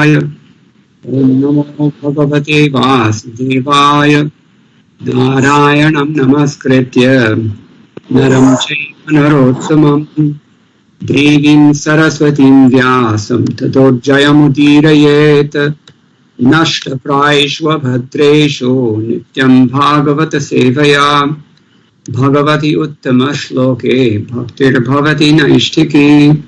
Devaya. Om Namo Bhagavate Vasudevaya. Narayanam Namaskritya Naram Chaiva Narottamam Devim Saraswatim Vyasam Tato Jayamudirayeet Nashta Praishva Bhadresho Nityam Bhagavata Sevaya Bhagavati Uttama Shloke Bhaktir Bhavati Naishtiki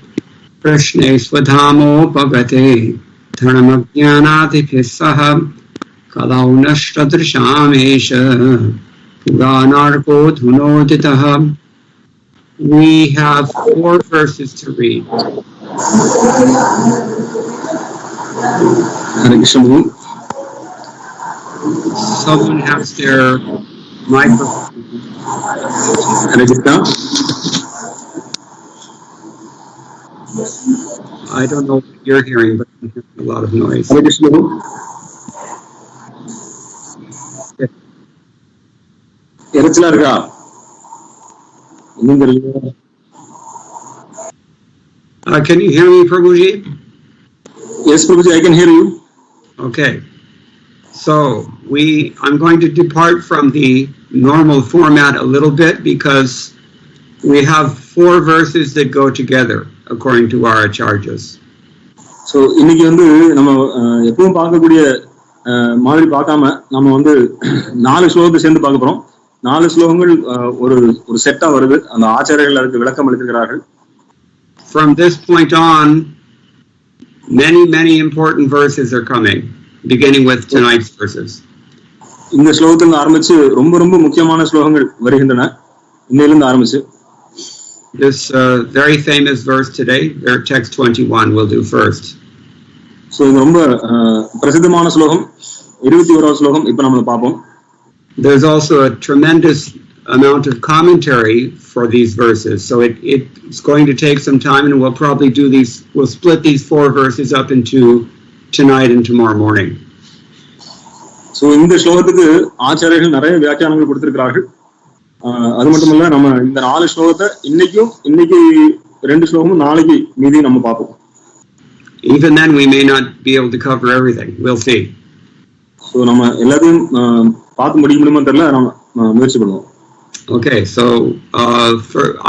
Prashne Swadhamo Bhagate Dharmajnanatibhis saha Kalau Nashtadrashamesha Puranarko Dhunoditaha. We have 4 verses to read. Someone has their microphone. I don't know what you're hearing, but I'm hearing a lot of noise. Can you hear me, Prabhuji? Yes, Prabhuji, I can hear you. Okay. So I'm going to depart from the normal format a little bit because we have 4 verses that go together according to our acharyas. So இன்னைக்கு வந்து நம்ம எப்பவும் பார்க்கக்கூடிய மாதிரி பார்க்காம நம்ம வந்து 4 ஸ்லோகத்தை சேர்ந்து பார்க்க போறோம். 4 ஸ்லோகங்கள் ஒரு செட்டா வருது. அந்த ஆச்சாரியர்கள் அதுக்கு விளக்கம் அளிக்கிறார்கள். From this point on, many important verses are coming, beginning with tonight's verses. இந்த ஸ்லோகத்துல ஆரம்பிச்சு ரொம்ப முக்கியமான ஸ்லோகங்கள் வருகின்றன. இன்னையிலிருந்து ஆரம்பிச்சு this very famous verse today, text 21, we'll do first. So இது ரொம்ப பிரசித்தமான ஸ்லோகம் 21வது ஸ்லோகம் இப்ப நம்ம பாப்போம். There's also a tremendous amount of commentary for these verses, so it's going to take some time, and we'll split these 4 verses up into tonight and tomorrow morning. So இந்த ஸ்லோகத்துக்கு ஆச்சாரியர்கள் நிறைய வியாக்கியானங்கள் கொடுத்திருக்கிறார்கள். அது மட்டுமல்ல நம்ம இந்த 4 ஸ்லோகத்தை இன்னைக்கு 2 ஸ்லோகமும் நாளைக்கு மீதி நம்ம பார்ப்போம். Even then we may not be able to cover everything. We'll see. So நம்ம எல்லாத்தையும் பார்த்து முடியுமா தெரியல, நம்ம முயற்சி பண்ணுவோம். Okay, so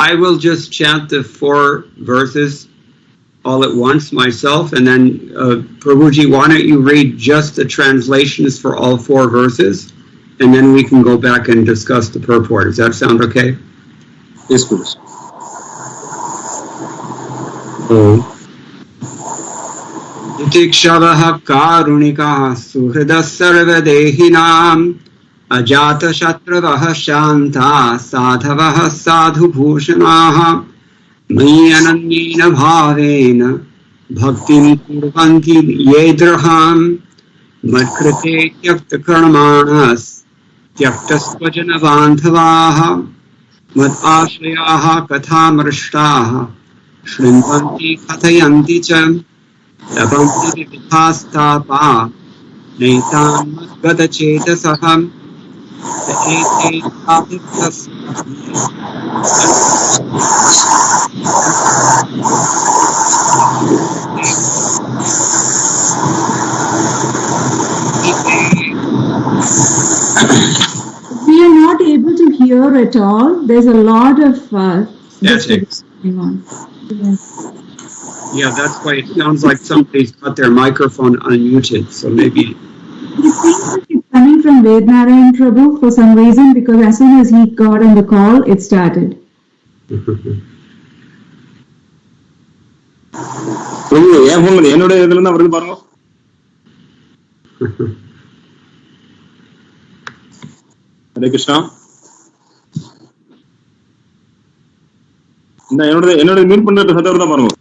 I will just chant the 4 verses all at once myself, and then Prabhuji, why don't you read just the translations for all 4 verses, and then we can go back and discuss the purport. Does that sound okay? Yes, please. Itikshavaha karunikah suhridas sarvadehinam ajata shatravah shanta sadhavah sadhubhushanaha mayi ananyena bhavena bhaktim kurvanti yedraham madkrite tyakta karmanas tyaktastvajana bandhavaha mad ashrayaha kathamrishtaha shrinvanti kathayanti cha Labanti vividhastapa naitan madgata chetasaham ete tapithas. We are not able to hear at all. There's a lot of statics going on. Yes. Yeah, that's why it sounds like somebody's got their microphone unmuted, so maybe... It seems like it's coming from Vednarayan Prabhu for some reason, because as soon as he got on the call, it started. என்னோட இதுல இருந்து அவருக்கு பாருங்க. ஹரே கிருஷ்ணா. என்னோட meet பண்ற சத்தவர் தான் பாருங்க.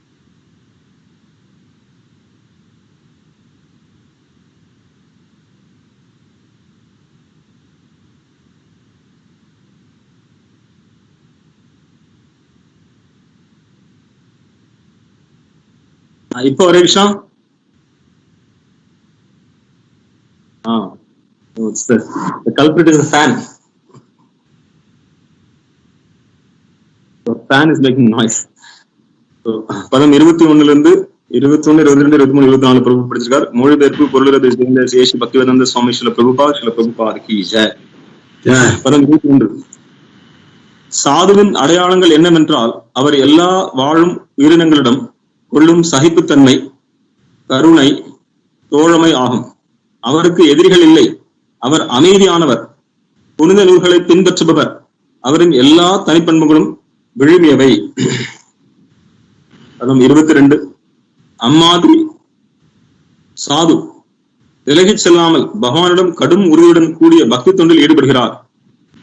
இப்போ Hare Krishna. The culprit is the fan. The fan is making noise. So, பதம் 21 இருந்து 21, 22, 23, 24 பிரபு படிச்சிருக்கார். மொழிபெயர்ப்பு பொருளுரை சேஷி பக்திவேதாந்த சுவாமி ஸ்ரீல பிரபுபாத் கி ஜெய். 23. சாதுவின் அடையாளங்கள் என்னவென்றால் அவர் எல்லா வாழும் உயிரினங்களிடம் கொள்ளும் சகிப்புத்தன்மை, கருணை, தோழமை ஆகும். அவருக்கு எதிரிகள் இல்லை. அவர் அமைதியானவர், புனித நூல்களை பின்பற்றுபவர். அவரின் எல்லா தனிப்பண்புகளும் விழுமியவை. 22. அம்மாதிரி சாது விலகிச் செல்லாமல் பகவானிடம் கடும் உறுதியுடன் கூடிய பக்தி தொண்டில் ஈடுபடுகிறார்.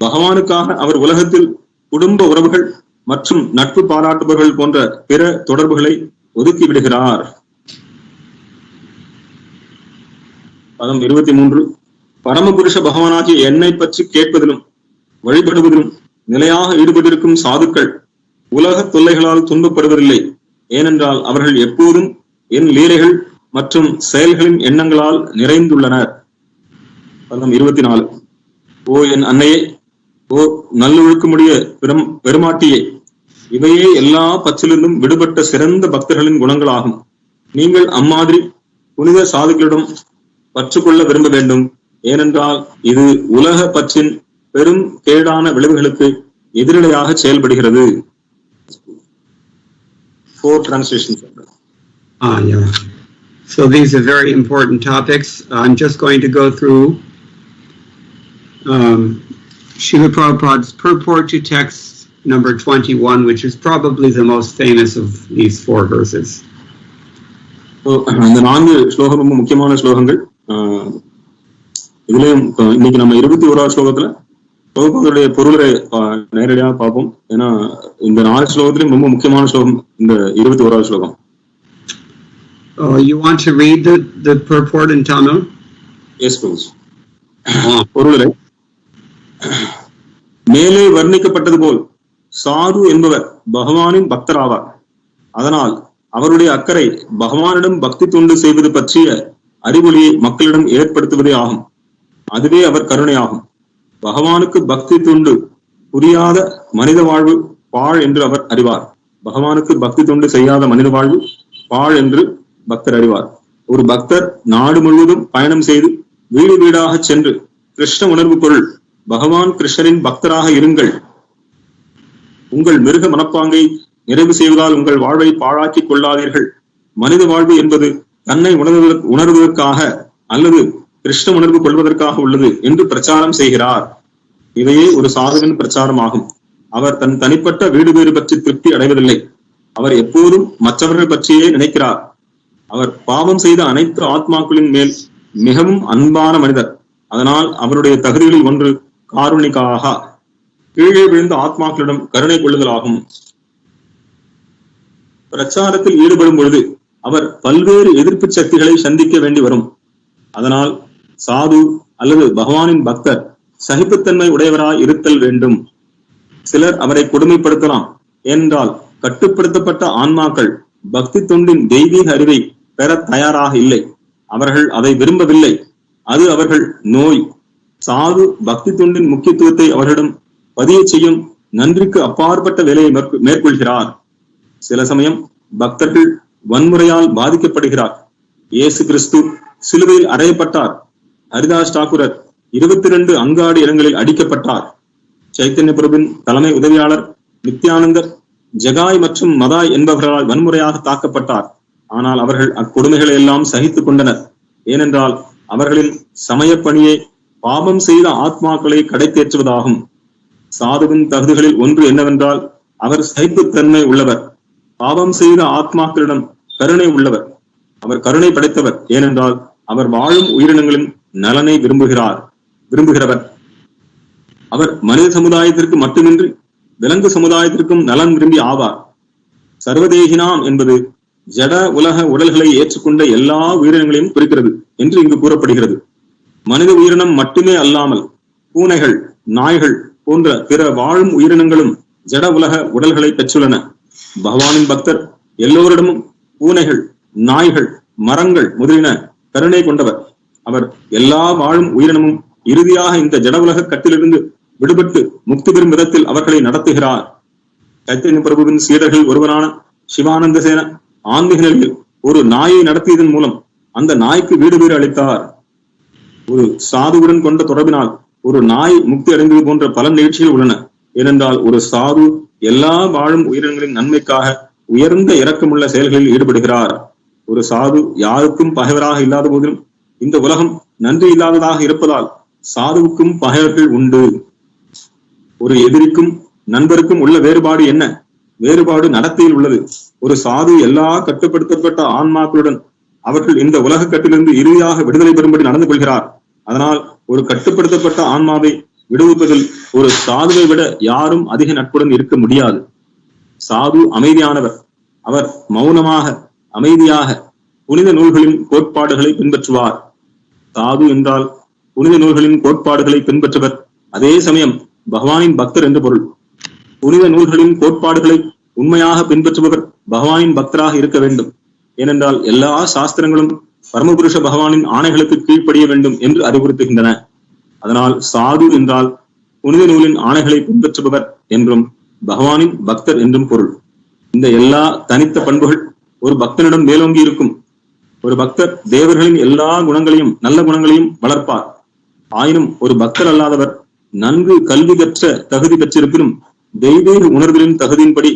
பகவானுக்காக அவர் உலகத்தில் குடும்ப உறவுகள் மற்றும் நட்பு பாராட்டுபவர்கள் போன்ற பிற தொடர்புகளை ஒதுக்கி விடுகிறார். 23. பரமபுருஷ பகவானாகிய என்னை பற்றி கேட்பதிலும் வழிபடுவதிலும் நிலையாக ஈடுபட்டிருக்கும் சாதுக்கள் உலக தொல்லைகளால் துன்பப்படுவதில்லை. ஏனென்றால் அவர்கள் எப்போதும் என் லீலைகள் மற்றும் செயல்களின் எண்ணங்களால் நிறைந்துள்ளனர். 24. ஓ என் அன்னையே, ஓ நல்லொழுக்கமுடைய பெருமாட்டியே, இவையே எல்லா பற்றிலிருந்தும் விடுபட்ட சிறந்த பக்தர்களின் குணங்களாகும். நீங்கள் அம்மாதிரி புனித சாதுக்களிடம் பற்றுக்கொள்ள விரும்ப வேண்டும். ஏனென்றால் இது உலக பற்றின் பெரும் கேடான விளைவுகளுக்கு எதிரிடையாக செயல்படுகிறது. 4 translations. Yeah. So these are very important topics. I'm just going to go through Srila Prabhupada's purport to text number 21, which is probably the most famous of these 4 verses. இந்த 4 ஸ்லோகம் ரொம்ப முக்கியமான ஸ்லோகங்கள். இதுலயும் இன்னைக்கு நம்ம 21வது ஸ்லோகத்துல பிரபுபாதருடைய பொருளை நேரடியாக பார்ப்போம். ஏன்னா இந்த 4 ஸ்லோகத்திலும் ரொம்ப முக்கியமான ஸ்லோகம் இந்த 21வது ஸ்லோகம். You want to read the purport in Tamil? Yes, please. பொருளை மேலே வர்ணிக்கப்பட்டது போல் சாது என்பவர் பகவானின் பக்தராவார். அதனால் அவருடைய அக்கறை பகவானிடம் பக்தி தொண்டு செய்வது பற்றிய அறிவொளியை மக்களிடம் ஏற்படுத்துவதே ஆகும். அதுவே அவர் கருணை ஆகும். பகவானுக்கு பக்தி தொண்டு புரியாத மனித வாழ்வு பாழ் என்று அவர் அறிவார். பகவானுக்கு பக்தி தொண்டு செய்யாத மனித வாழ்வு பாழ் என்று பக்தர் அறிவார். ஒரு பக்தர் நாடு முழுவதும் பயணம் செய்து வீடு வீடாக சென்று கிருஷ்ண உணர்வு பொருள் பகவான் கிருஷ்ணரின் பக்தராக இருங்கள். உங்கள் மிருக மனப்பாங்கை நிறைவு செய்வதால் உங்கள் வாழ்வை பாழாக்கிக் கொள்ளாதீர்கள். மனித வாழ்வு என்பது தன்னை உணர்வதற்காக அல்லது கிருஷ்ண உணர்வு கொள்வதற்காக உள்ளது என்று பிரச்சாரம் செய்கிறார். இவையே ஒரு சாதுவின் பிரச்சாரம் ஆகும். அவர் தன் தனிப்பட்ட வீடு வேறு பற்றி திருப்தி அடைவதில்லை. அவர் எப்போதும் மற்றவர்கள் பற்றியே நினைக்கிறார். அவர் பாவம் செய்த அனைத்து ஆத்மாக்களின் மேல் மிகவும் அன்பான மனிதர். அதனால் அவருடைய தகுதிகளில் ஒன்று காருணிக்காக கீழே விழுந்த ஆத்மாக்களிடம் கருணை கொள்ளுதலாகும். பிரச்சாரத்தில் ஈடுபடும் பொழுது அவர் பல்வேறு எதிர்ப்பு சக்திகளை சந்திக்க வேண்டி வரும். அதனால் சாது அல்லது பகவானின் பக்தர் சகிப்புத்தன்மை உடையவராய் இருத்தல் வேண்டும். சிலர் அவரை கொடுமைப்படுத்தலாம். ஏனென்றால் கட்டுப்படுத்தப்பட்ட ஆன்மாக்கள் பக்தி தொண்டின் தெய்வீக அறிவை பெற தயாராக இல்லை. அவர்கள் அதை விரும்பவில்லை. அது அவர்கள் நோய். சாது பக்தி தொண்டின் முக்கியத்துவத்தை அவர்களிடம் பதிய செய்யும் நன்றிக்கு அப்பாற்பட்ட வேலையை மேற்கொள்கிறார். சில சமயம் பக்தர்கள் வன்முறையால் பாதிக்கப்படுகிறார். இயேசு கிறிஸ்து சிலுவையில் அறையப்பட்டார். ஹரிதாஸ் டாக்குரர் 22 அங்காடி இடங்களில் அடிக்கப்பட்டார். சைத்தன்ய பிரபுவின் தலைமை உதவியாளர் நித்யானந்தர் ஜகாய் மற்றும் மதாய் என்பவர்களால் வன்முறையாக தாக்கப்பட்டார். ஆனால் அவர்கள் அக்கொடுமைகளை எல்லாம் சகித்துக் கொண்டனர். ஏனென்றால் அவர்களின் சமயப்பணியே பாவம் செய்த ஆத்மாக்களை கடைத்தேற்றுவதாகும். சாதுவின் தகுதிகளில் ஒன்று என்னவென்றால் அவர் சகிப்புத்தன்மை உள்ளவர். பாவம் செய்த ஆத்மாக்களிடம் கருணை உள்ளவர். அவர் கருணை படைத்தவர். ஏனென்றால் அவர் வாழும் உயிரினங்களின் நலனை விரும்புகிறவர். அவர் மனித சமுதாயத்திற்கு மட்டுமின்றி விலங்கு சமுதாயத்திற்கும் நலன் விரும்பி ஆவார். சர்வதேகினாம் என்பது ஜட உலக உடல்களை ஏற்றுக்கொண்ட எல்லா உயிரினங்களையும் குறிக்கிறது என்று இங்கு கூறப்படுகிறது. மனித உயிரினம் மட்டுமே அல்லாமல் பூனைகள், நாய்கள் போன்ற பிற வாழும் உயிரினங்களும் ஜட உலக உடல்களை பெற்றுள்ளன. பகவானின் பக்தர் எல்லோரிடமும் பூனைகள், நாய்கள், மரங்கள் முதலின கருணை கொண்டவர். அவர் எல்லா வாழும் உயிரினமும் இறுதியாக இந்த ஜட உலக கட்டிலிருந்து விடுபட்டு முக்தி பெறும் விதத்தில் அவர்களை நடத்துகிறார். சைத்தன்ய பிரபுவின் சீடர்கள் ஒருவரான சிவானந்த சேன ஆன்மீக நிலையில் ஒரு நாயை நடத்தியதன் மூலம் அந்த நாய்க்கு வீடு பேறு அளித்தார். ஒரு சாதுவுடன் கொண்ட தொடர்பினால் ஒரு நாய் முக்தி அடைந்தது போன்ற பல நிகழ்ச்சிகள் உள்ளன. ஏனென்றால் ஒரு சாது எல்லா வாழும் உயிரினங்களின் நன்மைக்காக உயர்ந்த இரக்கமுள்ள செயல்களில் ஈடுபடுகிறார். ஒரு சாது யாருக்கும் பகைவராக இல்லாத போதிலும் இந்த உலகம் நன்றி இல்லாததாக இருப்பதால் சாதுவுக்கும் பகைவர்கள் உண்டு. ஒரு எதிரிக்கும் நண்பருக்கும் உள்ள வேறுபாடு என்ன? வேறுபாடு நடத்தையில் உள்ளது. ஒரு சாது எல்லா கட்டுப்படுத்தப்பட்ட ஆன்மாக்களுடன் அவர்கள் இந்த உலக கட்டிலிருந்து இறுதியாக விடுதலை பெறும்படி நடந்து கொள்கிறார். அதனால் ஒரு கட்டுப்படுத்தப்பட்ட ஆன்மாவை விடுவிப்பதில் ஒரு சாதுவை விட யாரும் அதிக நட்புடன் இருக்க முடியாது. சாது அமைதியானவர். அவர் மௌனமாக அமைதியாக புனித நூல்களின் கோட்பாடுகளை பின்பற்றுவார். சாது என்றால் புனித நூல்களின் கோட்பாடுகளை பின்பற்றுவர், அதே சமயம் பகவானின் பக்தர் என்று பொருள். புனித நூல்களின் கோட்பாடுகளை உண்மையாக பின்பற்றுபவர் பகவானின் பக்தராக இருக்க வேண்டும். ஏனென்றால் எல்லா சாஸ்திரங்களும் பரமபுருஷ பகவானின் ஆணைகளுக்கு கீழ்ப்படிய வேண்டும் என்று அறிவுறுத்துகின்றன. அதனால் சாது என்றால் புனித நூலின் ஆணைகளை பின்பற்றுபவர் என்றும் பகவானின் பக்தர் என்றும் பொருள். இந்த எல்லா தனித்த பண்புகள் ஒரு பக்தனிடம் மேலோங்கி இருக்கும். ஒரு பக்தர் தேவர்களின் எல்லா குணங்களையும் நல்ல குணங்களையும் வளர்ப்பார். ஆயினும் ஒரு பக்தர் அல்லாதவர் நன்கு கல்வி கற்ற தகுதி பெற்றிருப்பினும் தெய்வீக உணர்வுகளின் தகுதியின்படி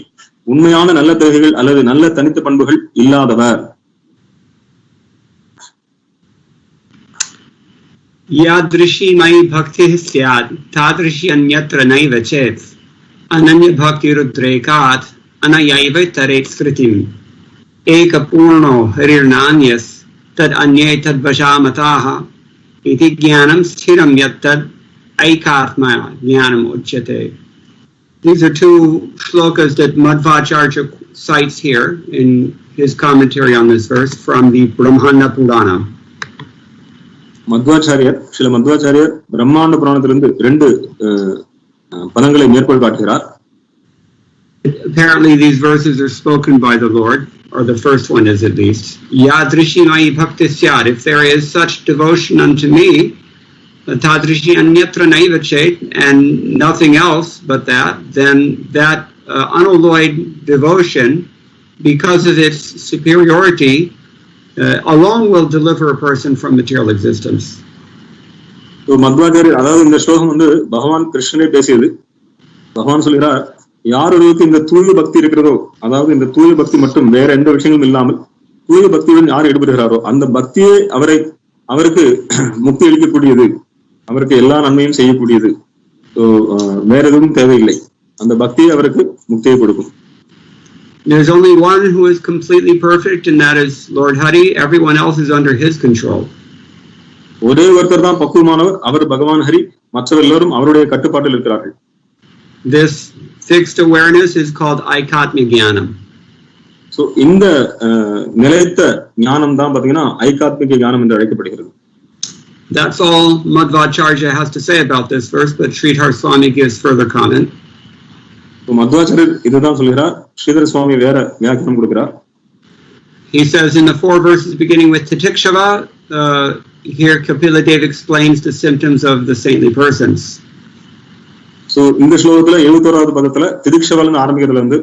உண்மையான நல்ல தகுதிகள் அல்லது நல்ல தனித்த பண்புகள் இல்லாதவர். யாத்ரிஷி மயி பக்திः ஸ்யாத் தாத்ரிஷி அன்யத்ர நைவ சேத் அனன்ய பக்திருத்ரேகாத் அனயைவ தரேத் ஸ்ருதிம் ஏக பூர்ணோ ஹரிர்நான்யஸ் தத் அன்யே தத் வசாமதாஹ இதி ஞானம் ஸ்திரம் யத்தத் ஐகாத்மா ஞானம் உச்யதே. These are two shlokas that Madhvacharya cites here in his commentary on this verse from the Brahmanda Purana. Madhvacharya சில மத்வாச்சாரியர் பிரம்மாண்ட புராணத்திலிருந்து இரண்டு பதங்களை மேற்கோள் காட்டுகிறார். Apparently these verses are spoken by the Lord, or the first one is at least. Yadrishi mayi bhakti syad, if there is such devotion unto me, tadrishi anyatra naiva chet, and nothing else but that, then that unalloyed devotion, because of its superiority, alone will deliver a person from material existence. Madhvacharya, அதாவது இந்த ஸ்லோகம் பகவான் கிருஷ்ணனை பேசியது. பகவான் சொல்கிறார், யாருக்கு இந்த தூய பக்தி இருக்கிறதோ, அதாவது இந்த தூய பக்தி மட்டும் வேற எந்த விஷயங்களும் இல்லாமல் தூய பக்தியுடன் யார் ஈடுபடுகிறாரோ அந்த பக்தியே அவருக்கு முக்தி அளிக்கக்கூடியது, அவருக்கு எல்லா நன்மையும் செய்யக்கூடியது. வேற எதுவும் தேவையில்லை. அந்த பக்தியை அவருக்கு முக்தியை கொடுக்கும். There's only one who is completely perfect, and that is Lord Hari. Everyone else is under his control. ஒரே ஒருத்தர் தான் பக்குவமானவர், அவர் பகவான் ஹரி. மற்றவர் எல்லோரும் அவருடைய கட்டுப்பாட்டில் இருக்கிறார்கள். This fixed awareness is called aikatmya jnanam. So இந்த நிலைத்த ஞானம் தான் பாத்தீங்கன்னா ஐகாத்மிக ஞானம் என்று அழைக்கப்படுகிறது. That's all Madhvacharya has to say about this verse, but Sridhar Swami gives further comment. Madhvacharya இதுதான் சொல்கிறார், ஸ்ரீதர சுவாமி வேற வியாக்கியானம் கொடுக்கிறார். He says in the 4 verses beginning with Titikshava, here Kapila Dev explains the symptoms of the saintly persons. So இந்த ஸ்லோகத்துல 71வது பதத்துல திதிக்ஷவல்னு ஆரம்பிக்கிறதுல இருந்து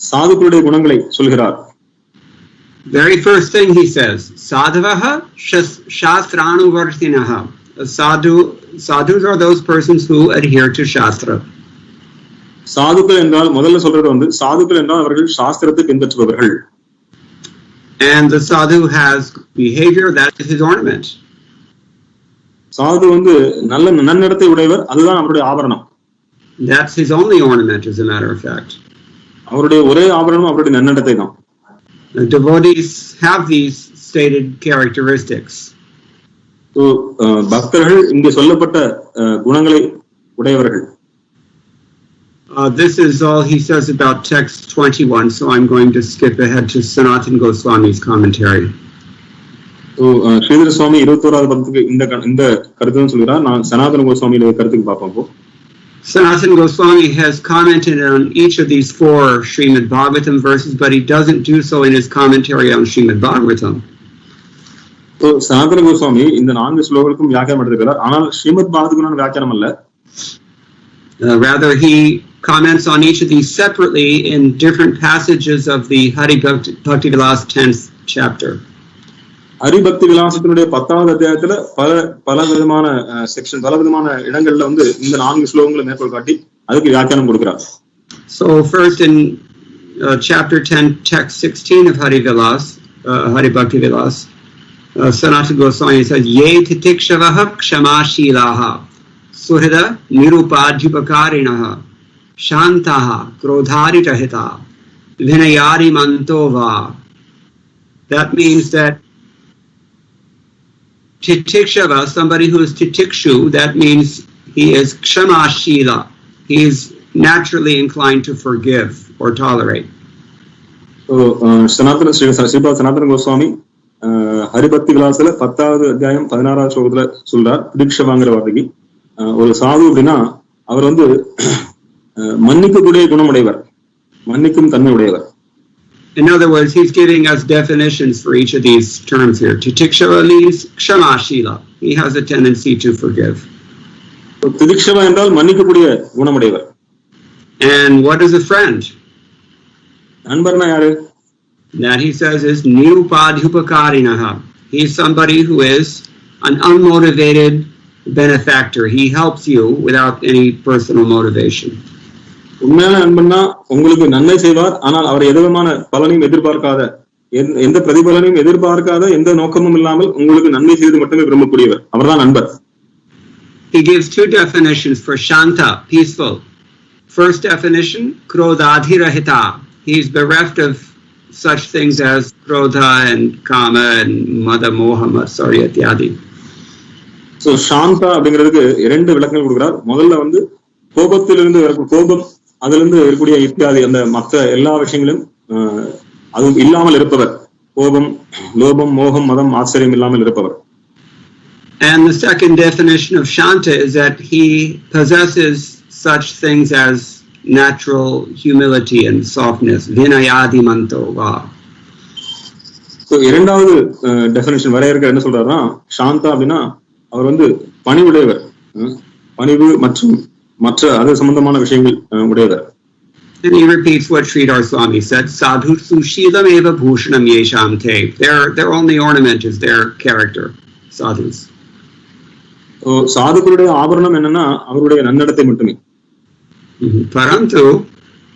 சாதுக்களுடைய குணங்களை சொல்கிறார். Very first thing he says, sadhavaha shastranuvartinaha. Sadhus are those persons who adhere to shastra. சாதுக்கள் என்றால் முதல்ல சொல்றது சாதுக்கள் என்றால் அவர்கள் சாஸ்திரத்தை பின்பற்றுபவர்கள். And the sadhu has behavior, that is his ornament. சாது நல்ல நன்னடத்தை உடையவர், அதுதான் அவருடைய ஆபரணம். That's his only ornament, as a matter of fact. அவருடைய ஒரே ஆபரணம் அவருடைய நன்னடத்தை தான். The devotees have these stated characteristics. So பக்தர்கள் இங்கே சொல்லப்பட்ட குணங்களை உடையவர்கள். This is all he says about text 21, so I'm going to skip ahead to Sanatana Goswami's commentary. So Sridhara சுவாமி 21வது பதத்துக்கு இந்த கருத்து சொல்கிறார். நான் சனாதன கோஸ்வாமியோட கருத்துக்கு பார்ப்போம். Sanatana Goswami has commented on each of these 4 Srimad Bhagavatam verses, but he doesn't do so in his commentary on Srimad Bhagavatam. So சனாதன கோஸ்வாமி இந்த 4 ஸ்லோகங்களுக்கும் வியாக்கியானம் எடுத்துக்கிறார். ஆனால் ஸ்ரீமத் பாகவதத்துக்கு வியாக்கியானம் அல்ல. Rather, he comments on each of these separately in different passages of the Hari Bhakti Vilas 10th chapter. Haribhakti விலாசத்தினுடைய 10வது அத்தியாயத்துல பல விதமான section, பல விதமான இடங்கள்ல வந்து இந்த 4 ஸ்லோகங்களை மேற்கோள் காட்டி அதுக்கு வியாக்கியானம் கொடுக்கிறார். So first in chapter 10, text 16 of Haribhakti Vilas, Sanatana Goswami says, Ye titikshavaha kshamashilaha suhrida nirupadhyupakarinaha shantaha krodharitahita vinayari mantova. That means that titikshava, somebody who is titikshu, that means he is kshamashila. He is naturally inclined to forgive or tolerate. So, Sanatana Goswami Haribhakti விலாசத்துல 10வது அத்தியாயம் 16வது ஸ்லோகத்துல சொல்றார், திக்ஷவாங்கிற வார்த்தைக்கு ஒரு சாது அப்படின்னா அவர் வந்து மன்னிக்கக்கூடிய குணமுடையவர், மன்னிக்கும் தன்மை உடையவர். In other words, he's giving us definitions for each of these terms here. Titikshava means kshamashila. He has a tendency to forgive. திதிக்ஷவா என்றால் மன்னிக்கக்கூடிய குணமுடையவர். And what is a friend? நண்பர்னா யாரு? That he says is nirupadhyupakarinaha. He is somebody who is an unmotivated benefactor. He helps you without any personal motivation. உண்மையான நண்பன்னா உங்களுக்கு நன்மை செய்வார், ஆனால் அவர் எதுவிதமான பலனையும் எதிர்பார்க்காத, எந்த பிரதிபலனையும் எதிர்பார்க்காத, எந்த நோக்கமும் இல்லாமல் உங்களுக்கு நன்மை செய்து மட்டுமே விரும்பக்கூடியவர், அவர்தான் நண்பர். He gives 2 definitions for shanta, peaceful. First definition, krodhadhirahita. He is bereft of such things as krodha and kama and mada moha matsarya ityadi. So shanta அப்படிங்கிறதுக்கு 2 விளக்கங்கள் கொடுக்கிறார். முதல்ல வந்து கோபத்திலிருந்து கோபம், அதிலிருந்து இருக்கக்கூடிய இத்தியாதி, அந்த மற்ற எல்லா விஷயங்களும் அது இல்லாமல் இருப்பவர், கோபம், லோபம், மோகம், மதம், ஆச்சரியம் இல்லாமல் இருப்பவர். And the second definition of shanta is that he possesses such things as natural humility and softness. Vinayadi mantova. So இரண்டாவது டெஃபினிஷன் வரையறுக்க என்ன சொல்றாருன்னா, சாந்தா அப்படின்னா அவர் வந்து பணிவுடையவர், பணிவு மற்றும் மற்ற அது சம்பந்தமான விஷயங்கள் உடையவர். And he repeats what Sridhar Swami said, sadhu sushilam eva bhushanam yesham te. Their only ornament is their character, sadhus. So சாதுக்களுடைய ஆபரணம் என்னன்னா அவருடைய நன்னடத்தை மட்டுமே. Parantu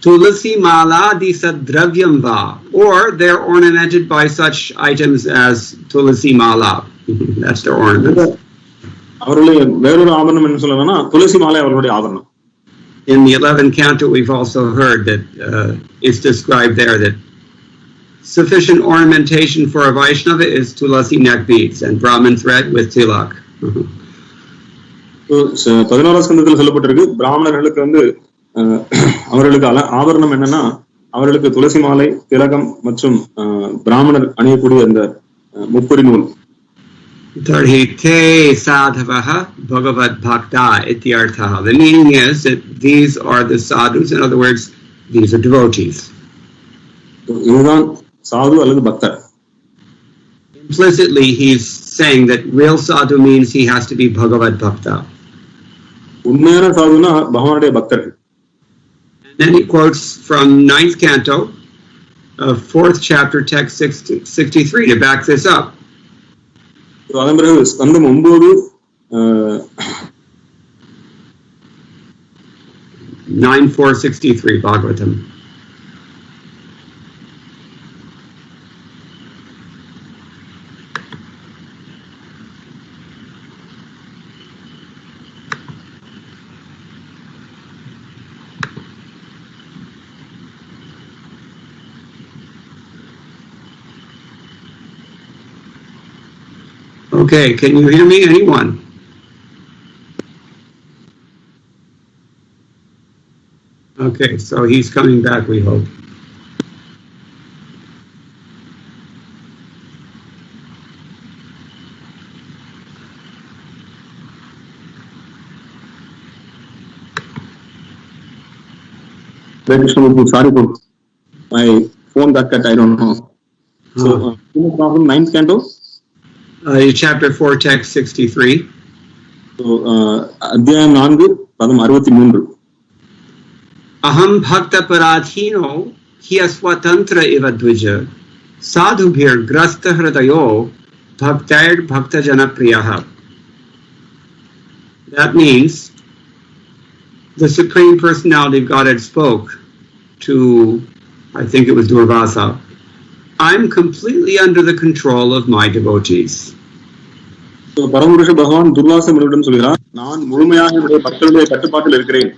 tulasi mala di sadravyam va, or they're ornamented by such items as tulasi mala. That's their ornament. அவருடைய வேறொரு ஆபரணம் என்ன சொல்லணும்னா துளசி மாலை அவருடைய ஆபரணம். In the 11th canto, we've also heard that it's described there that sufficient ornamentation for a Vaishnava is tulasi neck beads and Brahman thread with tilak. 11வது ஸ்கந்தத்தில் சொல்லப்பட்டிருக்கு, பிராமணர்களுக்கு வந்து அவர்களுக்கு ஆபரணம் என்னன்னா அவர்களுக்கு துளசி மாலை, திலகம் மற்றும் பிராமணர் அணியக்கூடிய அந்த முப்புரி நூல். Tarhite sadhavaha bhagavad bhakta ityarthaha. The meaning is that these are the sadhus. In other words, these are devotees. இதுதான் சாது அல்லது பக்தர். Implicitly, he's saying that real sadhu means he has to be bhagavad bhakta. உண்மையான சாதுனா பகவானுடைய பக்தர்கள். And then he quotes from 9th canto, 4th chapter, text 63 to back this up. அதன் பிறகு ஸ்கந்தம் 9 9:463 Bhagavatam. Okay, can you hear me? Anyone? Okay, so he's coming back, we hope. Sorry for my phone got cut, I don't know. So, from 9th canto? Chapter 4, text 63. So, அத்தியாயம் 4, பதம் 63. Aham bhakta paradhino hiya swatantra iva dvija Sadhubhir grasta hridayo bhaktair bhakta janapriyaha. That means the Supreme Personality of Godhead spoke to, I think it was Durvasa, I'm completely under the control of my devotees. So Paramurusha Bhagavan Durvasa Murudan சொல்கிறார், நான் முழுமையாக என்னுடைய பக்தருடைய கட்டுப்பாட்டில் இருக்கிறேன்.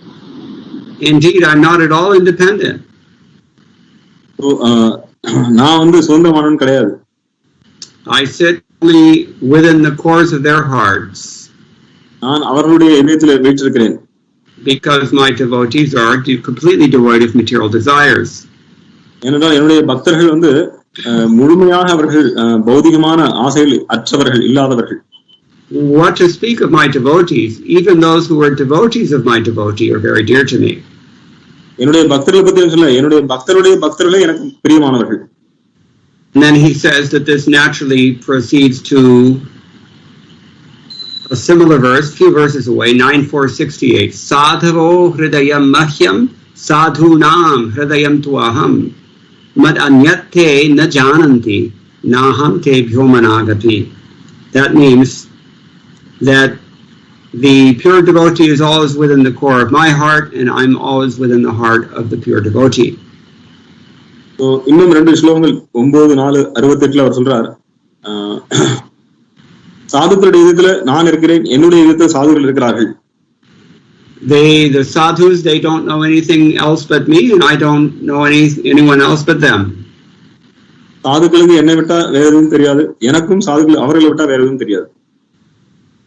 Indeed, I'm not at all independent. So நான் வந்து சுதந்திரமானவன் கிடையாது. I sit only within the cores of their hearts. நான் அவர்களுடைய இதயத்தில் வீற்றிருக்கிறேன். Because my devotees are completely devoid of material desires. ஏனென்றால் என்னுடைய பக்தர்கள் வந்து முழுமையாக அவர்கள் பௌதிகமான ஆசைகள் அற்றவர்கள், இல்லாதவர்கள். What to speak of my devotees? Even those who are devotees of my devotee are very dear to me. என்னுடைய பக்தர்களை பற்றி சொல்ல, என்னுடைய பக்தருடைய பக்தர்களே எனக்கு பிரியமானவர்கள். And then he says that this naturally proceeds to a similar verse, few verses away, 9.468. Sadhavo hridayam mahyam sadhunam hridayam tuaham mad anyate na jananti naham te bhyomanagati. That means that the pure devotee is always within the core of my heart, and I'm always within the heart of the pure devotee. So இன்னும் 2 ஸ்லோகங்கள் 9:4-68 அவர் சொல்றார், சாதுக்களுடைய இதயத்துல நான் இருக்கிறேன், என்னுடைய இதயத்துல சாதுக்கள் இருக்கிறார்கள். The sadhus, they don't know anything else but me, and I don't know anyone else but them. சாதுக்களுக்கு என்னை விட்டா வேற எதுவும் தெரியாது, எனக்கும் சாதுக்கள் அவர்களை விட்டா வேற எதுவும் தெரியாது.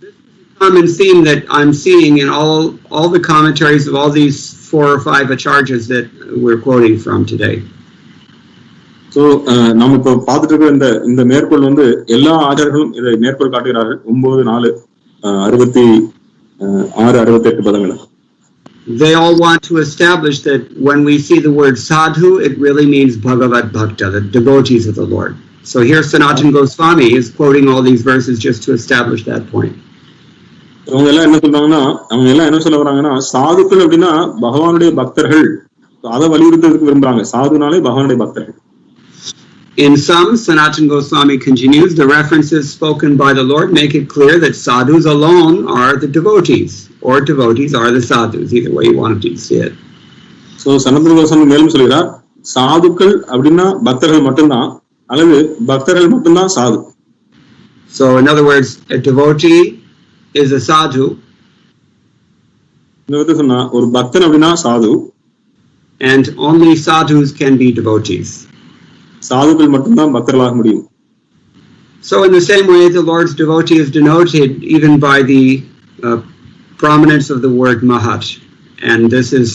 This is a common theme that I'm seeing in all the commentaries of all these 4 or 5 acharyas that we're quoting from today. So நம்ம இப்போ பார்த்துட்டு இருக்கிற இந்த மேற்கோள் வந்து எல்லா ஆச்சாரியர்களும் இதை மேற்கோள் காட்டுகிறார்கள். 9:4-66-68 பதங்கள். They all want to establish that when we see the word sadhu, it really means Bhagavad Bhakta, the devotees of the Lord. So here Sanatana Goswami is quoting all these verses just to establish that point. அவங்க எல்லாம் என்ன சொல்ல வராங்கன்னா, சாதுக்கள் அப்படின்னா பகவானுடைய பக்தர்கள், அதை வலியுறுத்துறதுக்கு விரும்புறாங்க. சாதுனாலே பகவானுடைய பக்தர்கள். In some, Sanatana Goswami continues, the references spoken by the Lord make it clear that sadhus alone are the devotees, or devotees are the sadhus, either way you want to see it. So Sanatana Goswami மேலும் சொல்கிறார், சாதுக்கள் அப்படின்னா பக்தர்கள் மட்டும்தான், அல்லது பக்தர்கள் மட்டும்தான் சாது. So in other words, a devotee is a sadhu. சொன்னா ஒரு பக்தன் அப்படின்னா சாது. And only sadhus can be devotees. சாதுக்கள் மட்டும்தான் பக்தர்களாக முடியும். So in the same way, the Lord's devotee is denoted even by the prominence of the word mahat. And this is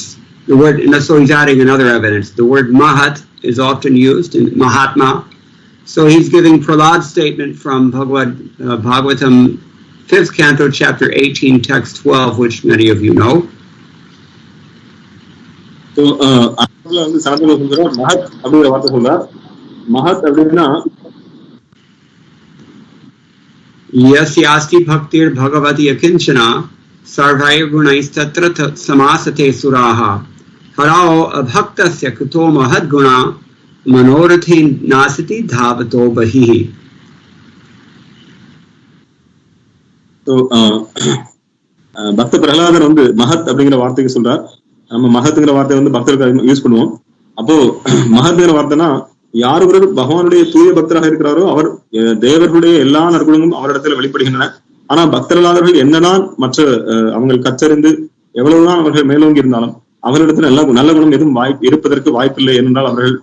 the word, so he's adding another evidence. The word mahat is often used in Mahatma. So he's giving Prahlad's statement from Bhagavatam 5th canto, chapter 18, text 12, which many of you know. So வந்து சாதனை சொல்றார், மஹத் அப்படிங்கிற வார்த்தை சொல்றார். மஹத் அப்படின்னா यस्यास्ति भक्तिर् भगवति अकिंचना सर्वैः गुणैस्तत्र समासते सुराः हरौ अभक्तस्य कुतो महद्गुणा मनोरथे नासति धावतो बहिः. பக்த பிரகலாதர் வந்து மஹத் அப்படிங்கிற வார்த்தைக்கு சொல்றார். நம்ம மஹத்துங்கிற வார்த்தை வந்து பக்தருக்கு யூஸ் பண்ணுவோம். அப்போ மஹத்துங்கிற வார்த்தைனா யார் ஒருவர் பகவானுடைய தூய பக்தராக இருக்கிறாரோ அவர் தேவர்களுடைய எல்லா நற்குணங்களும் அவரிடத்துல வெளிப்படுகின்றன. ஆனா பக்தர்களாளர்கள் என்னதான் மற்ற அவங்க கற்றறிந்து எவ்வளவுதான் அவர்கள் மேலோங்கி இருந்தாலும் அவர்களிடத்துல நல்ல குணம் எதுவும் இருப்பதற்கு வாய்ப்பில்லை. என்றால் அவர்கள்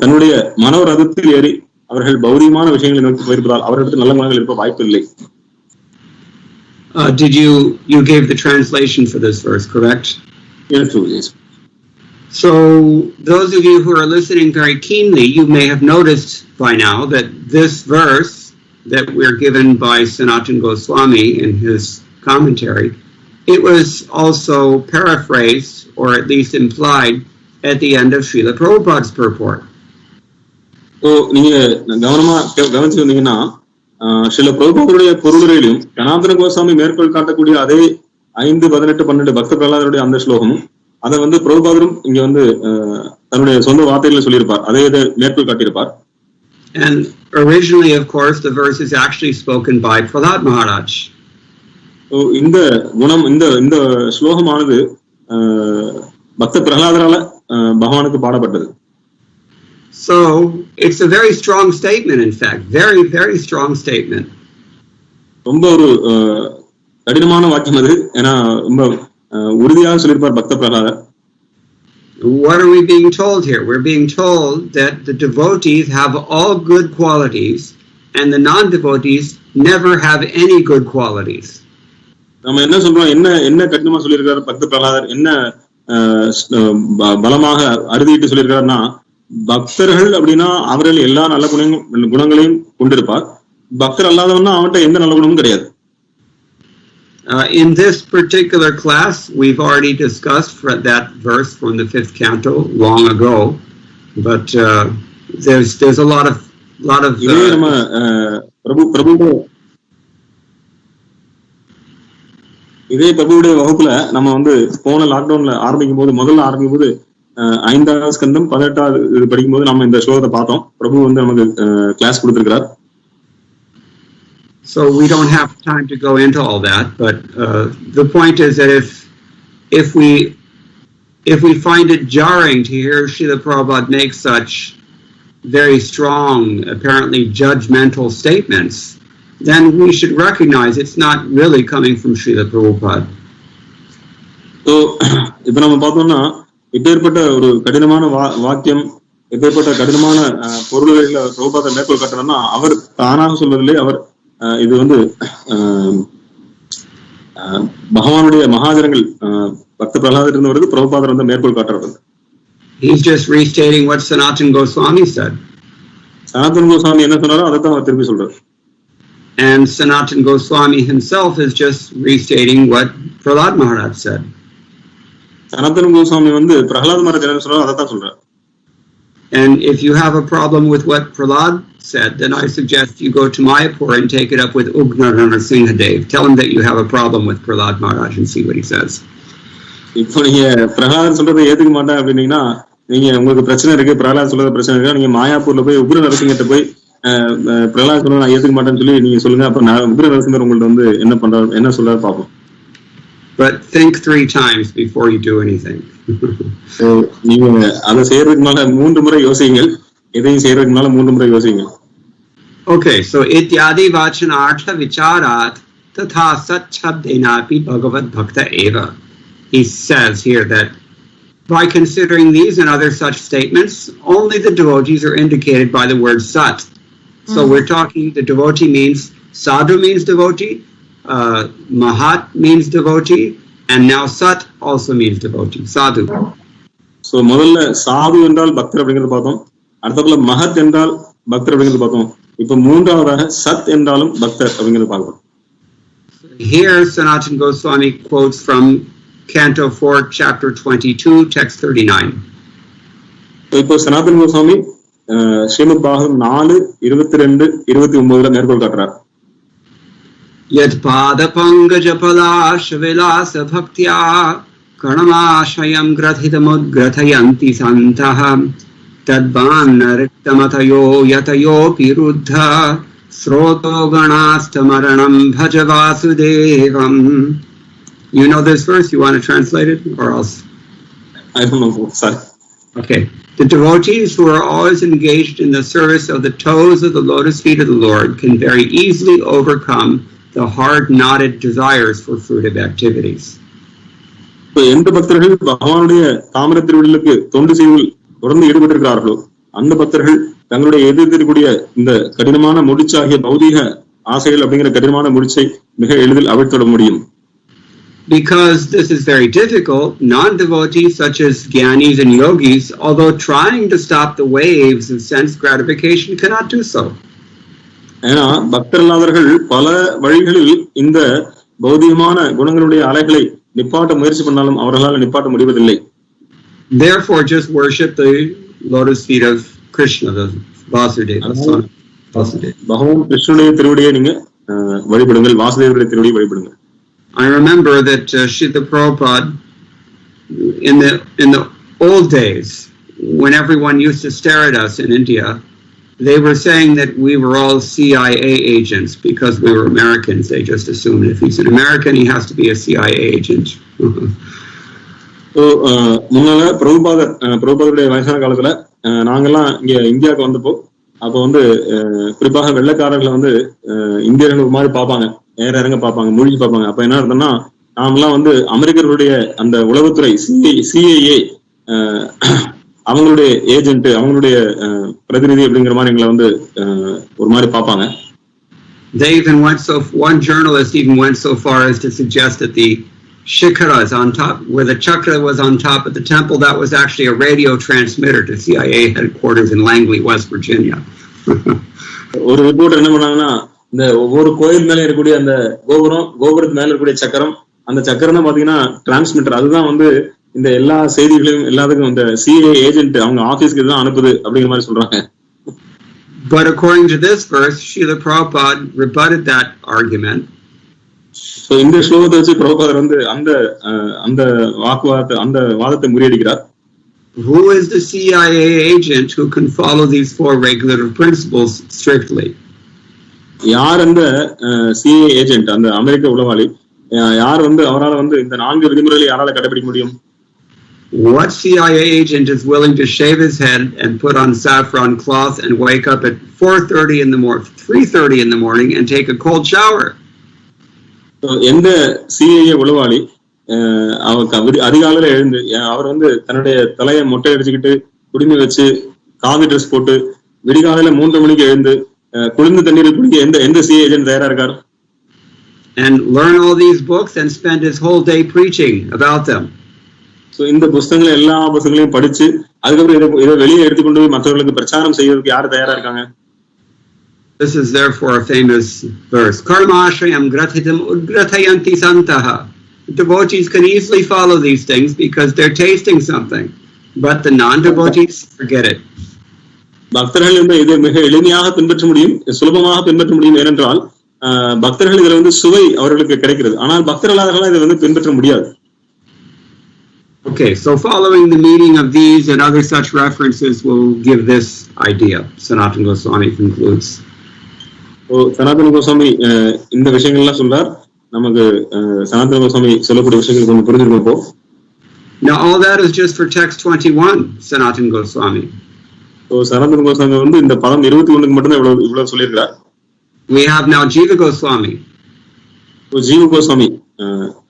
தன்னுடைய மனோரதத்தில் ஏறி அவர்கள் பௌதிகமான விஷயங்களை நோக்கி போயிருப்பதால் அவர்களிடத்தில் நல்ல குணங்கள் இருக்க வாய்ப்பில்லை. Did you gave the translation for this verse, correct? Yes, true, yes. So those of you who are listening very keenly, you may have noticed by now that this verse that we're given by Sanatana Goswami in his commentary, it was also paraphrased or at least implied at the end of Srila Prabhupada's purport. So நீங்க கவனமா கவனிச்சிருந்தீங்கன்னா ஸ்ரீல பிரபுபாதருடைய பொருளுரையிலும் சனாதன கோஸ்வாமி மேற்கோள் காட்டக்கூடிய அதே 5, 18, 12 பக்த பிரகலாதருடைய அந்த ஸ்லோகமும் அதை வந்து பிரபுபாதரும் இங்க வந்து தன்னுடைய சொந்த வார்த்தைகளை சொல்லியிருப்பார். அதே இதை மேற்கோள் காட்டியிருப்பார். And originally, of course, the verse is actually spoken by Prahlad Maharaj. இந்த குணம் இந்த ஸ்லோகமானது பக்த பிரகலாதரால பகவானுக்கு பாடப்பட்டது. So it's a very strong statement, in fact, very, very strong statement. ரொம்ப ஒரு கடினமான வாக்கியம் அது. ஏன்னா ரொம்ப உறுதியாக சொல்லியிருப்பார் பக்த பிரகலாதர். What are we being told here? We're being told that the devotees have all good qualities and the non-devotees never have any good qualities. நம்ம என்ன சொல்றோம், என்ன கடினமா சொல்லியிருக்காரு பக்த பிரகலாதர், என்ன பலமாக அறுதிட்டு சொல்லியிருக்காருன்னா, பக்தர்கள் அப்படின்னா அவர்கள் எல்லா நல்ல குணங்களையும் கொண்டிருப்பார், பக்தர் அல்லாதவன்னா அவன்கிட்ட எந்த நல்ல குணமும் கிடையாது. In this particular class, we've already discussed that verse from the 5th canto long ago, but there's a lot of இதே நம்ம பிரபுவுடைய வகுப்புல நம்ம வந்து போன லாக்டவுன்ல முதல்ல ஆரம்பிக்கும் போது 5வது ஸ்கந்தம் 18வது படிக்கும்போது நம்ம இந்த ஸ்லோகத்தை பார்த்தோம். பிரபு வந்து நமக்கு கிளாஸ் கொடுத்திருக்கிறார். So we don't have time to go into all that, but the point is that if we find it jarring to hear Srila Prabhupada make such very strong, apparently judgmental statements, then we should recognize it's not really coming from Srila Prabhupada. So, இப்ப நம்ம பார்த்தோம்னா இப்பேற்பட்ட ஒரு கடினமான வாக்கியம், இப்பேற்பட்ட கடினமான பொருள்களில் பிரபுபாதர் மேற்கோள் காட்டுறோம்னா அவர் தானாக சொல்வதில்லை. அவர் இது வந்து பகவானுடைய மகாஜனங்கள் பக்த பிரகலாதர் இருந்து வருது, பிரபுபாதர் வந்து மேற்கோள் காட்டுறது. He's just restating what Sanatana Goswami said. Sanatana Goswami என்ன சொன்னாரோ அதை தான் அவர் திருப்பி சொல்றாரு. And Sanatana Goswami himself is just restating what Prahlad Maharaj said. Sanatana Goswami வந்து பிரகலாத் மகாராஜ் என்ன சொல்றாரோ அதை தான் சொல்றாரு. And if you have a problem with what Prahlad said, then I suggest you go to Mayapur and take it up with Ugnarana Singhadev. Tell him that you have a problem with Prahlad Maharaj and see what he says. இப்போ நீங்க பிரகலாதர் சொல்றதை ஏத்துக்க மாட்டேன் அப்படின்னீங்கன்னா, நீங்க உங்களுக்கு பிரச்சனை இருக்கு, பிரகலாத் சொல்றது பிரச்சனை இருக்கு, நீங்க மாயாப்பூர்ல போய் உக்ர நரசிங்கத்தை போய் பிரகலாத் சொல்றதை நான் ஏத்துக்க மாட்டேன்னு சொல்லி நீங்க சொல்லுங்க. அப்ப உக்ர நரசிங்கர் உங்கள்ட்ட வந்து என்ன சொல்றாரு பார்ப்போம். But think 3 times before you do anything. So நீங்க அதை செய்யறதுக்கு மேல 3 முறை யோசிங்கள். எதையும் செய்யறதுக்கு மேல 3 முறை யோசிங்க. Okay, so ityadi vachanartha vicharat tatha sat shabdenapi bhagavad bhakta eva. He says here that by considering these and other such statements, only the devotees are indicated by the word sat. So we're talking, the devotee means, sadhu means devotee, mahat means devotee, and now sat also means devotee, sadhu. So முதல்ல சாது என்றால் பக்தர் அப்படிங்கறத பார்த்தோம். அடுத்ததுல மஹத் என்றால் பக்தர் அப்படிங்கறத பார்த்தோம். இப்போ மூன்றாவதாக சத் என்றாலும் பக்தர் அப்படிங்கறத பார்க்கிறோம். Here Sanatana Goswami quotes from Canto 4, Chapter 22, Text 39. இப்போ சனாதன கோஸ்வாமி ஸ்ரீமத் பாகவதம் 4:22-29 மேற்கோள் காட்டுறார். Yad pada pangaja palasha vilasa bhaktya karnamashayam grathidamudgrathayanti santaha tadvannarittamatayo yatayo piruddha sroto ganastamaranam bhaja vasudevam. You know this verse? You want to translate it or else? I don't know. Sorry. Okay. The devotees who are always engaged in the service of the toes of the lotus feet of the Lord can very easily overcome the hard knotted desires for fruitive activities. இப்போ எந்த பக்தர்கள் பகவானுடைய தாமர திருவடிகளுக்கு தொண்டு செய்வதில் தொடர்ந்து ஈடுபட்டிருக்கிறார்களோ அந்த பக்தர்கள் தங்களுடைய எதிர்த்திருக்கூடிய இந்த கடினமான முடிச்சாகிய பௌதீக ஆசைகள் அப்படிங்கிற கடினமான முடிச்சை மிக எளிதில் அவிழ்த்திட முடியும். Because this is very difficult, non-devotees such as Gyanis and Yogis, although trying to stop the waves of sense gratification, cannot do so. ஏன்னா பக்தர்களாதவர்கள் பல வழிகளில் இந்த பௌதிகமான குணங்களுடைய அலைகளை நிப்பாட்ட முயற்சி பண்ணாலும் அவர்களால் நிப்பாட்ட முடிவதில்லை. Therefore, just worship the lotus feet of Krishna, the Vasudeva, son of Vasudeva. பகவான் கிருஷ்ணனுடைய திருவடியை நீங்க வழிபடுங்கள், வாசுதேவருடைய திருவடியை வழிபடுங்கள். I remember that Srila Prabhupada, in the old days, when everyone used to stare at us in India, they were saying that we were all CIA agents because we were Americans. They just assumed if he's an American, he has to be a CIA agent. So முன்னால பிரபுபாதருடைய வயசான காலத்துல நாங்கெல்லாம் இங்க இந்தியாவுக்கு வந்தப்போ அப்போ வந்து குறிப்பாக வெள்ளைக்காரர்களை வந்து இந்தியர்கள் மாதிரி பார்ப்பாங்க, நேர இறங்க பார்ப்பாங்க, மூழ்கி பார்ப்பாங்க. அப்ப என்ன அர்த்தம்னா நாமெல்லாம் வந்து அமெரிக்கர்களுடைய அந்த உளவுத்துறை CIA அவங்களுடைய ஏஜென்ட், அவங்களுடைய பிரதிநிதி அப்படிங்கிற மாதிரி எங்களை வந்து ஒரு மாதிரி பார்ப்பாங்க. They even went one journalist even went so far as to suggest that the shikaras on top, where the chakra was on top of the temple, that was actually a radio transmitter to CIA headquarters in Langley, West Virginia. ஒரு report என்ன பண்ணாங்கன்னா, இந்த ஒவ்வொரு கோயில் மேல இருக்கக்கூடிய அந்த கோபுரத்து மேல இருக்கக்கூடிய சக்கரம், அந்த சக்கரம் தான் பாத்தீங்கன்னா டிரான்ஸ்மிட்டர், அதுதான் வந்து இந்த எல்லா செய்திகளையும் எல்லாத்துக்கும் இந்த CIA ஏஜென்ட் அவங்க ஆபீஸ்க்கு தான் அனுப்புது அப்படிங்கிற மாதிரி சொல்றாங்க. But according to this verse, Srila Prabhupada rebutted that argument. So இந்த ஸ்லோகத்தை வச்சு பிரபுபாதர் வந்து அந்த வாதத்தை முறியடிக்கிறார். Who is the CIA agent who can follow these four regulative principles strictly? யார் அந்த CIA ஏஜென்ட், அந்த அமெரிக்க உளவாளி யார் வந்து அவரால் வந்து இந்த 4 விதிமுறைகளை யாரால கடைபிடிக்க முடியும்? What CIA agent is willing to shave his head and put on saffron cloth and wake up at 3:30 in the morning and take a cold shower? எந்த CIA உளவாளி அதிகாலையில எழுந்து அவர் வந்து தன்னுடைய தலையை மொட்டை அடிச்சுக்கிட்டு குடுமி வச்சு காவி ட்ரெஸ் போட்டு விடிகாலையில 3 மணிக்கு எழுந்து குளிர்ந்த தண்ணீரை குடிக்க எந்த CIA ஏஜென்ட் தயாரா இருக்கார்? And learn all these books and spend his whole day preaching about them. So இந்த புத்தகங்களை எல்லா புத்தகங்களையும் படிச்சு அதுக்கப்புறம் இதை வெளியே எடுத்துக்கொண்டு போய் மற்றவர்களுக்கு பிரச்சாரம் செய்யறதுக்கு யார் தயாரா இருக்காங்க? This is therefore a famous verse. Karmashrayam gratitam udgratayanti santaha. Devotees can easily follow these things because they're tasting something, but the non-devotees forget it. பக்தர்கள் இதை மிக எளிமையாக பின்பற்ற முடியும், சுலபமாக பின்பற்ற முடியும். ஏனென்றால் பக்தர்கள் இதுல வந்து சுவை அவர்களுக்கு கிடைக்கிறது, ஆனால் பக்தர்களாக இதை வந்து பின்பற்ற முடியாது. Okay, so following the meaning of these and other such references will give this idea. Sanatana Goswami concludes. சனாதன கோஸ்வாமி இந்த விஷயங்கள்லாம் சொல்றார். நமக்கு சனாதன கோஸ்வாமி சொல்லக்கூடிய விஷயங்கள் கொஞ்சம் புரிஞ்சிருக்கும். Now all that is just for text 21, Sanatana Goswami. சனாதன கோஸ்வாமி வந்து இந்த பதம் 21க்கு மட்டும் தான் இவ்வளவு சொல்லியிருக்கிறார். We have now Jiva Goswami. ஜீவ கோஸ்வாமி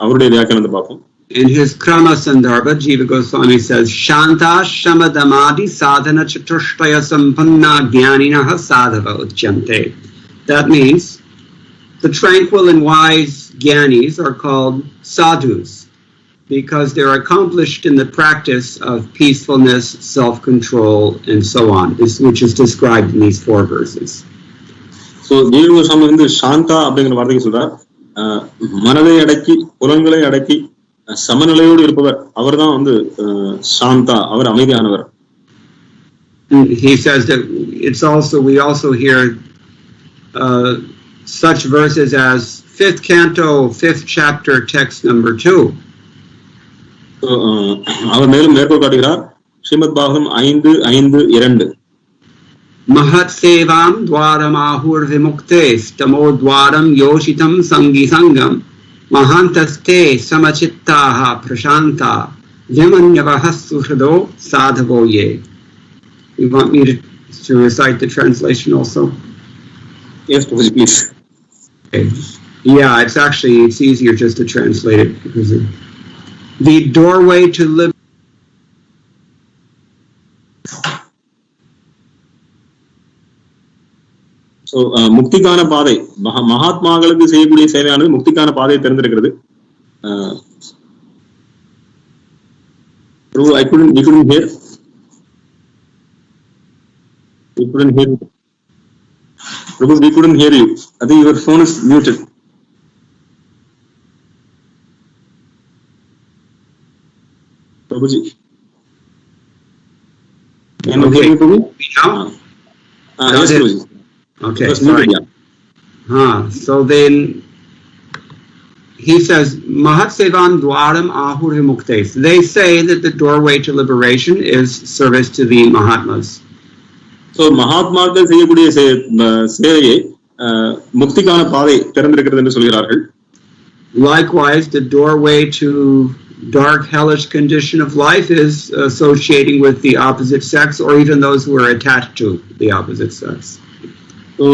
அவருடைய வியாக்கியானத்தை பார்ப்போம். In his Krama Sandarbha, Jiva Goswami says, Shanta Shamadamadi Sadhana Chatushtaya Sampanna Jnaninaha Sadhava Uchyante. That means the tranquil and wise Jnanis are called sadhus because they're accomplished in the practice of peacefulness, self-control, and so on, which is described in these 4 verses. So, Jiva Goswami வந்து சாந்தா அப்படிங்கிற வார்த்தைக்கு சொல்றார். மனதை அடக்கி புலன்களை அடக்கி சமநிலையோடு இருப்பவர் அவர்தான் வந்து சாந்தா, அவர் அமைதியானவர். He says that we also hear such verses as 5th canto 5th chapter text number 2. அவர் மேலும் மேற்கோள் காட்டுகிறார். Srimad Bhagavatam 5:5-2. Mahat sevam dwaram ahur vimuktes tamo dwaram yoshitam sangi sangam mahantaste samachittaha prashanta vimanyavah suhrado sadhavo ye. You want me to recite the translation also? Yes, please. Okay. Yeah, it's easier just to translate it because the doorway to live. So, முக்திக்கான பாதை, மகாத்மாக்களுக்கு செய்யக்கூடிய சேவையானது முக்திக்கான பாதையை திறந்திருக்கிறது. We couldn't hear. Prabhu, we couldn't hear you. I think your phone is muted. Prabhuji. Can you hear me, Prabhu? Yes, Prabhuji. Okay, sorry. So then he says, Mahat Sevan Dwaram Ahur Muktes. They say that the doorway to liberation is service to the Mahatmas. So மகாத்மாக்கள் செய்யக்கூடிய சேவையை முக்திக்கான பாதை திறந்திருக்கிறது என்று சொல்கிறார்கள். Likewise, the doorway to dark hellish condition of life is associating with the opposite sex or even those who are attached to the opposite sex. So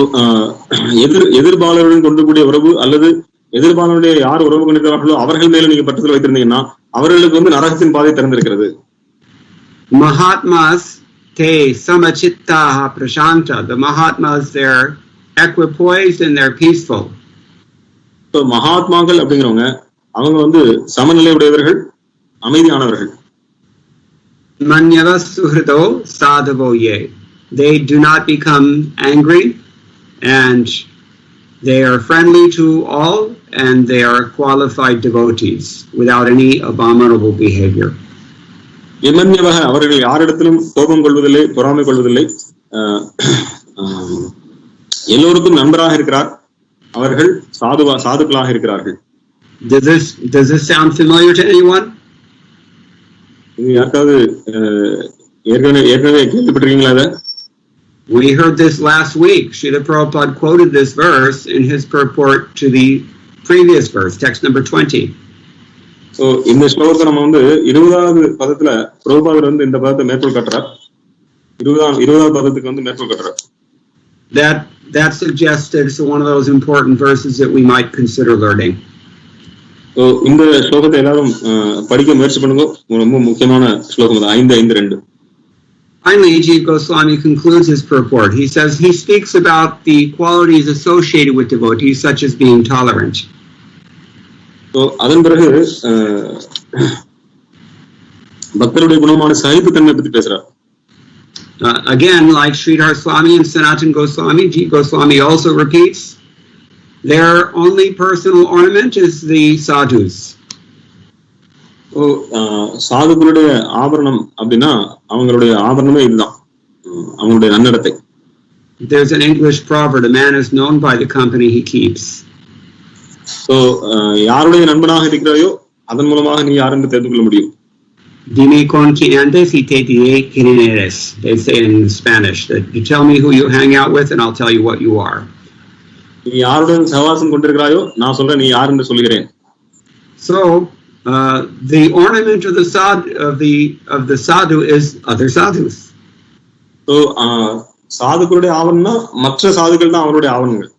எதிர்பாலருடன் கொண்டக்கூடிய உறவு அல்லது எதிர்பாலனுடைய யார் உறவு கொண்டிருக்கிறார்களோ அவர்கள் மேல நீங்க பற்றுதல் வைத்திருந்தீங்கன்னா அவர்களுக்கு நரகத்தின் பாதை திறந்திருக்கிறது. Mahatmas te samachittaha prashanta. The Mahatmas, they're equipoised and they're peaceful. So மகாத்மாக்கள் அப்படிங்கிறவங்க அவங்க சமநிலை உடையவர்கள், அமைதியானவர்கள். Manyava suhrito sadhavo ye. They do not become angry and they are friendly to all and they are qualified devotees without any abominable behavior. இமன்யவக அவர்கள் யாரிடத்திலும் கோபம் கொள்வதில்லை, பொறாமை கொள்வதில்லை, எல்லோருக்கும் நண்பராக இருக்கிறார், அவர்கள் சாதுக்களாக இருக்கிறார்கள். Does this sound familiar to anyone? யாருக்காவது ஏற்கனவே கேள்விப்பட்டிருக்கீங்களா இதை? We heard this last week. Srila Prabhupada quoted this verse in his purport to the previous verse, text number 20. So இந்த ஸ்லோகத்தை நம்ம 20வது பதத்துல பிரபுபாதர் இந்த பதத்தை மேற்கோள் காட்டுறார். 20வது பதத்துக்கு மேற்கோள் காட்டுறார். That suggests that it's one of those important verses that we might consider learning. So இந்த ஸ்லோகத்தை எல்லாரும் படிக்க முயற்சி பண்ணுங்க. ரொம்ப முக்கியமான ஸ்லோகம் அது 5:5-2. Finally, Jiva Goswami concludes his purport. He says he speaks about the qualities associated with devotees, such as being tolerant. So அதன் பிறகு பக்தருடைய குணமான சகிப்புத்தன்மை பற்றி பேசுறார். Again, like Sridhar Swami and Sanatan Goswami, Jiva Goswami also repeats, their only personal ornament is the sadhus. சாதுக்களுடைய ஆபரணம் அப்படின்னா அவங்களுடைய ஆபரணமே இதுதான், அவங்களுடைய நன்னடத்தை. There's an English proverb, a man is known by the company he keeps. So யாருடைய நண்பனாக இருக்கிறாயோ அதன் மூலமாக நீ யார் என்று தெரிந்து கொள்ள முடியும். Dime con quien andes y te diré quién eres. They say in Spanish that you tell me who you hang out with and I'll tell you what you are. நீ யாருடன் சகவாசம் கொண்டிருக்கிறாயோ நான் சொல்றேன் நீ யார் என்று சொல்கிறேன். So the ornament of the sadhu is other sadhus. So சாதுக்களுடைய ஆவரணம்னா மற்ற சாதுக்கள் தான் அவருடைய ஆவரணங்கள்.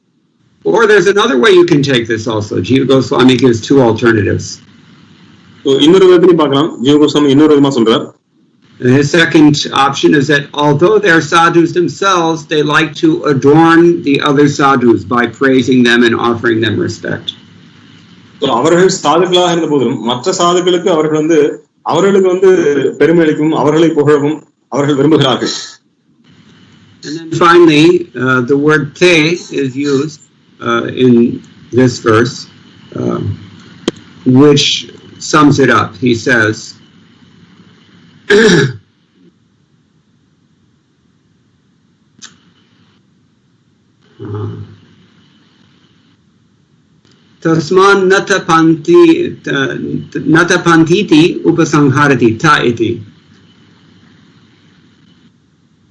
Or there's another way you can take this also. Jiva Goswami gives two alternatives. So இன்னொரு விதத்திலையும் பார்க்கலாம். ஜீவ கோஸ்வாமி இன்னொரு விதமா சொல்றார். His second option is that although they're sadhus themselves, they like to adorn the other sadhus by praising them and offering them respect. அவர்கள் சாதுக்களாக இருந்த போதிலும் மற்ற சாதுக்களுக்கு அவர்களுக்கு பெருமை அளிக்கும், அவர்களை புகழவும் அவர்கள் விரும்புகிறார்கள். And then finally, the word te is used in this verse, which sums it up. He says, Tasman natapantiti upasangharati ta iti.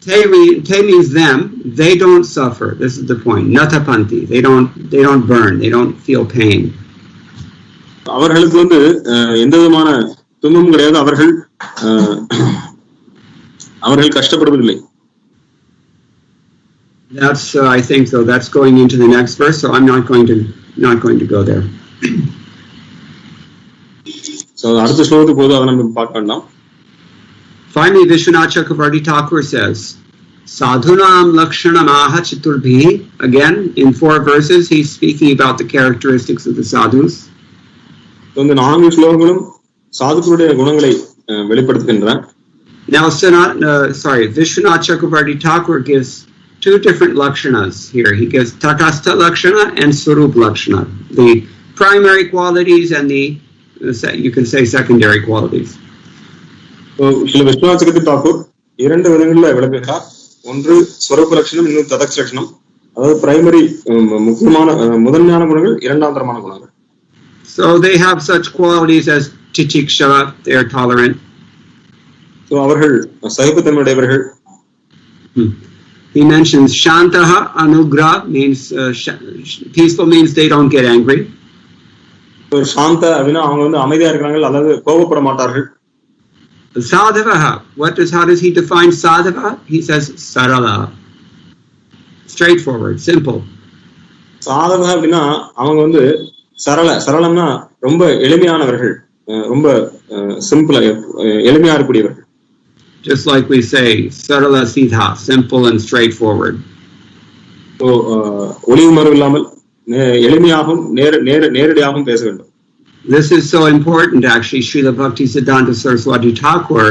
Te means them, they don't suffer. This is the point. Natapanti, they don't burn, they don't feel pain. அவர்களுக்கு எந்த விதமான துன்பமும் கிடையாது, அவர்கள் கஷ்டப்படுவதில்லை. That's I think so. That's going into the next verse, so I'm not going to go there. So அடுத்த ஸ்லோகத்துக்கு போது அதை நம்ம பார்க்க வேண்டாம். Finally, Vishwanath Chakravarti Thakur says, Sadhunam lakshanamaha chiturbhi. Again, in 4 verses, he's speaking about the characteristics of the sadhus. இந்த 4 ஸ்லோகங்களும் சாதுக்களுடைய குணங்களை வெளிப்படுத்துகின்றன. Now, Vishwanath Chakravarti Thakur gives 2 different lakshanas here. He gives Tatastha lakshana and Swarup lakshana, the primary qualities and the, you can say, secondary qualities. Viswanath சக்கரவர்த்தி தாக்கூர் 2 விதங்களில் விளக்குகிறார். ஒன்று ஸ்வரூப லட்சணம், இன்னொரு ததக்ஷ லட்சணம். அதாவது பிரைமரி முதன்மையான குணங்கள், இரண்டாம் தரமான குணங்கள். So they have such qualities as titiksha, they are tolerant. So அவர்கள் சகிப்புத்தன்மை உடையவர்கள். he mentions Shantaha Anugraha means peaceful means they don't get angry. சாந்த அப்படின்னா அவங்க வந்து அமைதியா இருக்கிறாங்க, அதாவது கோபப்பட மாட்டார்கள். Sadhavaha, how does he define sadhava? He says sarala. Straightforward, simple. சாதவா அப்படின்னா அவங்க வந்து சரளம்னா ரொம்ப எளிமையானவர்கள், ரொம்ப சிம்பிளா எளிமையா இருக்கக்கூடியவர்கள். Just like we say sarala sidha, simple and straightforward. So ஒளிவு மறைவு இல்லாமல் எளிமையாகவும் நேரடியாகவும் பேச வேண்டும். This is so important actually. Srila Bhaktisiddhanta Saraswati Thakur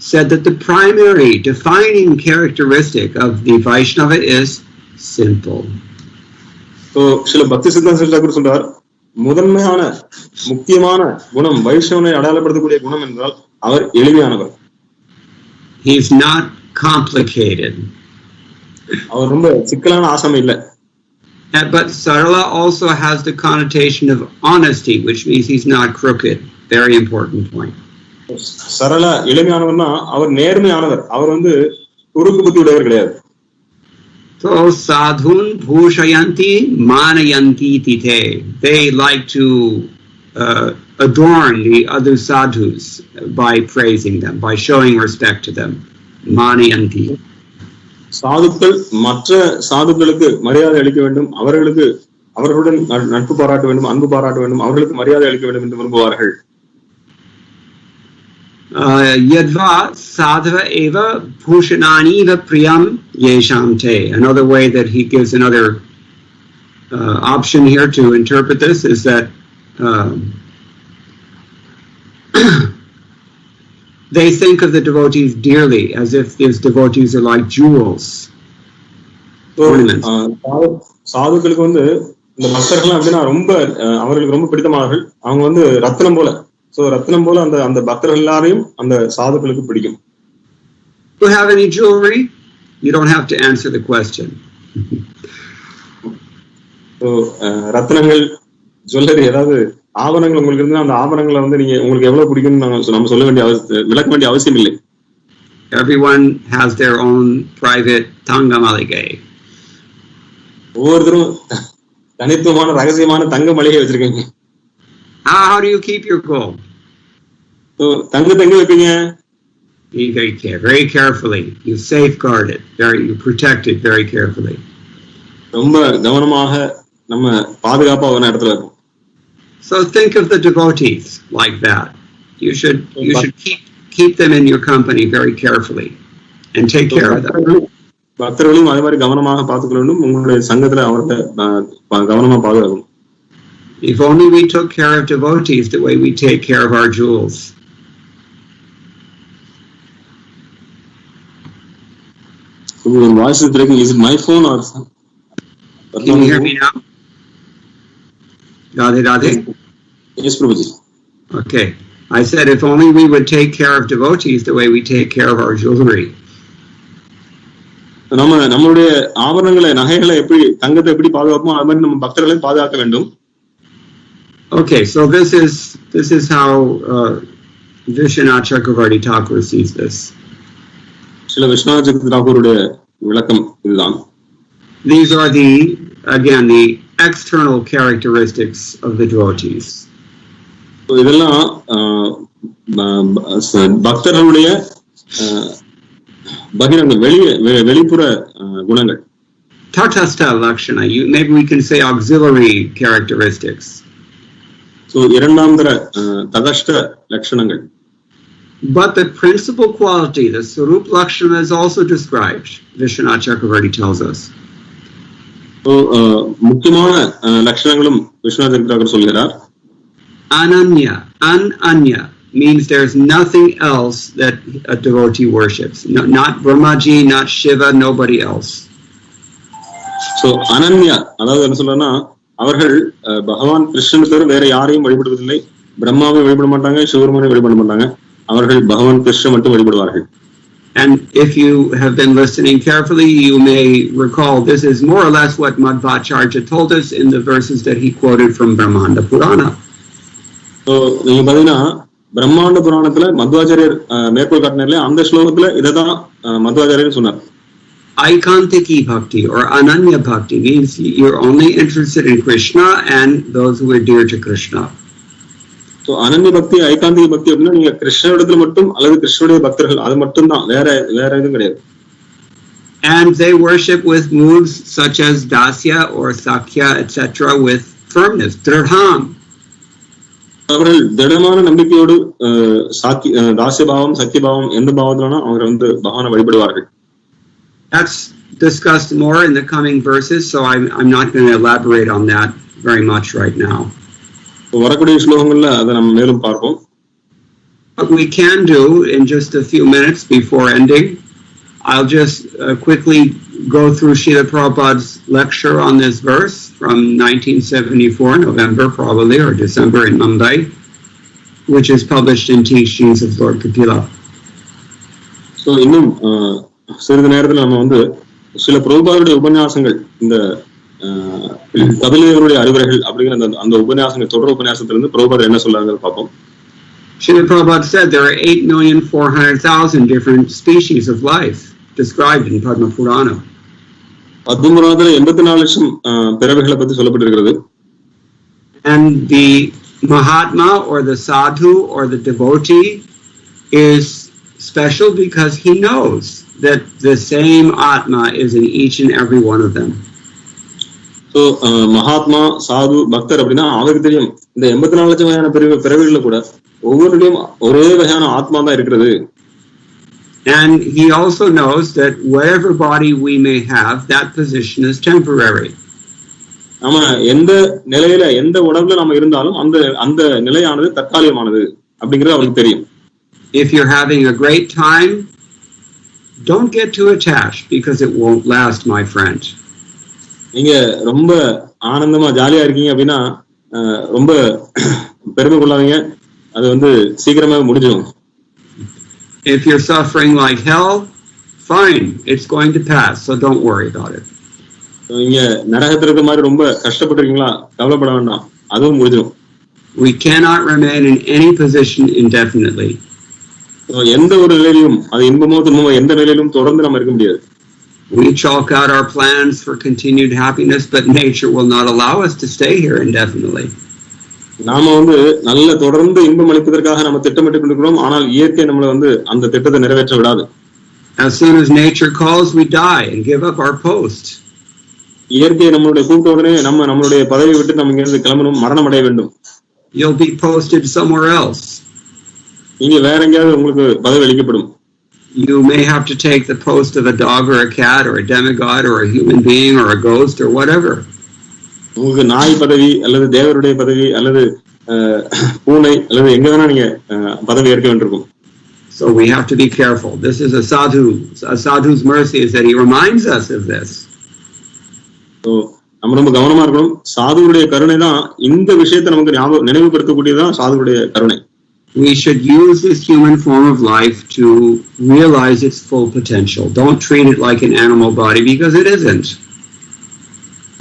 said that the primary defining characteristic of the Vaishnava is simple. So Srila Bhaktisiddhanta Saraswati Thakur சொல்றார், முதன்மையான முக்கியமான குணம் வைஷ்ணவனை அடையாளப்படுத்தக்கூடிய குணம் என்றால் அவர் எளிமையானவர். He is not complicated. அவர் ரொம்ப சிக்கலான ஆசாமி இல்லை. But sarala also has the connotation of honesty, which means he's not crooked. Very important point. Sarala எளிமையானவர்னா அவர் நேர்மையானவர், அவர் வந்து குறுக்கு புத்தி உடையவர் கிடையாது. So sadhun bhushayanti manayanti tite. They like to adorn the other sadhus by praising them, by showing respect to them. Manayanti. சாதுக்கள் மற்ற சாதுக்களுக்கு மரியாதை அளிக்க வேண்டும், அவர்களுடன் நட்பு பாராட்ட வேண்டும், அன்பு பாராட்ட வேண்டும், அவர்களுக்கு மரியாதை அளிக்க வேண்டும் என்று விரும்புவார்கள். Yadva sadhava eva bhushanani va priyam yesham te. Another way that he gives another option here to interpret this is that they think of the devotees dearly, as if these devotees are like jewels, ornaments. சாதுக்களுக்கு வந்து இந்த பக்தர்கள் அப்படின்னா ரொம்ப அவர்களுக்கு ரொம்ப பிடித்தமானவர்கள். அவங்க வந்து ரத்னம் போல, ரத்னம் போல அந்த பக்தர்கள் எல்லாரையும் அந்த சாதுக்களுக்கு பிடிக்கும். Do you have any jewelry? You don't have to answer the question. ரத்னங்கள், ஜுவல்லரி, ஏதாவது ஆபரணங்கள் உங்களுக்கு இருந்தா அந்த ஆபரணங்களை வந்து நீங்க உங்களுக்கு எவ்வளவு பிடிக்கும்னு நம்ம சொல்ல வேண்டிய விளக்க வேண்டிய அவசியம் இல்லை. Everyone has their own private tanga maligai. ஒவ்வொருத்தரும் தனித்துவமான ரகசியமான தங்க மளிகை வச்சிருக்கீங்க. How do you keep your gold? தங்கத்தை எங்க வைப்பீங்க? Very carefully. You safeguard it. You protect it very carefully. ரொம்ப கவனமாக நம்ம பாதுகாப்பா ஒரு இடத்துல இருக்கும். So think of the devotees like that. You should keep them in your company very carefully and take care of them. பக்தர்களையும் அதே மாதிரி கவனமாக பார்த்துக்க வேண்டும். உங்களுடைய சங்கத்துல அவர்களை கவனமா பாதுகாக்கணும். If only we took care of devotees the way we take care of our jewels. Your voice is breaking. Is it my phone or? Can you hear me now? Radhe Radhe? Yes, Prabhuji. Okay. I said if only we would take care of devotees the way we take care of our jewelry. நம்மளுடைய ஆபரணங்களை, நகைகளை எப்படி, தங்கத்தை எப்படி பாதுகாப்போம் அது மாதிரி நம்ம பக்தர்களை பாதுகாக்க வேண்டும். Okay, so this is how Vishwanath Chakravarti Thakur sees this. Srila Vishwanath Chakravarti Thakuruடைய விளக்கம் இதுதான். These are the external characteristics of the devotees. இதெல்லாம் பக்தர்களுடைய பகிரங்கள், வெளிப்புற குணங்கள். Tatastha lakshana. Maybe we can say auxiliary characteristics. இரண்டாம் தர ததஷ்ட லட்சணங்கள். But the principal quality, the Sarup Lakshana, is also described. Vishwanath Chakravarti tells us. முக்கியமான லட்சணங்களும் விஸ்வநாத் சக்கரவர்த்தி சொல்கிறார். Ananya means there's nothing else that a devotee worships. No, not Brahmaji, not Shiva, nobody else. Ananya, அதாவது என்ன சொல்றேன்னா, அவர்கள் பகவான் கிருஷ்ணன் தவிர வேற யாரையும் வழிபடுவதில்லை. பிரம்மாவை வழிபட மாட்டாங்க, சிவபெருமானை வழிபட மாட்டாங்க. அவர்கள் பகவான் கிருஷ்ணன் மட்டும் வழிபடுவார்கள். And if you have been listening carefully, you may recall this is more or less what Madhvacharya told us in the verses that he quoted from Brahmanda Purana. நீங்க பாத்தீங்கன்னா பிரம்மாண்ட புராணத்துல மத்வாச்சாரியர் மேற்கோள் காட்டினார்ல, அந்த ஸ்லோகத்துல இததான் மத்வாச்சாரியர் சொன்னார். Aikantiki bhakti or ananya bhakti means you're only interested in Krishna and those who are dear to Krishna. So ananya bhakti, aikantika bhakti அப்படின்னா நீங்க கிருஷ்ணனிடத்துல மட்டும் அல்லது கிருஷ்ணனுடைய பக்தர்கள் அது மட்டும் தான், வேற எதுவும் கிடையாது. And they worship with moves such as dasya or sakya etc. with firmness, dridham. அவர்கள் திடமான நம்பிக்கையோடு தாசிய பாவம் சக்கிய பாவம் எந்த பாவத்திலான அவங்க வந்து பகவானை வழிபடுவார்கள். That's discussed more in the coming verses, so I'm not going to elaborate on that very much right now. வரக்கூடிய ஸ்லோகங்கள்ல அதை நம்ம மேலும் பார்ப்போம். What we can do in just a few minutes before ending, I'll just quickly go through Srila Prabhupada's lecture on this verse from 1974, November probably, or December in Mumbai, which is published in Teachings of Lord Kapila. So, இன்னும் சிறிது நேரத்தில் நம்ம வந்து சில பிரபுபாதருடைய உபன்யாசங்கள், இந்த கபிலருடைய அறிவுரைகள் அப்படிங்கிற அந்த உபன்யாசங்கள், தொடர் உபன்யாசத்திலிருந்து பிரபுபாதர் என்ன சொல்றாங்க பார்ப்போம். Srila Prabhupada said there are 8,400,000 different species of life described in Padma Purana. 84,84,00,000 பிறவிகளை பற்றி சொல்லப்பட்டிருக்கிறது. And the Mahatma or the sadhu or the devotee is special because he knows that the same Atma is in each and every one of them. So Mahatma சாது பக்தர் அப்படின்னா அவருக்கு தெரியும் இந்த 84,00,000 வகையான பிறவிகளில் கூட ஒவ்வொருடையும் ஒரே வகையான ஆத்மா தான் இருக்கிறது. And he also knows that whatever body we may have, that position is temporary. நம்ம எந்த நிலையில எந்த உடம்புல நம்ம இருந்தாலும் அந்த நிலையானது தற்காலிகமானது அப்படிங்கிறது அவருக்கு தெரியும். If you're having a great time, don't get too attached because it won't last, my friend. நீங்க ரொம்ப ஆனந்தமா ஜாலியா இருக்கீங்க அப்படின்னா ரொம்ப பெருமை கொள்ளாதீங்க, அது வந்து சீக்கிரமா முடிஞ்சிடும். If you're suffering like hell, fine, it's going to pass, so don't worry about it. நீங்க நரகத்துல இருக்க மாதிரி ரொம்ப கஷ்டப்பட்டிருக்கீங்களா, கவலைப்பட வேண்டாம், அதுவும் முடிஞ்சிடும். We cannot remain in any position indefinitely. எந்த ஒரு நிலையிலும், அது இன்பமோ துன்பமோ எந்த நிலையிலும் தொடர்ந்து நம்ம இருக்க முடியாது. We chalk out our plans for continued happiness, but nature will not allow us to stay here indefinitely. நாம வந்து நல்ல தொடர்ந்து இன்பம் அளிப்பதற்காக நம்ம திட்டமிட்டு கொண்டிருக்கிறோம், ஆனால் இயற்கை நம்மளை வந்து அந்த திட்டத்தை நிறைவேற்ற விடாது. As soon as nature calls, we die and give up our post. இயற்கை நம்மளுடைய கூப்பிட்ட உடனே நம்மளுடைய பதவியை விட்டு நம்ம இங்கிருந்து கிளம்பணும், மரணம் அடைய வேண்டும். You'll be posted somewhere else. நீங்க வேற எங்கேயாவது உங்களுக்கு பதவி அளிக்கப்படும். You may have to take the post of a dog or a cat or a demigod or a human being or a ghost or whatever. உங்களுக்கு நாய் பதவி அல்லது தேவருடைய பதவி அல்லது பூனை அல்லது எங்க வேணா நீங்க பதவி ஏற்க வேண்டியிருக்கும். So we have to be careful. This is a sadhu's mercy is that he reminds us of this. So நம்ம ரொம்ப கவனமா இருக்கணும். சாதுவுடைய கருணை தான் இந்த விஷயத்தை நமக்கு நினைவுபடுத்தக்கூடியதான் சாதுவுடைய கருணை. We should use this human form of life to realize its full potential. Don't treat it like an animal body because it isn't.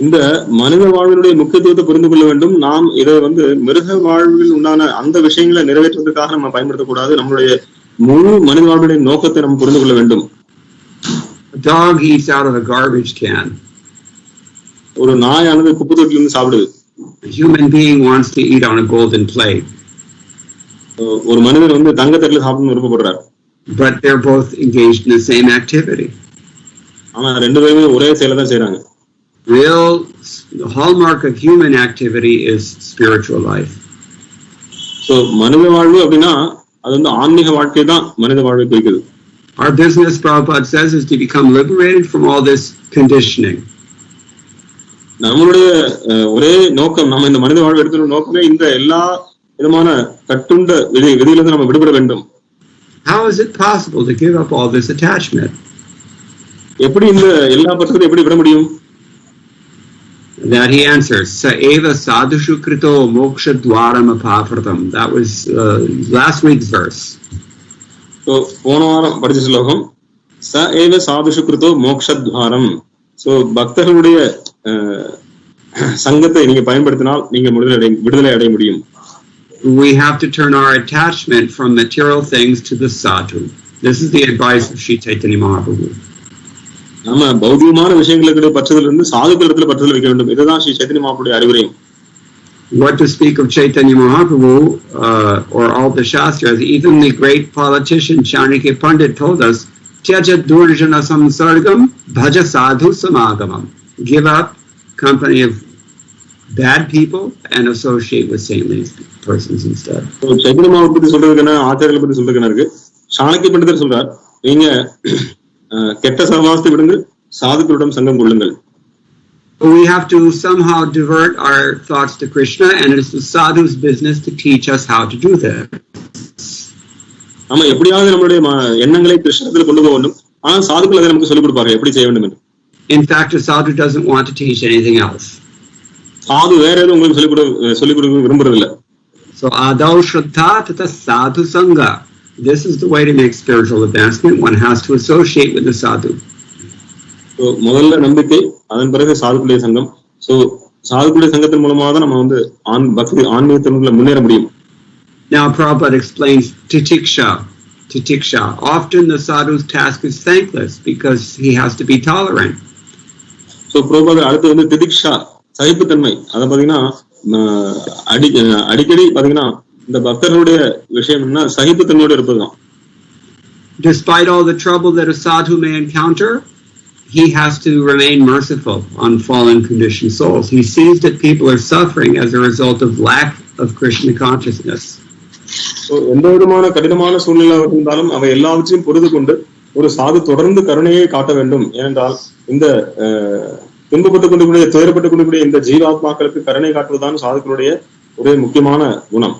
இந்த மனித வாழ்வினுடைய முக்கியத்துவத்தை புரிந்து கொள்ள வேண்டும். நாம் இதை வந்து மிருக வாழ்வில் உண்டான அந்த விஷயங்களை நிறைவேற்றுவதற்காக நம்ம பயன்படுத்தக்கூடாது. நம்மளுடைய முழு மனித வாழ்வுடைய நோக்கத்தை நம்ம புரிந்து கொள்ள வேண்டும். A dog eats out of a garbage can. ஒரு நாயானது குப்பை தொட்டியிலிருந்து சாப்பிடுது. A human being wants to eat on a golden plate. ஒரு மனிதர் வந்து தங்கத்தட்டில் சாப்பிடணும்னு விருப்பப்படுறார். But they're both engaged in the same activity. ஆனா ரெண்டு பேருமே ஒரே செயலை தான் செய்றாங்க. The hallmark of human activity is spiritual life. So மனித வாழ்வு அப்படின்னா அது வந்து ஆன்மீக வாழ்க்கை தான் மனித வாழ்வை குறிக்குது. Our business, Prabhupada says, is to become liberated from all this conditioning. நம்மளுடைய ஒரே நோக்கம், நம்ம இந்த மனித வாழ்வு எடுத்துள்ள நோக்கமே இந்த எல்லா விதமான கட்டுண்ட விதியிலிருந்து நம்ம விடுபட வேண்டும். How is it possible to give up all this attachment? எப்படி இந்த எல்லா பற்றுக்கும் எப்படி விட முடியும்? That he answers, Sa eva sadhushu krito moksha dwaram apafratam. That was last week's verse. So போன வாரம் படிச்ச ஸ்லோகம் ச ஏவ சாதுஷு கிருதோ மோக்ஷத்வாரம். So பக்தர்களுடைய சங்கத்தை நீங்க பயன்படுத்தினால் நீங்க விடுதலை அடைய முடியும். We have to turn our attachment from material things to the sadhu. This is the advice of Sri Chaitanya Mahaprabhu. நம்ம பௌதிகமான விஷயங்களுக்கு பற்றுதல் இருந்து சாதுக்கள் இடத்துல பற்றுதல் வைக்க வேண்டும். இதுதான் Sri Chaitanya மகாபிரபுடைய அறிவுரையும். What to speak of Chaitanya Mahaprabhu or all the Shastras, even the great politician Chanakya Pandit told us, Tyaja Durjana Samsargam Bhaja Sadhu Samagamam. Give up company of bad people and associate with saintly persons instead. Chaitanya Mahaprabhu பத்தி சொல்றதுக்கு ஆச்சாரியர்களை பத்தி சொல்றதுக்கு இருக்கு. சாணக்கிய பண்டிதர் சொல்றார், நீங்க கெட்ட சகவாசத்தை விடுங்க, சாதுக்களிடம் சங்கம் கொள்ளுங்கள். We have to somehow divert our thoughts to Krishna, and it's the sadhu's business to teach us how to do that. நம்ம எப்படியாவது நம்மளுடைய எண்ணங்களை கிருஷ்ணத்துல கொண்டு போக வேண்டும். ஆனால் சாதுக்கள் அதை நமக்கு சொல்லிக் கொடுப்பாங்க எப்படி செய்ய வேண்டும் என்று. In fact, a sadhu doesn't want to teach anything else. சாது வேற எதுவும் உங்களுக்கு சொல்லிக் கொடுக்க விரும்புறதில்லை. So adau shraddha tata sadhu sangha. This is the way to make spiritual advancement. One has to associate with the sadhu. முதல்ல நம்பிக்கை, அதன் பிறகு சாதுக்குடைய சங்கம். சோ சாதுக்குடைய சங்கத்தின் மூலமாக தான் நம்ம வந்து பக்தி ஆன்மீகத்திற்குள்ள முன்னேற முடியும். Now Prabhupada explains titiksha. Often the sadhu's task is thankless because he has to be tolerant. So Prabhupada அடுத்து வந்து திதிக்ஷா, சகிப்புத்தன்மை. அத பாத்தீங்கன்னா அடிக்கடி பாத்தீங்கன்னா இந்த பக்தர்களுடைய விஷயம் என்ன, சகிப்புத்தன்மையோட இருப்பதுதான். Despite all the trouble that a sadhu may encounter, he has to remain merciful on fallen conditioned souls. He sees that people are suffering as a result of lack of Krishna consciousness. So எந்த விதமான கடினமான சூழ்நிலை இருந்தாலும் அவை எல்லாவற்றையும் பொறுத்து கொண்டு ஒரு சாது தொடர்ந்து கருணையை காட்ட வேண்டும். ஏனென்றால் இந்த துன்பப்பட்டுக் கொண்டிருக்கூடிய துயரப்பட்டுக் கொண்டிருக்கூடிய இந்த ஜீவாத்மாக்களுக்கு கருணை காட்டுவதுதான் சாதுக்களுடைய ஒரு முக்கியமான குணம்.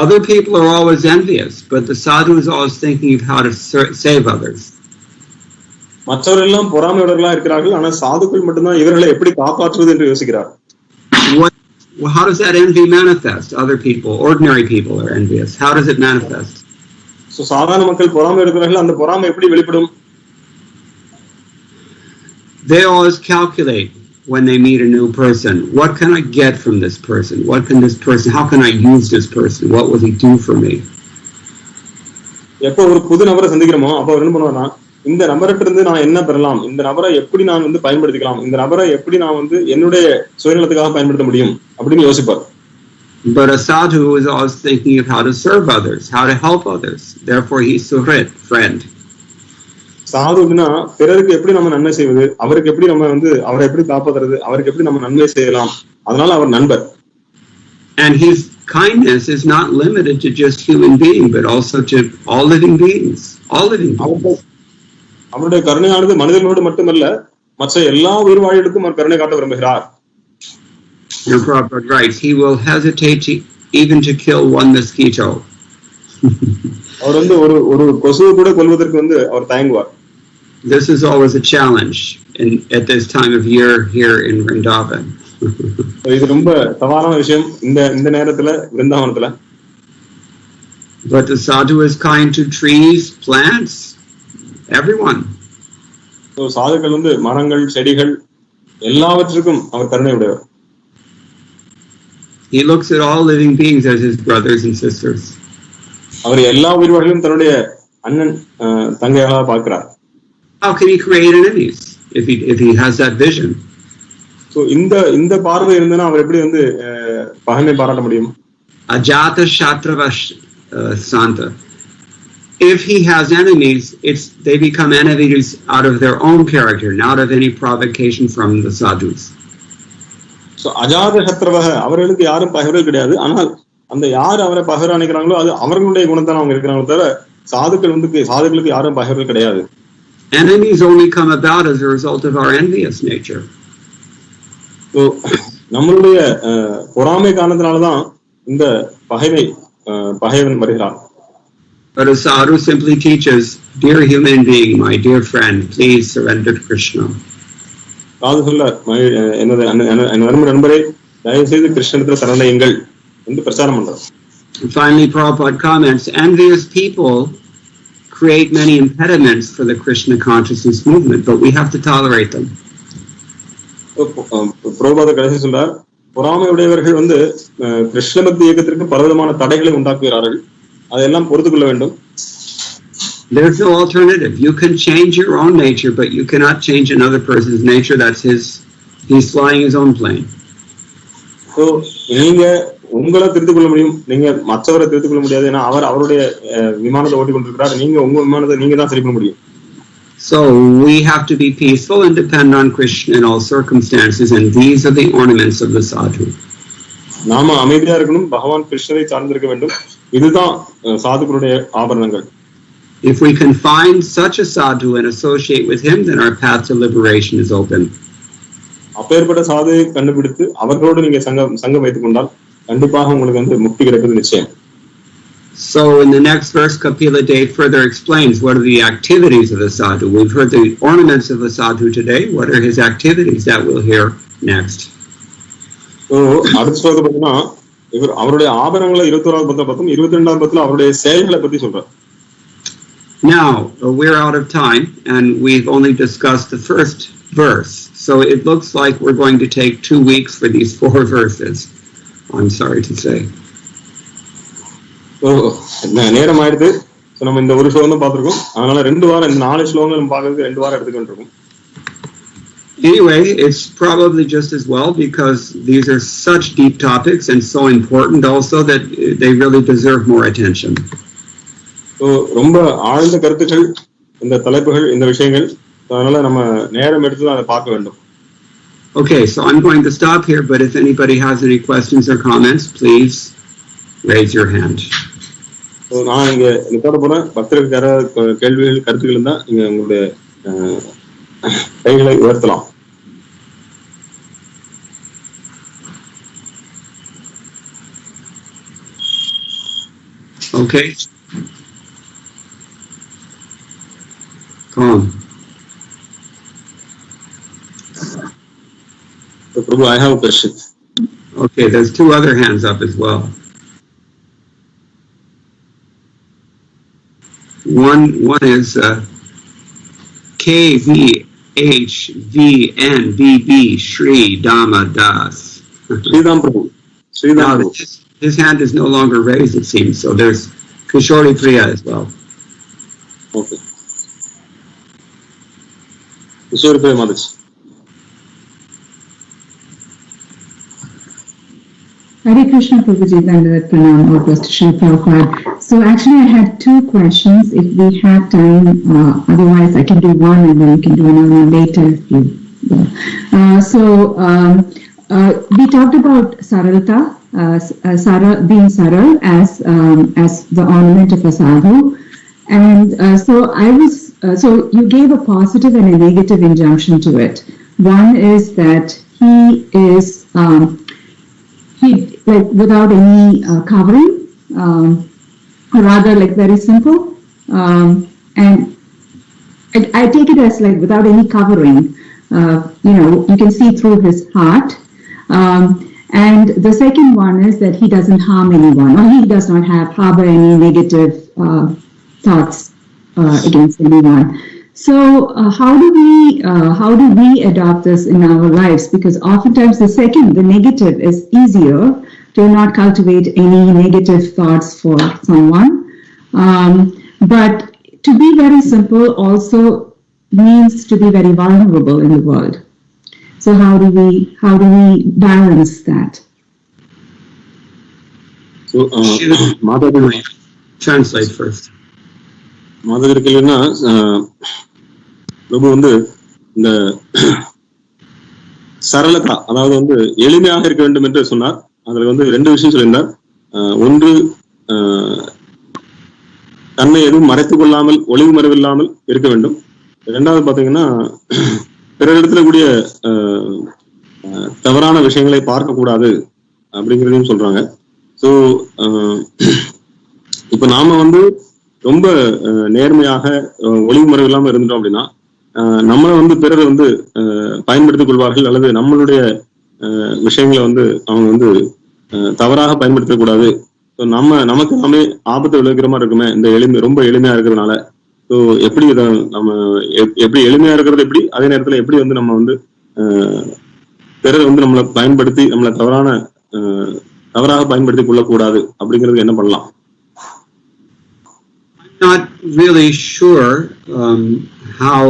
Other people are always envious, but the sadhu is always thinking of how to save others. மற்றவரெல்லாம் பொறாமையுள்ளவர்களா இருக்கிறார்கள், ஆனால் சாதுக்கள் மட்டும்தான் இவர்களை எப்படி காப்பாற்றுவது என்று யோசிக்கிறார். How does that envy manifest? Other people, ordinary people are envious. How does it manifest? So சாதாரண மக்கள் பொறாமை இருக்கிறார்கள், அந்த பொறாமை எப்படி வெளிப்படும்? They always calculate when they meet a new person. What can I get from this person? How can I use this person? What will he do for me? எப்போ ஒரு புது நபரை சந்திக்கிறோமோ அப்போ அவர் என்ன பண்ணுவார்னா, இந்த நபர்கிட்ட இருந்து நான் என்ன பெறலாம், இந்த நபரை எப்படி நான் வந்து பயன்படுத்திக்கலாம், இந்த நபரை எப்படி நான் வந்து என்னுடைய சுயநலத்துக்காக பயன்படுத்த முடியும் அப்படின்னு யோசிப்பார். But a sadhu is always thinking of how to serve others, how to help others. Therefore he's suhrit, friend. சாது அப்படின்னா பிறருக்கு எப்படி நம்ம நன்மை செய்வது, அவருக்கு எப்படி நம்ம வந்து அவரை எப்படி காப்பாற்றுறது, அவருக்கு எப்படி நம்ம நன்மை செய்யலாம், அதனால அவர் நண்பர். And his kindness is not limited to just human beings, but also to all living beings. அவருடைய கருணையானது மனிதர்களோடு மட்டுமல்ல, மற்ற எல்லா உயிர் வாழ்களுக்கும் அவர் கருணை காட்ட விரும்புகிறார். Your Prabhupada writes, he will hesitate even to kill one mosquito. அவர் வந்து ஒரு கொசுவை கூட கொல்வதற்கு வந்து அவர் தயங்குவார். This is always a challenge at this time of year here in Vrindavan. இது ரொம்ப சவாலான விஷயம் இந்த நேரத்துல விருந்தாவனத்துல. But the sadhu is kind to trees, plants, everyone. சாதுக்கள் வந்து மரங்கள், செடிகள் எல்லாவற்றுக்கும் அவர் கருணை உடையவர். He looks at all living beings as his brothers and sisters. அவர் எல்லா உயிர்களையும் தன்னுடைய அண்ணன் தங்கையாக பார்க்கிறார். How can he create enemies if he has that vision? So இந்த பார்வை இருந்தனா அவர் எப்படி வந்து பகைமை பாராட்ட முடியும்? Ajata shatrava santa. If he has enemies, they become enemies out of their own character, not of any provocation from the sadhus. So அஜாத சத்ரவஹ, அவர்களுக்கு யாரும் பகைவர்கள் கிடையாது. ஆனால் அந்த யார் அவரை பகைவரா நினைக்கிறாங்களோ அது அவர்களுடைய குணத்தான அவங்க இருக்கிறாங்களோ தவிர சாதுக்களுக்கு யாரும் பகைவர்கள் கிடையாது. Enemies only come about as a result of our envious nature. So நம்மளுடைய பொறாமை காரணத்தினாலதான் இந்த பகைவன் வருகிறார். But a sadhu simply teaches, dear human being, my dear friend, please surrender to Krishna. சாது சொல்றார், என்னோட நண்பரே, தயவு செய்து கிருஷ்ணனிடத்தில் சரணடையுங்கள் என்று பிரச்சாரம் பண்றார். Finally, Prabhupada comments, envious people create many impediments for the Krishna consciousness movement, but we have to tolerate them. Prabhupada கடைசி சொல்றார், பொறாமை உடையவர்கள் வந்து கிருஷ்ண பக்தி இயக்கத்திற்கு பலவிதமான தடைகளை உண்டாக்குகிறார்கள், அதையெல்லாம் பொறுத்துக் கொள்ள வேண்டும். There's no alternative. You can change your own nature, but you cannot change another person's nature. That's he's flying his own plane. So, நீங்க உங்களை திருத்திக் கொள்ள முடியும், நீங்க மற்றவரை திருத்திக் கொள்ள முடியாது. ஏன்னா அவர் அவருடைய விமானத்தை ஓட்டி கொண்டிருக்கிறார், நீங்க உங்க விமானத்தை நீங்க தான் சரி பண்ண முடியும். So we have to be peaceful and depend on Krishna in all circumstances, and these are the ornaments of the sadhu. நாம அமைதியா இருக்கணும், பகவான் கிருஷ்ணரை சார்ந்திருக்க வேண்டும். இதுதான் சாதுக்களுடைய ஆபரணங்கள். If we can find such a sadhu and associate with him, then our path to liberation is open. அப்பேற்பட்ட சாதுவை கண்டுபிடித்து அவர்களோடு நீங்க சங்கம் வைத்துக் கொண்டால் கண்டிப்பாக உங்களுக்கு முக்தி கிடைப்பது நிச்சயம். So in the next verse, Kapila Dev further explains what are the activities of the sadhu. We've heard the ornaments of the sadhu today. What are his activities? That we'll hear next. So அடுத்த ஸ்லோகம் பார்த்தீங்கன்னா இவர் அவருடைய ஆபரணங்களை 21வது பத்தில பார்த்தோம், 22வது பத்தில அவருடைய செயல்களை பத்தி சொல்றார். Now we're out of time and we've only discussed the first verse. So it looks like we're going to take 2 weeks for these 4 verses. I'm sorry to say. நேரம் ஆயிடுது. நம்ம இந்த ஒரு ஸ்லோகம் தான் பார்த்திருக்கோம், அதனால 2 வாரம் இந்த 4 ஸ்லோகங்கள் நம்ம பார்க்கிறதுக்கு 2 வாரம் எடுத்துக்கிட்டு இருக்கோம். Anyway, it's probably just as well because these are such deep topics and so important also that they really deserve more attention. So ரொம்ப ஆழ்ந்த கருத்துக்கள் இந்த தலைப்புகள் இந்த விஷயங்கள், அதனால நம்ம நேரம் எடுத்து அதை பார்க்க வேண்டும். Okay, so I'm going to stop here, but if anybody has any questions or comments, please raise your hand. நான் இங்க நிப்பாட போறேன். பக்தர்களுக்கு யாராவது கேள்விகள் கருத்துக்கள் இருந்தா நீங்க உங்களுடைய கைகளை உயர்த்தலாம். Okay. Come on. So, Prabhu, I have a question. Okay, there's 2 other hands up as well. One is KVHVNBB Shri Dama Das. Sridham Prabhu. Now, his hand is no longer raised, it seems. So there's Kishori Priya as well. Okay. Kishori Priya Mataji. Hare Krishna Prabhuji, Dandavat Pranam, all goes to Sri Prabhupada. So actually I had 2 questions if we have time, otherwise I can do one and then you can do another one later if you we talked about Saralta, being Saral as the ornament of a sadhu, and so you gave a positive and a negative injunction to it. One is that he is like without any covering, or rather like very simple, and I take it as like without any covering, you can see through his heart, and the second one is that he doesn't harm anyone, or he does not harbor any negative thoughts against anyone. So how do we adopt this in our lives? Because oftentimes the negative is easier to not cultivate any negative thoughts for someone. But to be very simple also means to be very vulnerable in the world. So how do we balance that? So Madhavi, Translate first. Madhavi கேள்வினா பிரபு இந்த சரளதா, அதாவது எளிமையாக இருக்க வேண்டும் என்று சொன்னார். அதுல 2 விஷயம் சொல்லியிருந்தார். ஒன்று, தன்னை எதுவும் மறைத்துக் கொள்ளாமல் ஒளிவு மறைவில்லாமல் இருக்க வேண்டும். 2வது பாத்தீங்கன்னா பிறரிடத்துல கூடிய தவறான விஷயங்களை பார்க்க கூடாது அப்படிங்கிறதையும் சொல்றாங்க. ஸோ இப்ப நாம ரொம்ப நேர்மையாக ஒளிவு மறைவு இல்லாம இருந்துட்டோம் அப்படின்னா நம்மளை பிறர் பயன்படுத்திக் கொள்வார்கள், அல்லது நம்மளுடைய விஷயங்களை அவங்க தவறாக பயன்படுத்தக் கூடாது. ஸோ நமக்கு நாமே ஆபத்தை விளைவிக்கிற மாதிரி இருக்குமே இந்த ரொம்ப எளிமையா இருக்கிறதுனால. ஸோ எப்படி இதை நம்ம எப்படி எளிமையா இருக்கிறது, எப்படி அதே நேரத்துல எப்படி நம்ம பிறர் நம்மளை பயன்படுத்தி நம்மளை தவறாக பயன்படுத்தி கொள்ளக்கூடாது அப்படிங்கிறது என்ன பண்ணலாம்? not really sure how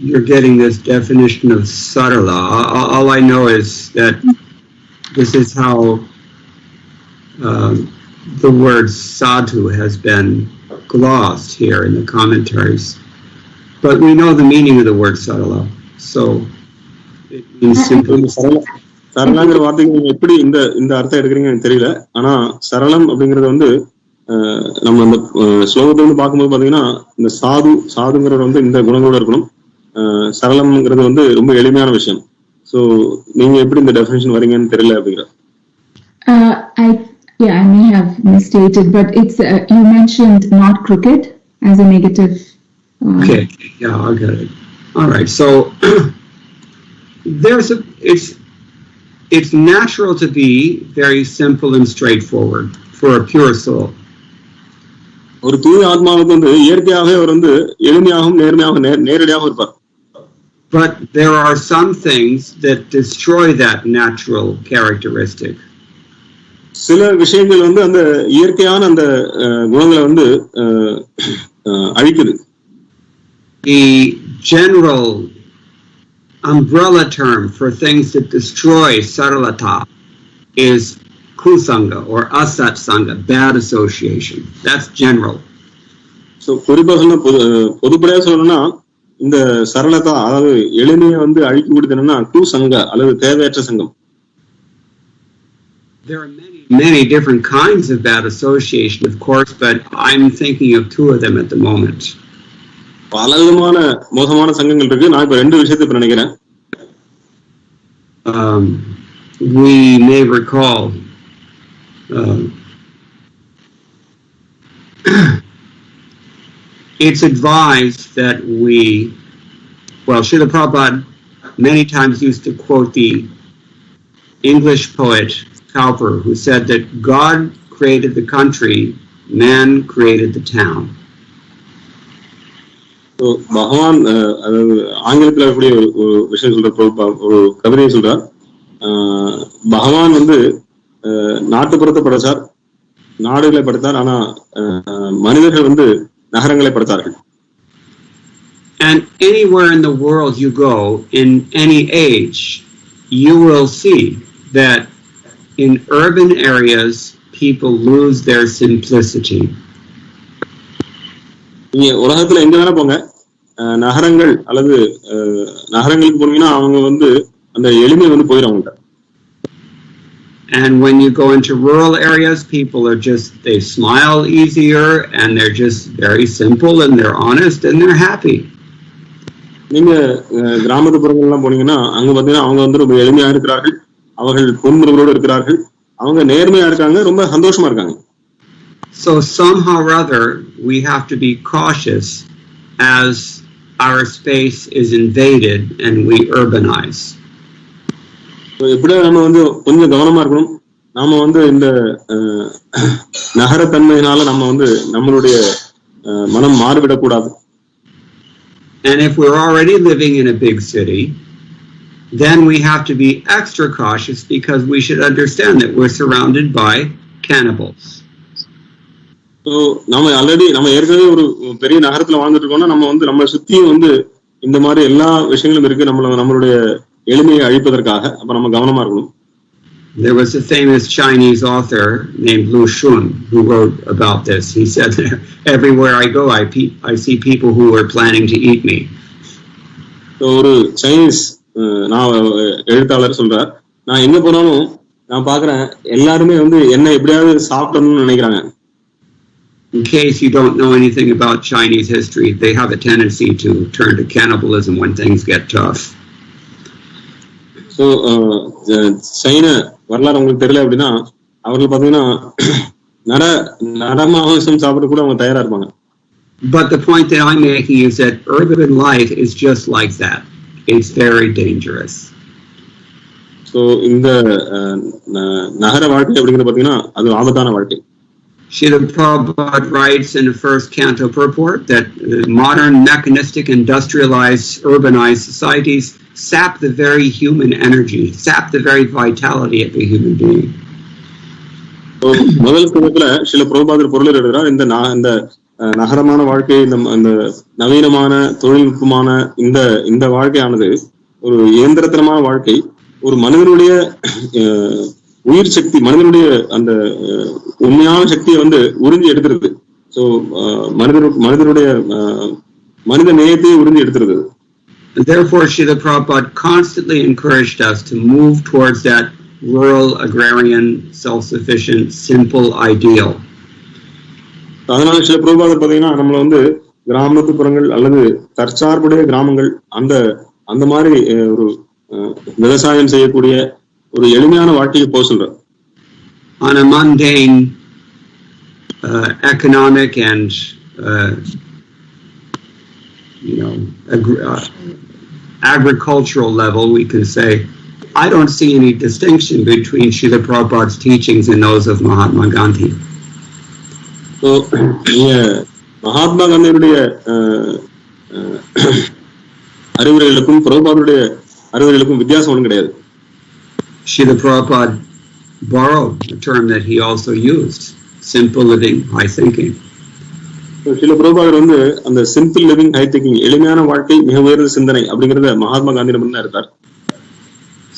you're getting this definition of sarala. All I know is that this is how the word sadhu has been glossed here in the commentaries. But we know the meaning of the word sarala. So it means simply. சரளாங்கிற வார்த்தைக்கு நீங்க எப்படி இந்த அர்த்தம் எடுக்கிறீங்கன்னு தெரியல. ஆனா சரளம் அப்படிங்கிறது வந்து நம்ம அந்த ஸ்லோகத்தை வந்து பார்க்கும்போது பாத்தீங்கன்னா இந்த சாதுங்கிறது வந்து இந்த குணங்களோட இருக்கணும். சரளம்ங்கிறது வந்து ரொம்ப எளிமையான விஷயம். சோ நீங்க எப்படி இந்த டெஃபினிஷன் வரீங்கன்னு தெரியல அப்படிங்கிற. I may have misstated, but it's you mentioned not crooked as a negative. Okay, yeah, I got it. All right, so it's natural to be very simple and straightforward for a pure soul. ஒரு தூய ஆத்மாவுக்கு வந்து இயற்கையாகவே அவர் வந்து எளிமையாகவும் நேரடியாகவும் இருப்பார். But there are some things that destroy that natural characteristic. சில விஷயங்கள் வந்து அந்த இயற்கையான அந்த குணங்களை வந்து அழிக்குது. The general umbrella term for things that destroy saralata is kusanga or asat sanga, bad association. That's general. So குறிப்பா சொன்னா பொதுப்படையா சொல்லணும்னா இந்த சரளதா அதாவது எளிமையை வந்து அழிக்க கூடியதுன்னா குசங்க அல்லது தேவையற்ற சங்கம். There are many different kinds of bad association, of course, but I'm thinking of two of them at the moment. பல விதமான மோசமான சங்கங்கள் இருக்கு. நான் இப்ப ரெண்டு விஷயத்தை இப்ப நினைக்கிறேன். We may recall it's advised that Srila Prabhupada many times used to quote the English poet Cowper, who said that God created the country, man created the town. So பகவான் அதாவது ஆங்கிலத்தில் இருக்கக்கூடிய ஒரு விஷயம் சொல்ற ஒரு கவிதையை சொல்றார். பகவான் வந்து நாட்டுப்புறத்தை படைத்தார், நாடுகளை படைத்தார், ஆனா மனிதர்கள் வந்து நகரங்களை படைத்தார்கள். And anywhere in the world you go, in any age, you will see that in urban areas people lose their simplicity. நீங்க உலகத்துல எங்க வேணா போங்க, நகரங்கள் அல்லது நகரங்களுக்கு போனீங்கன்னா அவங்க வந்து அந்த எளிமை வந்து போயிடும் அவங்கள்ட்ட. And when you go into rural areas, people are they smile easier and they're just very simple and they're honest and they're happy. நீங்க கிராமப்புறங்கள்லாம் போனீங்கன்னா அங்க பாத்தீங்கன்னா அவங்க வந்து ரொம்ப எளிமையா இருக்கிறார்கள், அவர்கள் பொன்முறைகளோடு இருக்கிறார்கள், அவங்க நேர்மையா இருக்காங்க, ரொம்ப சந்தோஷமா இருக்காங்க. So somehow or other we have to be cautious as our space is invaded and we urbanize. எப்படியா நம்ம வந்து கொஞ்சம் கவனமா இருக்கணும். நாம வந்து இந்த நகரத்தன்மையினால நம்ம வந்து நம்மளுடைய மனம் மாறிவிடக்கூடாது. And if we're already living in a big city, then we have to be extra cautious because we should understand that we're surrounded by cannibals. So நம்ம ஏற்கனவே ஒரு பெரிய நகரத்துல வாழ்ந்துட்டு இருக்கோம்னா நம்ம வந்து நம்மளை சுத்தியும் வந்து இந்த மாதிரி எல்லா விஷயங்களும் இருக்கு நம்மளுடைய எளிமையை அழிப்பதற்காக. அப்ப நம்ம கவனமா இருக்கணும். There was a famous Chinese author named Lu Xun who wrote about this. He said, everywhere I go, I see people who are planning to eat me. ஒரு சைனீஸ் எழுத்தாளர் சொல்றார், நான் எங்க போனாலும் நான் பாக்குறேன் எல்லாருமே வந்து என்ன எப்படியாவது சாப்பிடணும்னு நினைக்கிறாங்க. In case you don't know anything about Chinese history, they have a tendency to turn to cannibalism when things get tough. So சைன வரலாறு உங்களுக்கு தெரியல அப்படின்னா அவர்கள் பாத்தீங்கன்னா நரமாமிசம் சாப்பிட கூட அவங்க தயாரா இருப்பாங்க. But the point that I'm making is that urban life is just like that. It's very dangerous. So இந்த நகர வாழ்க்கை அப்படிங்கிறது பாத்தீங்கன்னா அது ஆபத்தான வாழ்க்கை. Srila Prabhupada writes in the first canto purport that modern mechanistic industrialized urbanized societies sap the very human energy, sap the very vitality of the human being. முதல் ஸ்லோகத்துல சில பிரபுபாதர் பொருள் எழுதுறார். இந்த நகரமான வாழ்க்கை, இந்த நவீனமான தொழில்நுட்பமான இந்த வாழ்க்கையானது ஒரு இயந்திரத்தனமான வாழ்க்கை. ஒரு மனிதனுடைய உயிர் சக்தி, மனிதனுடைய அந்த உண்மையான சக்தியை உறிஞ்சி எடுத்துருது. ஸோ மனிதனுடைய மனித நேயத்தையே உறிஞ்சி எடுத்துருது. Therefore, Srila Prabhupada constantly encouraged us to move towards that rural, agrarian, self-sufficient, simple ideal. அதனால சில பிரபுபாதர் பாத்தீங்கன்னா நம்மள கிராமத்துப்புறங்கள் அல்லது தற்சார்புடைய கிராமங்கள் அந்த மாதிரி ஒரு விவசாயம் செய்யக்கூடிய ஒரு எளிமையான வாழ்க்கைக்கு போக சொல்ற. On a mundane economic and agricultural level, we can say, I don't see any distinction between Srila Prabhupada's teachings and those of Mahatma Gandhi. So, Mahatma Gandhiயுடைய அறிவுரைகளுக்கும் பிரபுபாதருடைய அறிவுரைகளுக்கும் வித்தியாசம் ஒன்றும் கிடையாது. Srila Prabhupada borrowed a term that he also used, simple living, high thinking. சில பிரபுபாதர் அந்த simple living high thinking, எளிமையான வாழ்க்கை மிக உயர்ந்த சிந்தனை அப்படிங்கறத மகாத்மா காந்தி நம்ம இருக்கார்.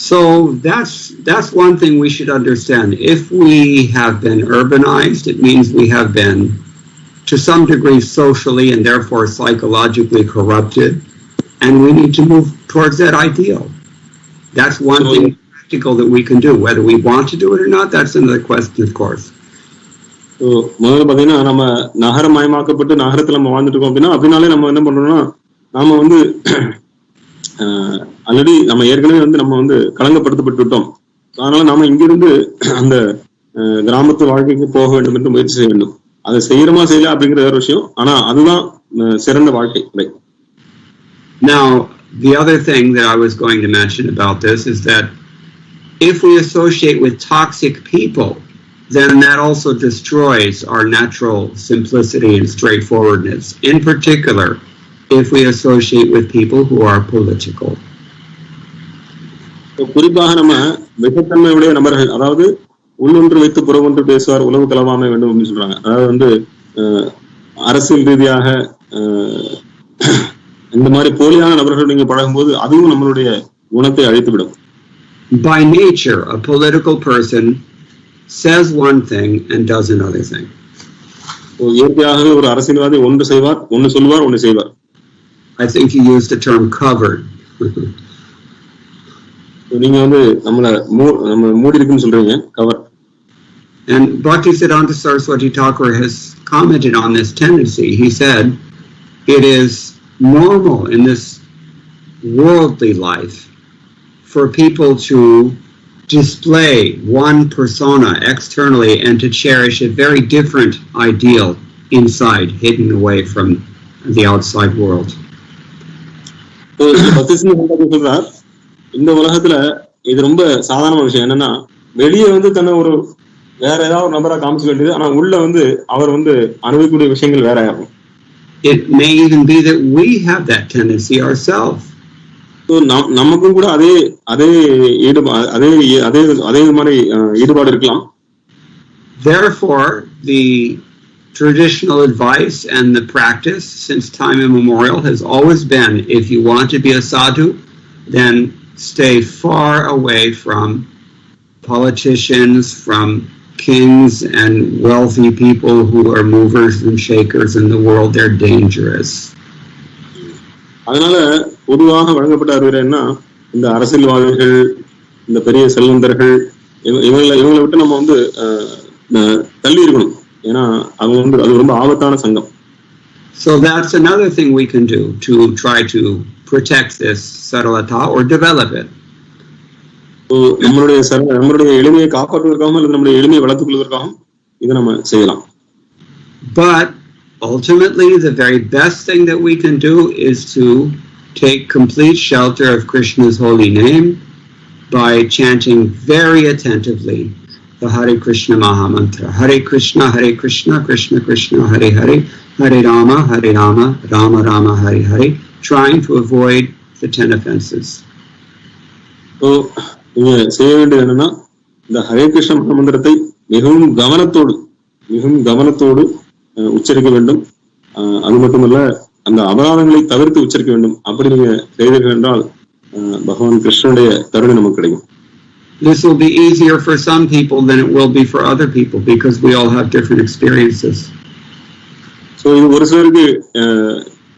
So that's one thing we should understand. If we have been urbanized, it means we have been to some degree socially and therefore psychologically corrupted, and we need to move towards that ideal. That's one thing practical that we can do. Whether we want to do it or not, that's another question, of course. முதல்ல பாத்தீங்கன்னா நம்ம நகரமயமாக்கப்பட்டு நகரத்துல நம்ம வாழ்ந்துட்டு இருக்கோம் அப்படின்னாலே நம்ம என்ன பண்றோம்னா நாம ஆல்ரெடி நம்ம ஏற்கனவே நம்ம களங்கப்படுத்தப்பட்டு விட்டோம். அதனால நாம இங்கிருந்து அந்த கிராமத்து வாழ்க்கைக்கு போக வேண்டும் என்று முயற்சி செய்ய வேண்டும். அதை செய்யறமா செய்யல அப்படிங்கிற வேற விஷயம். ஆனா அதுதான் சிறந்த வாழ்க்கை. Now, the other thing that I was going to mention about this is that if we associate with toxic people, then that also destroys our natural simplicity and straightforwardness. In particular, if we associate with people who are political. குறிப்பாக நம்ம விஷத்தன்மையுடைய நபர்கள், அதாவது உள்ளொன்று வைத்து புறமொன்று பேசுவார் உலகு கலவாமை வேண்டும் அப்படின்னு சொல்றாங்க. அதாவது அரசியல் ரீதியாக இந்த மாதிரி போலியான நபர்கள் நீங்க பழகும்போது அதுவும் நம்மளுடைய குணத்தை அழித்துவிடும். By nature, a political person says one thing and does another thing. இயற்கையாகவே ஒரு அரசியல்வாதி ஒன்று செய்வார், ஒன்று சொல்வார், ஒன்று செய்வார். I think you used the term covered. நீங்க நம்ம மூடி இருக்குன்னு சொல்றீங்க, cover. And Bhaktisiddhanta Saraswati Thakur has commented on this tendency. He said, it is normal in this worldly life for people to display one persona externally and to cherish a very different ideal inside, hidden away from the outside world. இந்த உலகத்துல இது ரொம்ப சாதாரண விஷயம். என்னன்னா வெளியே தன்னை ஒரு வேற ஏதாவது ஒரு நபரா காமிக்க வேண்டியது, ஆனா உள்ள அவர் அனுபவிக்கக்கூடிய விஷயங்கள் வேற ஆகும். It may even be that we have that tendency ourselves. நமக்கும் கூட அதே மாதிரி ஈடுபாடு இருக்கலாம். Therefore, the traditional advice and the practice since time immemorial has always been, if you want to be a sadhu, then stay far away from politicians, from kings and wealthy people who are movers and shakers in the world. They're dangerous. அதனால பொதுவாக வழங்கப்பட்ட அறிவுரை என்ன, இந்த அரசியல்வாதிகள், இந்த பெரிய செல்வந்தர்கள், இவங்களை விட்டு நம்ம தள்ளி இருக்கணும். ஏன்னா அது ரொம்ப ஆபத்தான சங்கம். So that's another thing we can do to try to protect this saralata or develop it. நம்மளுடைய எளிமையை காப்பாற்றுவதற்காகவும் அல்லது நம்முடைய எளிமையை வளர்த்துக் கொள்வதற்காகவும் இதை நம்ம செய்யலாம். But ultimately, the very best thing that we can do is to take complete shelter of Krishna's holy name by chanting very attentively the Hare Krishna Mahamantra. Hare Krishna, Krishna Krishna, Hare Hare, Hare Rama, Rama Rama, Hare Hare, trying to avoid the 10 offenses. So, செய்ய வேண்டியது என்னன்னா, இந்த ஹரே கிருஷ்ண மந்திரத்தை மிகவும் கவனத்தோடு உச்சரிக்க வேண்டும். அது மட்டுமல்ல, அந்த அபராதங்களை தவிர்த்து உச்சரிக்க வேண்டும். அப்படி நீங்க செய்தீர்கள் என்றால் பகவான் கிருஷ்ணனுடைய கருணை நமக்கு கிடைக்கும். This will be easier for some people than it will be for other people because we all have different experiences. So இது ஒரு சிலருக்கு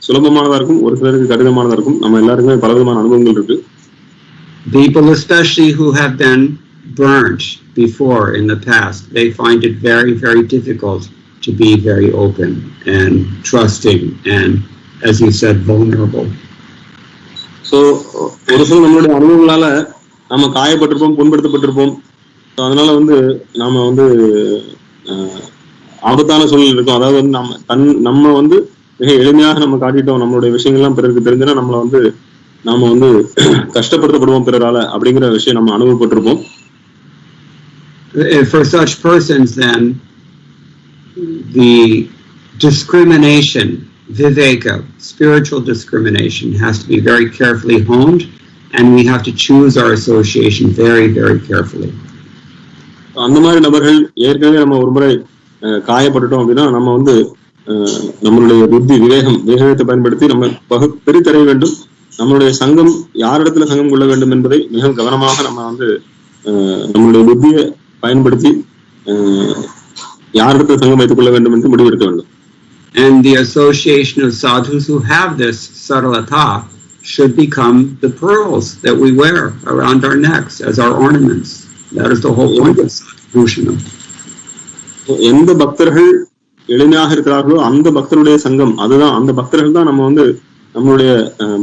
சுலபமானதா இருக்கும், ஒரு சிலருக்கு கடினமானதா இருக்கும். நம்ம எல்லாருக்குமே பலவிதமான அனுபவங்கள் இருக்கு. People especially who have been burnt before in the past, they find it very, very difficult to be very open and trusting and, as you said, vulnerable. So ஒரு சில நம்மளுடைய அனுபவங்களால நம்ம காயப்பட்டிருப்போம், புண்படுத்தப்பட்டிருப்போம். அதனால நாம ஆபத்தான சூழல் இருக்கும். அதாவது நம்ம மிக எளிமையாக நம்ம காட்டிட்டோம், நம்மளுடைய விஷயங்கள்லாம் பிறருக்கு தெரிஞ்சுன்னா நாம கஷ்டப்படுத்தப்படுவோம் பிறரால, அப்படிங்கிற விஷயம் நம்ம அனுபவப்பட்டிருப்போம். For such persons, then, the discrimination, viveka, spiritual discrimination, has to be very carefully honed, and we have to choose our association very, very carefully. அந்த மாதிரி நபர்கள் ஏற்கனவே நம்ம ஒரு முறை காயப்பட்டுட்டோம் அப்படின்னா நம்ம நம்மளுடைய புத்தி விவேகத்தை பயன்படுத்தி நம்ம பிரித்தறிய வேண்டும். நம்மளுடைய சங்கம் யாரிடத்துல சங்கம் கொள்ள வேண்டும் என்பதை மிக கவனமாக நம்ம நம்மளுடைய புத்தியை பயன்படுத்தி யாரிடத்துல சங்கம் வைத்துக் கொள்ள வேண்டும் என்று முடிவெடுக்க வேண்டும். And the association of sadhus who have this saralata should become the pearls that we wear around our necks as our ornaments. That is the whole point of sadhushanam. எந்த பக்தர்கள் எளிமையாக இருக்கிறார்களோ அந்த பக்தருடைய சங்கம், அதுதான் அந்த பக்தர்கள் தான் நம்ம நம்மளுடைய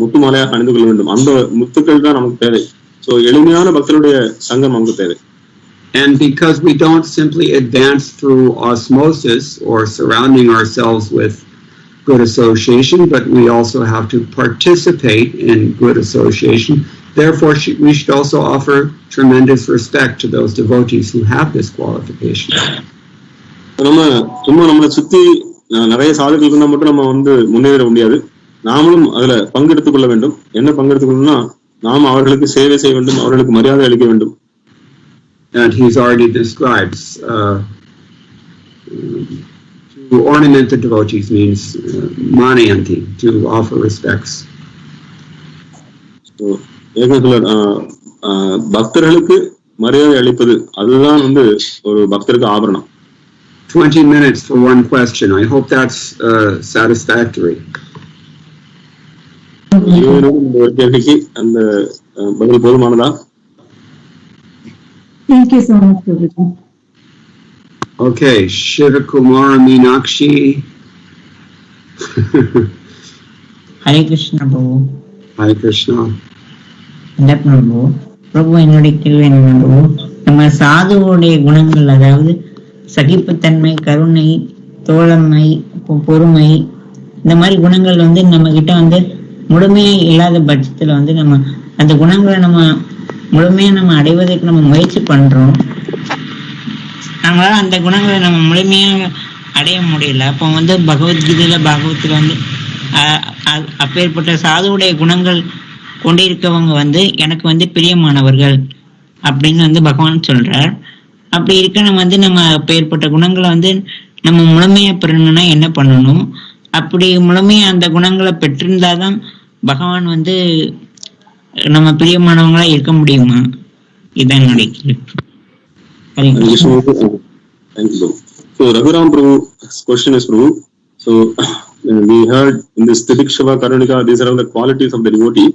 முத்து மாலையாக அணிந்து கொள்ள வேண்டும். அந்த முத்துக்கள் தான் நமக்கு தேவை. சோ எளிமையான பக்தருடைய சங்கம் நமக்கு தேவை. And because we don't simply advance through osmosis or surrounding ourselves with good association, but we also have to participate in good association. Therefore, we should also offer tremendous respect to those devotees who have this qualification. நம்ம சும்மா நம்மளை சுத்தி நிறைய சாதுக்கள் இருந்தா மட்டும் நம்ம முன்னேற முடியாது. நாமளும் அதுல பங்கெடுத்துக் கொள்ள வேண்டும். என்ன பங்கெடுத்துக் கொள்ளணும்னா நாம் அவர்களுக்கு சேவை செய்ய வேண்டும், அவர்களுக்கு மரியாதை அளிக்க வேண்டும். And he's already described to ornament the devotees means manayanti, to offer respects. பக்தர்களுக்கு மரியாதை அளிப்பது அதுதான் ஒரு பக்தருக்கு ஆபரணம். 20 minutes for one question. I hope that's satisfactory. ஒரு கேள்விக்கு அந்த பதில் போதுமானதா? Thank you so much, Prabhuji. Okay, Shivakumar Meenakshi. Hare Krishna, Prabhu. Hare Krishna. இல்ல பிரபு, பிரபு என்னுடைய கேள்வி என்ன பிரபு, நம்ம சாதுவோடைய குணங்கள், அதாவது சகிப்புத்தன்மை, கருணை, தோழமை, பொறுமை, இந்த மாதிரி குணங்கள் நம்ம கிட்ட முழுமையா இல்லாத பட்சத்துல நம்ம அந்த குணங்களை நம்ம முழுமையா நம்ம அடைவதற்கு நம்ம முயற்சி பண்றோம். நம்மளால அந்த குணங்களை நம்ம முழுமையாக அடைய முடியல. அப்போ பகவத்கீதையில பாகவத்துல அப்பேற்பட்ட சாதுவுடைய குணங்கள் கொண்டிருக்கவங்க எனக்கு பிரியமானவர்கள் அப்படின்னு பகவான் சொல்றார். அப்படி இருக்க நம்ம அப்பேற்பட்ட குணங்களை நம்ம முழுமையா பெறணும்னா என்ன பண்ணணும்? அப்படி முழுமையா அந்த குணங்களை பெற்றிருந்தாதான் பகவான் நம்ம பிரியமானவங்களா இருக்க முடியுமா? இதான் என்னுடைய கேள்வி. So Raghuram Prabhu's question is, Prabhu, so we heard in this Titikshava Karunika, these are all the qualities of the devotee.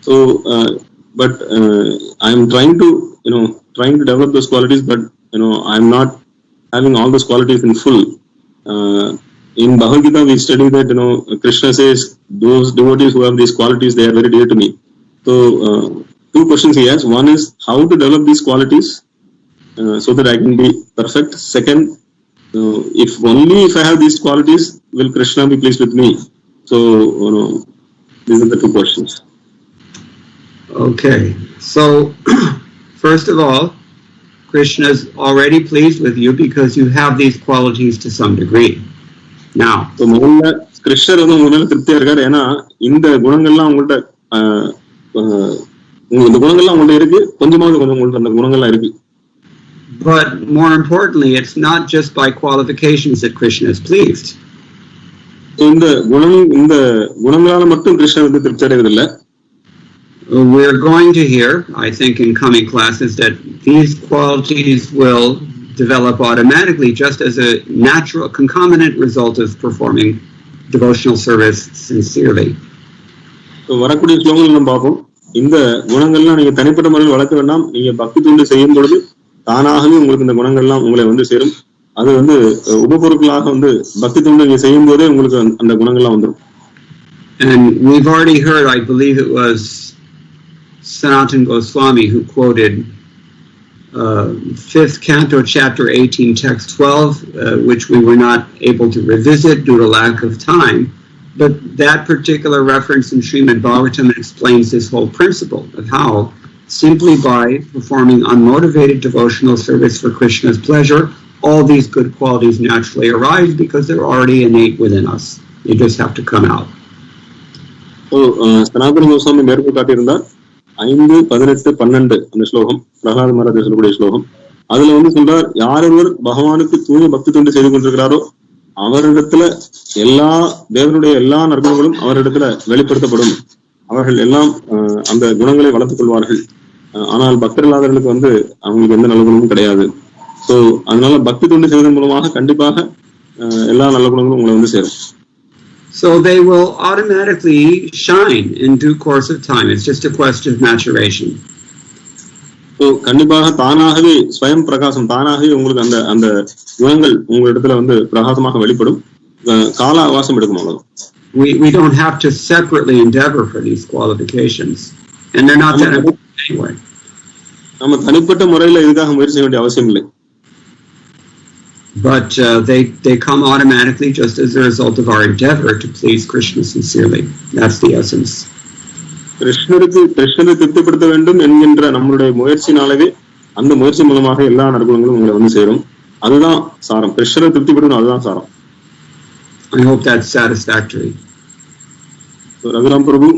So but I am trying to develop those qualities, but I am not having all those qualities in full. In Bhagavad Gita we study that Krishna says those devotees who have these qualities, they are very dear to me. So two questions he has. One is how to develop these qualities so that I can be perfect. Second, if I have these qualities, will Krishna be pleased with me? So these are the two questions. Okay, so first of all, Krishna is already pleased with you because you have these qualities to some degree. Now, so முதல்ல கிருஷ்ணர் முதல்ல திருப்தியா இருக்காரு. ஏன்னா இந்த குணங்கள்லாம் உங்கள்ட்ட இந்த குணங்கள்லாம் உங்கள்ட்ட இருக்கு, கொஞ்சமாவது உங்கள்ட்ட அந்த குணங்கள்லாம் இருக்கு. But more importantly, it's not just by qualifications that Krishna is pleased. இந்த குணங்களால மட்டும் கிருஷ்ணர் வந்து திருப்தி அடைவதில்லை. We're going to hear, I think, in coming classes, that these qualities will develop automatically just as a natural concomitant result of performing devotional service sincerely. வரக்கூடிய ஸ்லோகங்கள் நம்ம பார்ப்போம். இந்த குணங்கள்லாம் நீங்க தனிப்பட்ட முறையில் வளர்க்க வேண்டாம். நீங்க பக்தி தொண்டு செய்யும் பொழுது தானாகவே உங்களுக்கு இந்த குணங்கள்லாம் உங்களை வந்து சேரும். அது வந்து உபபொருட்களாக வந்து பக்தி தொண்டு நீங்க செய்யும் போதே உங்களுக்கு அந்த குணங்கள்லாம் வந்துடும். And we've already heard, I believe it was Sanatana Goswami who quoted 5th Canto, Chapter 18, Text 12, which we were not able to revisit due to lack of time. But that particular reference in Srimad Bhagavatam explains this whole principle of how simply by performing unmotivated devotional service for Krishna's pleasure, all these good qualities naturally arise because they're already innate within us. They just have to come out. So, Sanatana Goswami மேற்கோள் காட்டியிருந்தார் 5, 18, 12 அந்த ஸ்லோகம், பிரகலாத மகாராஜ் சொல்லக்கூடிய ஸ்லோகம். அதுல வந்து சொல்றார், யாரொருவர் பகவானுக்கு தூய பக்தி தொண்டு செய்து கொண்டிருக்கிறாரோ அவரிடத்துல தேவனுடைய எல்லா நற்குணங்களும் அவரிடத்துல வெளிப்படுத்தப்படும். அவர்கள் எல்லாம் அந்த குணங்களை வளர்த்துக் கொள்வார்கள். ஆனால் பக்தர்களாதவர்களுக்கு வந்து அவங்களுக்கு எந்த நல்ல குணமும் கிடையாது. ஸோ அதனால பக்தி தொண்டு செய்வதன் மூலமாக கண்டிப்பாக எல்லா நல்ல குணங்களும் உங்களை வந்து சேரும். So they will automatically shine in due course of time. It's just a question of maturation. So கண்டிப்பாக தானாகவே ஸ்வயம் பிரகாசம், தானாகவே உங்களுக்கு அந்த அந்த குணங்கள் உங்களிடத்துல வந்து பிரகாசமாக வெளிப்படும். கால அவகாசம் எடுக்கும் அவ்வளவு. We don't have to separately endeavor for these qualifications, and they're not that important anyway. நம்ம தனிப்பட்ட முறையில இதுக்காக முயற்சி செய்ய வேண்டிய அவசியம் இல்லை. But they come automatically just as a result of our endeavor to please Krishna sincerely. That's the essence. கிருஷ்ணரை திருப்திப்படுத்த வேண்டும் என்கின்ற நம்மளுடைய முயற்சினாலவே அந்த முயற்சி மூலமாக எல்லா நற்குணங்களும் உங்களை வந்து சேரும். அதுதான் சாரம். கிருஷ்ணரை திருப்திப்படுத்தணும், அதுதான் சாரம். I hope that's satisfactory. Raghuram பிரபு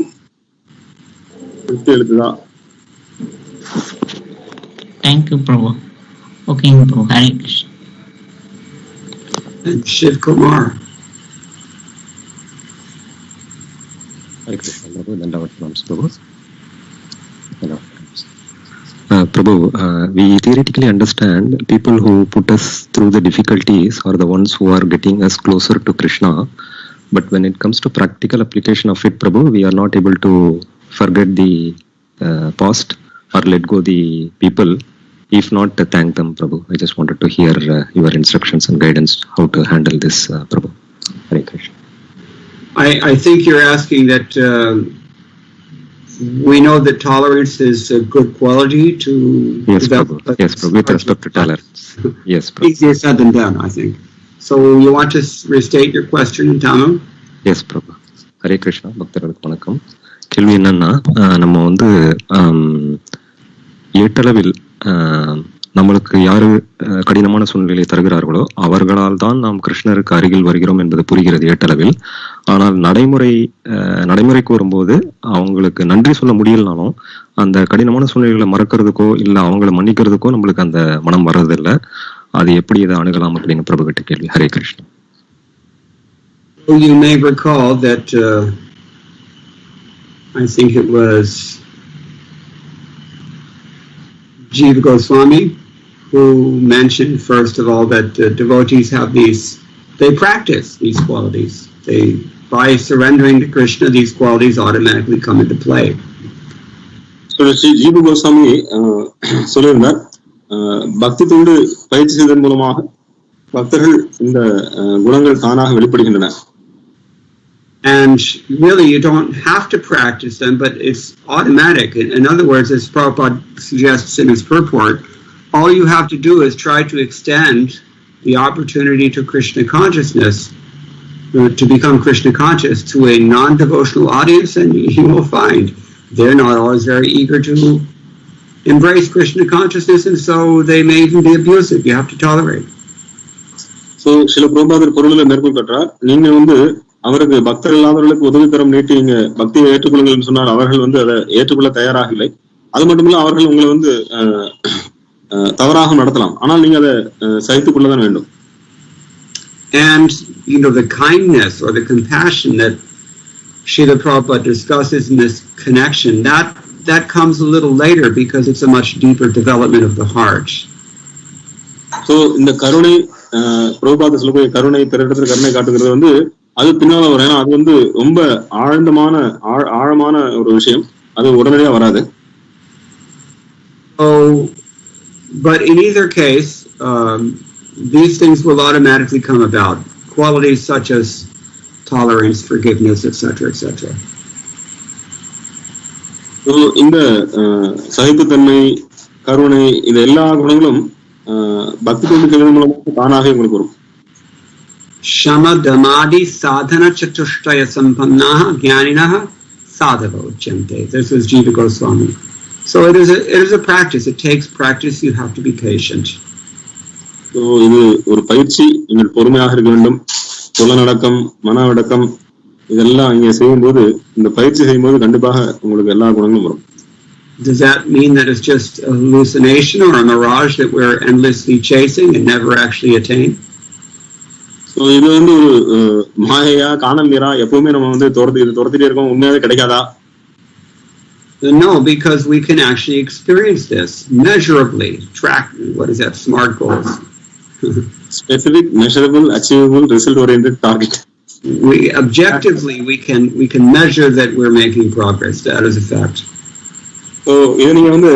திருப்தி எழுத்துதா? Thank you, Prabhu. Okay, Prabhu. Hare Krishna. And Shiv Kumar. Hare Krishna, Prabhu. Dandavat Pranams, Prabhu. Prabhu, we theoretically understand people who put us through the difficulties are the ones who are getting us closer to Krishna. But when it comes to practical application of it, Prabhu, we are not able to forget the past or let go the people. If not, thank them, Prabhu. I just wanted to hear your instructions and guidance how to handle this, Prabhu. Hare Krishna. I think you're asking that we know that tolerance is a good quality to yes, develop. Prabhu. Yes, Prabhu. With respect to tolerance. Yes, Prabhu. Easier said than done, I think. So you want to restate your question in Tamil? Yes, Prabhu. Hare Krishna. பக்தர்களுக்கு வணக்கம். கேள்வி என்னன்னா, நம்ம வந்து ஏட்டளவில் நம்மளுக்கு யாரு கடினமான சூழ்நிலையை தருகிறார்களோ அவர்களால் தான் நாம் கிருஷ்ணருக்கு அருகில் வருகிறோம் என்பது புரிகிறது ஏட்டளவில். ஆனால் நடைமுறைக்கு வரும்போது அவங்களுக்கு நன்றி சொல்ல முடியலனாலும் அந்த கடினமான சூழ்நிலைகளை மறக்கிறதுக்கோ இல்ல அவங்களை மன்னிக்கிறதுக்கோ நம்மளுக்கு அந்த மனம் வர்றதில்லை. அது எப்படி இதை அணுகலாம் அப்படின்னு பிரபு கிட்ட கேள்வி. Hare Krishna. You may recall that I think it was Jiva Goswami who mentioned first of all that devotees have they practice these qualities. By surrendering to Krishna, these qualities automatically come into play. So Jiva Goswami சொல்லியிருந்தார், பக்தி தொண்டு பயிற்சி செய்வதன் மூலமாக பக்தர்கள் இந்த குணங்கள் தானாக வெளிப்படுகின்றன. And really, you don't have to practice them, but it's automatic. In other words, as Prabhupada suggests in his purport, all you have to do is try to extend the opportunity to Krishna consciousness, to become Krishna conscious, to a non-devotional audience, and you will find they're not always very eager to embrace Krishna consciousness, and so they may even be abusive. You have to tolerate. So, Srila Prabhupada பொருளில் மேற்கொள் கற்றார், நீங்க வந்து அவருக்கு பக்தர் இல்லாதவர்களுக்கு உதவிக்கரம் நீட்டி நீங்க பக்தியை ஏற்றுக்கொள்ளுங்கள் சொன்னார். அவர்கள் வந்து அதை ஏற்றுக்கொள்ள தயாராக இல்லை. அது மட்டுமில்ல, அவர்கள் உங்களை வந்து தவறாக நடத்தலாம். ஆனால் நீங்க அதை சகித்துக் கொள்ளதான் வேண்டும். And the kindness or the compassion that Srila Prabhupada discusses in this connection, that comes a little later because it's a much deeper development of the heart. So இந்த கருணை பிரபுபாத சொல்லக்கூடிய கருணை பிறரிடத்தில் கருணை காட்டுகிறது வந்து அது பின்னால வரும். ஏன்னா அது வந்து ரொம்ப ஆழமான ஒரு விஷயம், அது உடனடியாக வராது. But in either case, these things will automatically come about. Qualities such as tolerance, forgiveness, etc., etc. இந்த சகிப்புத்தன்மை, கருணை, இந்த எல்லா குணங்களும் பக்தி தொண்டு மூலமாக தானாக உங்களுக்கு வரும். Shama damadi sadhana chatushtaya sampannaha jnaninaha sadhava uchyante. This was Jiva Goswami. So it is a practice. It takes practice. You have to be patient. So இது ஒரு பயிற்சி. நீங்கள் பொறுமையாக இருக்க வேண்டும். புலனடக்கம், மன அடக்கம் இதெல்லாம் இங்க செய்யும்போது, இந்த பயிற்சி செய்யும்போது கண்டிப்பாக உங்களுக்கு எல்லா குணங்களும் வரும். Does that mean that it's just a hallucination or a mirage that we're endlessly chasing and never actually attain? So இது வந்து ஒரு மாயையா, காணல் நீரா, எப்பவுமே நம்ம வந்து துரத்திட்டே இருக்கோம், உண்மையாவே கிடைக்காதா? No, because we can actually experience this measurably. Track, what is that? SMART goals. Specific, measurable, achievable, result-oriented target. Objectively we can measure that we're making progress. That is a fact. So இதை நீங்க வந்து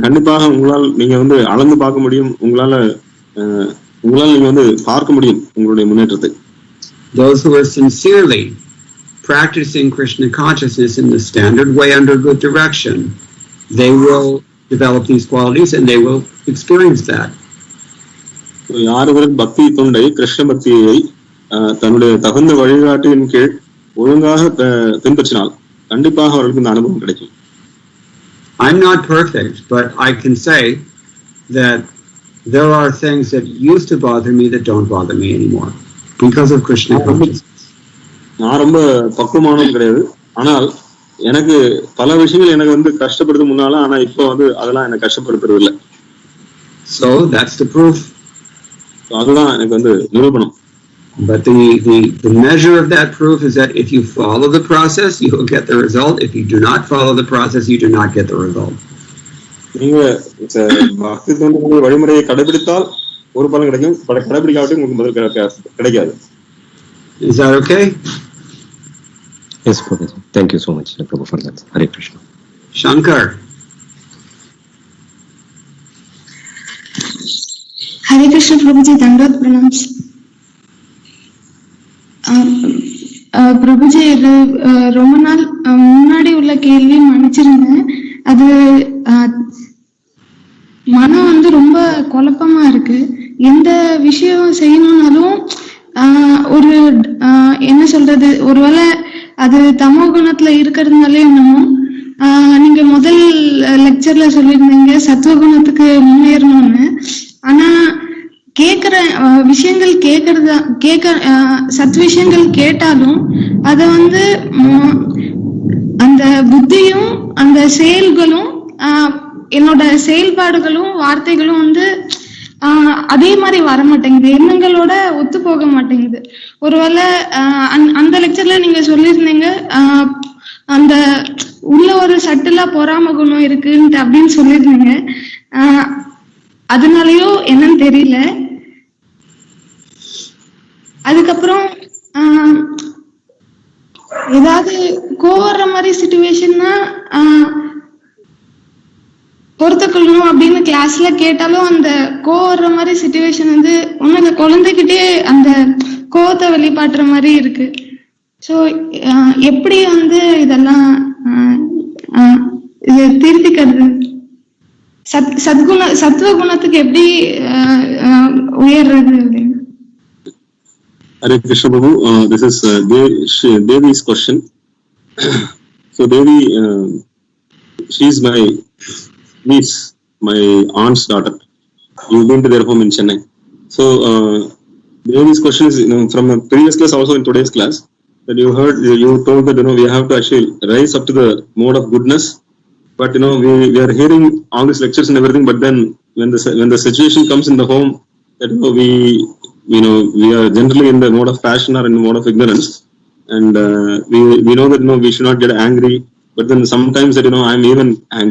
கண்டிப்பாக உங்களால் நீங்க வந்து அளந்து பார்க்க முடியும். உங்களால் நீங்க வந்து பார்க்க முடியும் உங்களுடைய முன்னேற்றத்தை. Those who are sincerely practicing Krishna consciousness in the standard way under good direction, they will develop these qualities and they will experience that. யாருக்கு பக்தி தொண்டை, கிருஷ்ண பக்தியை தன்னுடைய தகுந்த வழிகாட்டின் கீழ் ஒழுங்காக பின்பற்றினால் கண்டிப்பாக அவர்களுக்கு இந்த அனுபவம் கிடைக்கும். I'm not perfect, but I can say that there are things that used to bother me that don't bother me anymore because of Krishna consciousness. நான் ரொம்ப பக்குவமானவன் கிடையாது, ஆனால் எனக்கு பல விஷயங்கள் எனக்கு வந்து கஷ்டப்படுறது முன்னால, ஆனா இப்போ வந்து அதெல்லாம் எனக்கு கஷ்டப்படுத்துறது இல்லை. So that's the proof. அதுதான் எனக்கு வந்து நிரூபணம். But the measure of that proof is that if you follow the process, you will get the result. If you do not follow the process, you do not get the result. நீங்க பக்தி தொண்டு வழிமுறையை கடைபிடித்தால் ஒரு பலன் கிடைக்கும், கடைபிடிக்காவிட்டு உங்களுக்கு பதில் கிடைக்காது. Is that okay? Yes, Professor. Thank you so much, Prabhu, for that. Hare Krishna. Shankar. Hare Krishna, Prabhuji. Dandavad pranams. Prabhuji, இது ரொம்ப நாள் முன்னாடி உள்ள கேள்வி மன்னிச்சிருந்தேன். அது மனம் வந்து ரொம்ப குழப்பமா இருக்கு. எந்த விஷயம் செய்யணும்னாலும் ஒரு என்ன சொல்றது, ஒருவேளை அது தமோ குணத்துல இருக்கிறதுனாலே என்னமோ, நீங்க முதல் லெக்சர்ல சொல்லியிருந்தீங்க சத்துவகுணத்துக்கு முன்னேறணும்னு. ஆனா கேக்குற விஷயங்கள் சத் விஷயங்கள் கேட்டாலும் அத வந்து அந்த புத்தியும் அந்த செயல்களும் என்னோட செயல்பாடுகளும் வார்த்தைகளும் வந்து அதே மாதிரி வர மாட்டேங்குது, எண்ணங்களோட ஒத்து போக மாட்டேங்குது. ஒருவேளை அந்த லெக்சர்ல நீங்க சொல்லியிருந்தீங்க அந்த உள்ள ஒரு சட்டிலா பொறாம குணம் இருக்குன்ட்டு அப்படின்னு சொல்லியிருந்தீங்க. அதனாலயோ என்னன்னு தெரியல. அதுக்கப்புறம் ஏதாவது கோவற மாதிரி சிச்சுவேஷன்னா பொறுத்துக்கொள்ளணும் அப்படின்னு கிளாஸ்ல கேட்டாலும் அந்த கோவற மாதிரி சிச்சுவேஷன் வந்து உனக்கு குழந்தைகிட்டே அந்த கோவத்தை வெளிப்பாட்டுற மாதிரி இருக்கு. ஸோ எப்படி வந்து இதெல்லாம் இது திருத்திக்கிறது, சத்துவ குணத்துக்கு எப்படி உயர்றது அப்படின்னு? Hare Krishna Prabhu, this is Devi's question. So Devi, she is my niece, my aunt's daughter. You've been to their home in Chennai. So Devi's question is, from a previous class, also in today's class, that you told that we have to actually rise up to the mode of goodness. But we are hearing all these lectures and everything, but then when the situation comes in the home that we are generally in the mode of passion or in the mode of ignorance, and we know that we should not get angry, but then sometimes that I'm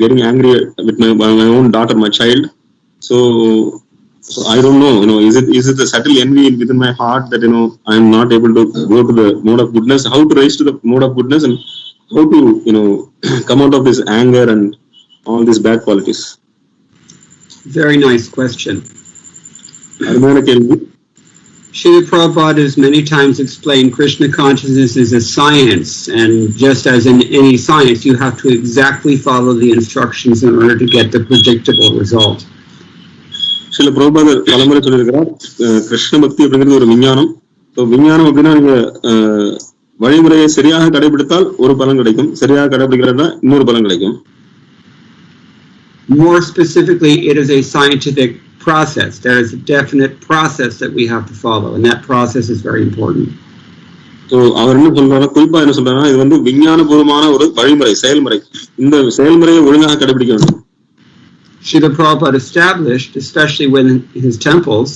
getting angry with my own daughter, my child. So I don't know, is it the subtle envy within my heart that I am not able to go to the mode of goodness, how to rise to the mode of goodness, and how to come out of this anger and all these bad qualities. Very nice question. அருமையான கேள்வி. Srila Prabhupada has many times explained Krishna consciousness is a science, and just as in any science, you have to exactly follow the instructions in order to get the predictable result. சில பிரபுபாதர் பலமுறை சொல்லியிருக்கிறார், கிருஷ்ண பக்தி அப்படிங்கிறது ஒரு விஞ்ஞானம். விஞ்ஞானம் அப்படின்னா நீங்க வழிமுறையை சரியாக கடைபிடித்தால் ஒரு பலன் கிடைக்கும், சரியாக கடைபிடிக்கிறதா இன்னொரு பலன் கிடைக்கும். More specifically, it is a scientific process. There is a definite process that we have to follow, and that process is very important. So அவர் என்ன சொல்றாரு, குறிப்பா என்ன சொல்றாருன்னா, இது வந்து விஞ்ஞானபூர்வமான ஒரு வழிமுறை, செயல்முறை. இந்த செயல்முறையை ஒழுங்காக கடைபிடிக்க வேண்டும். Srila Prabhupada established, especially when in his temples,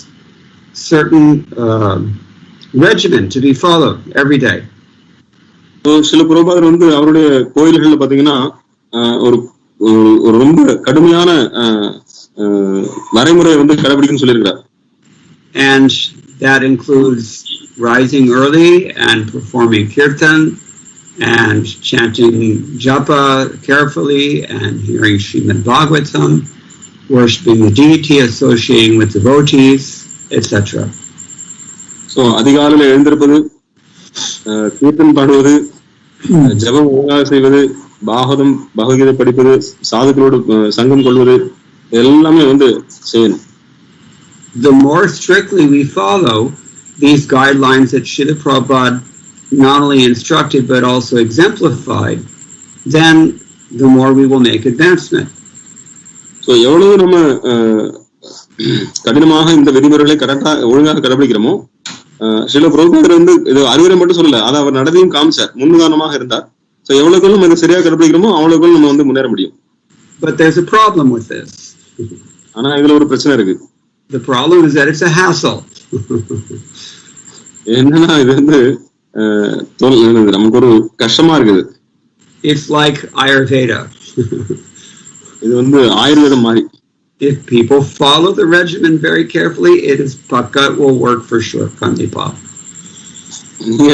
certain regimen to be followed every day. So சில பிரபுபாதர் வந்து அவருடைய கோயில்கள்ல பாத்தீங்கன்னா ஒரு ரொம்ப கடுமையான வரைமுறையை வந்து கடைபிடிக்கணும்னு சொல்லியிருக்கிறார். And that includes rising early and performing kirtan and chanting japa carefully and hearing Srimad Bhagavatam, worshipping the deity, associating with devotees, etc. So அதிகாலையில் எழுந்திருப்பது, கீர்த்தன் பாடுவது, ஜபம் ஒழுங்காக செய்வது, பாகவதம் பகவத்கீதை படிப்பது, சாதுக்களோடு சங்கம் கொள்வது, எல்லாமே வந்து செய்யணும். The more strictly we follow these guidelines that Srila Prabhupada not only instructed but also exemplified, then the more we will make advancement. So எவ்வளவு நம்ம கடினமாக இந்த விதிமுறைகளை கரெக்டா ஒழுங்காக கடைபிடிக்கிறோமோ, ஸ்ரீல பிரபுபாதர் வந்து இது அறிவுரை மட்டும் சொல்லல, அதை அவர் நடத்தியும் காமிச்சார், முன்னுதாரணமாக இருந்தார். So எவ்வளவுக்கு நம்ம இதை சரியா கடைபிடிக்கிறோமோ அவ்வளவுக்கு நம்ம வந்து முன்னேற முடியும். But there's a problem with this. ஆனா இதுல ஒரு பிரச்சனை இருக்கு. The problem is that it's a hassle. என்னன்னா இது வந்து நமக்கு ஒரு கஷ்டமா இருக்குது. It's like Ayurveda. இது வந்து ஆயுர்வேதம் மாதிரி. If people follow the regimen very carefully, it is pakka, will work for sure. Kandipa. நீங்க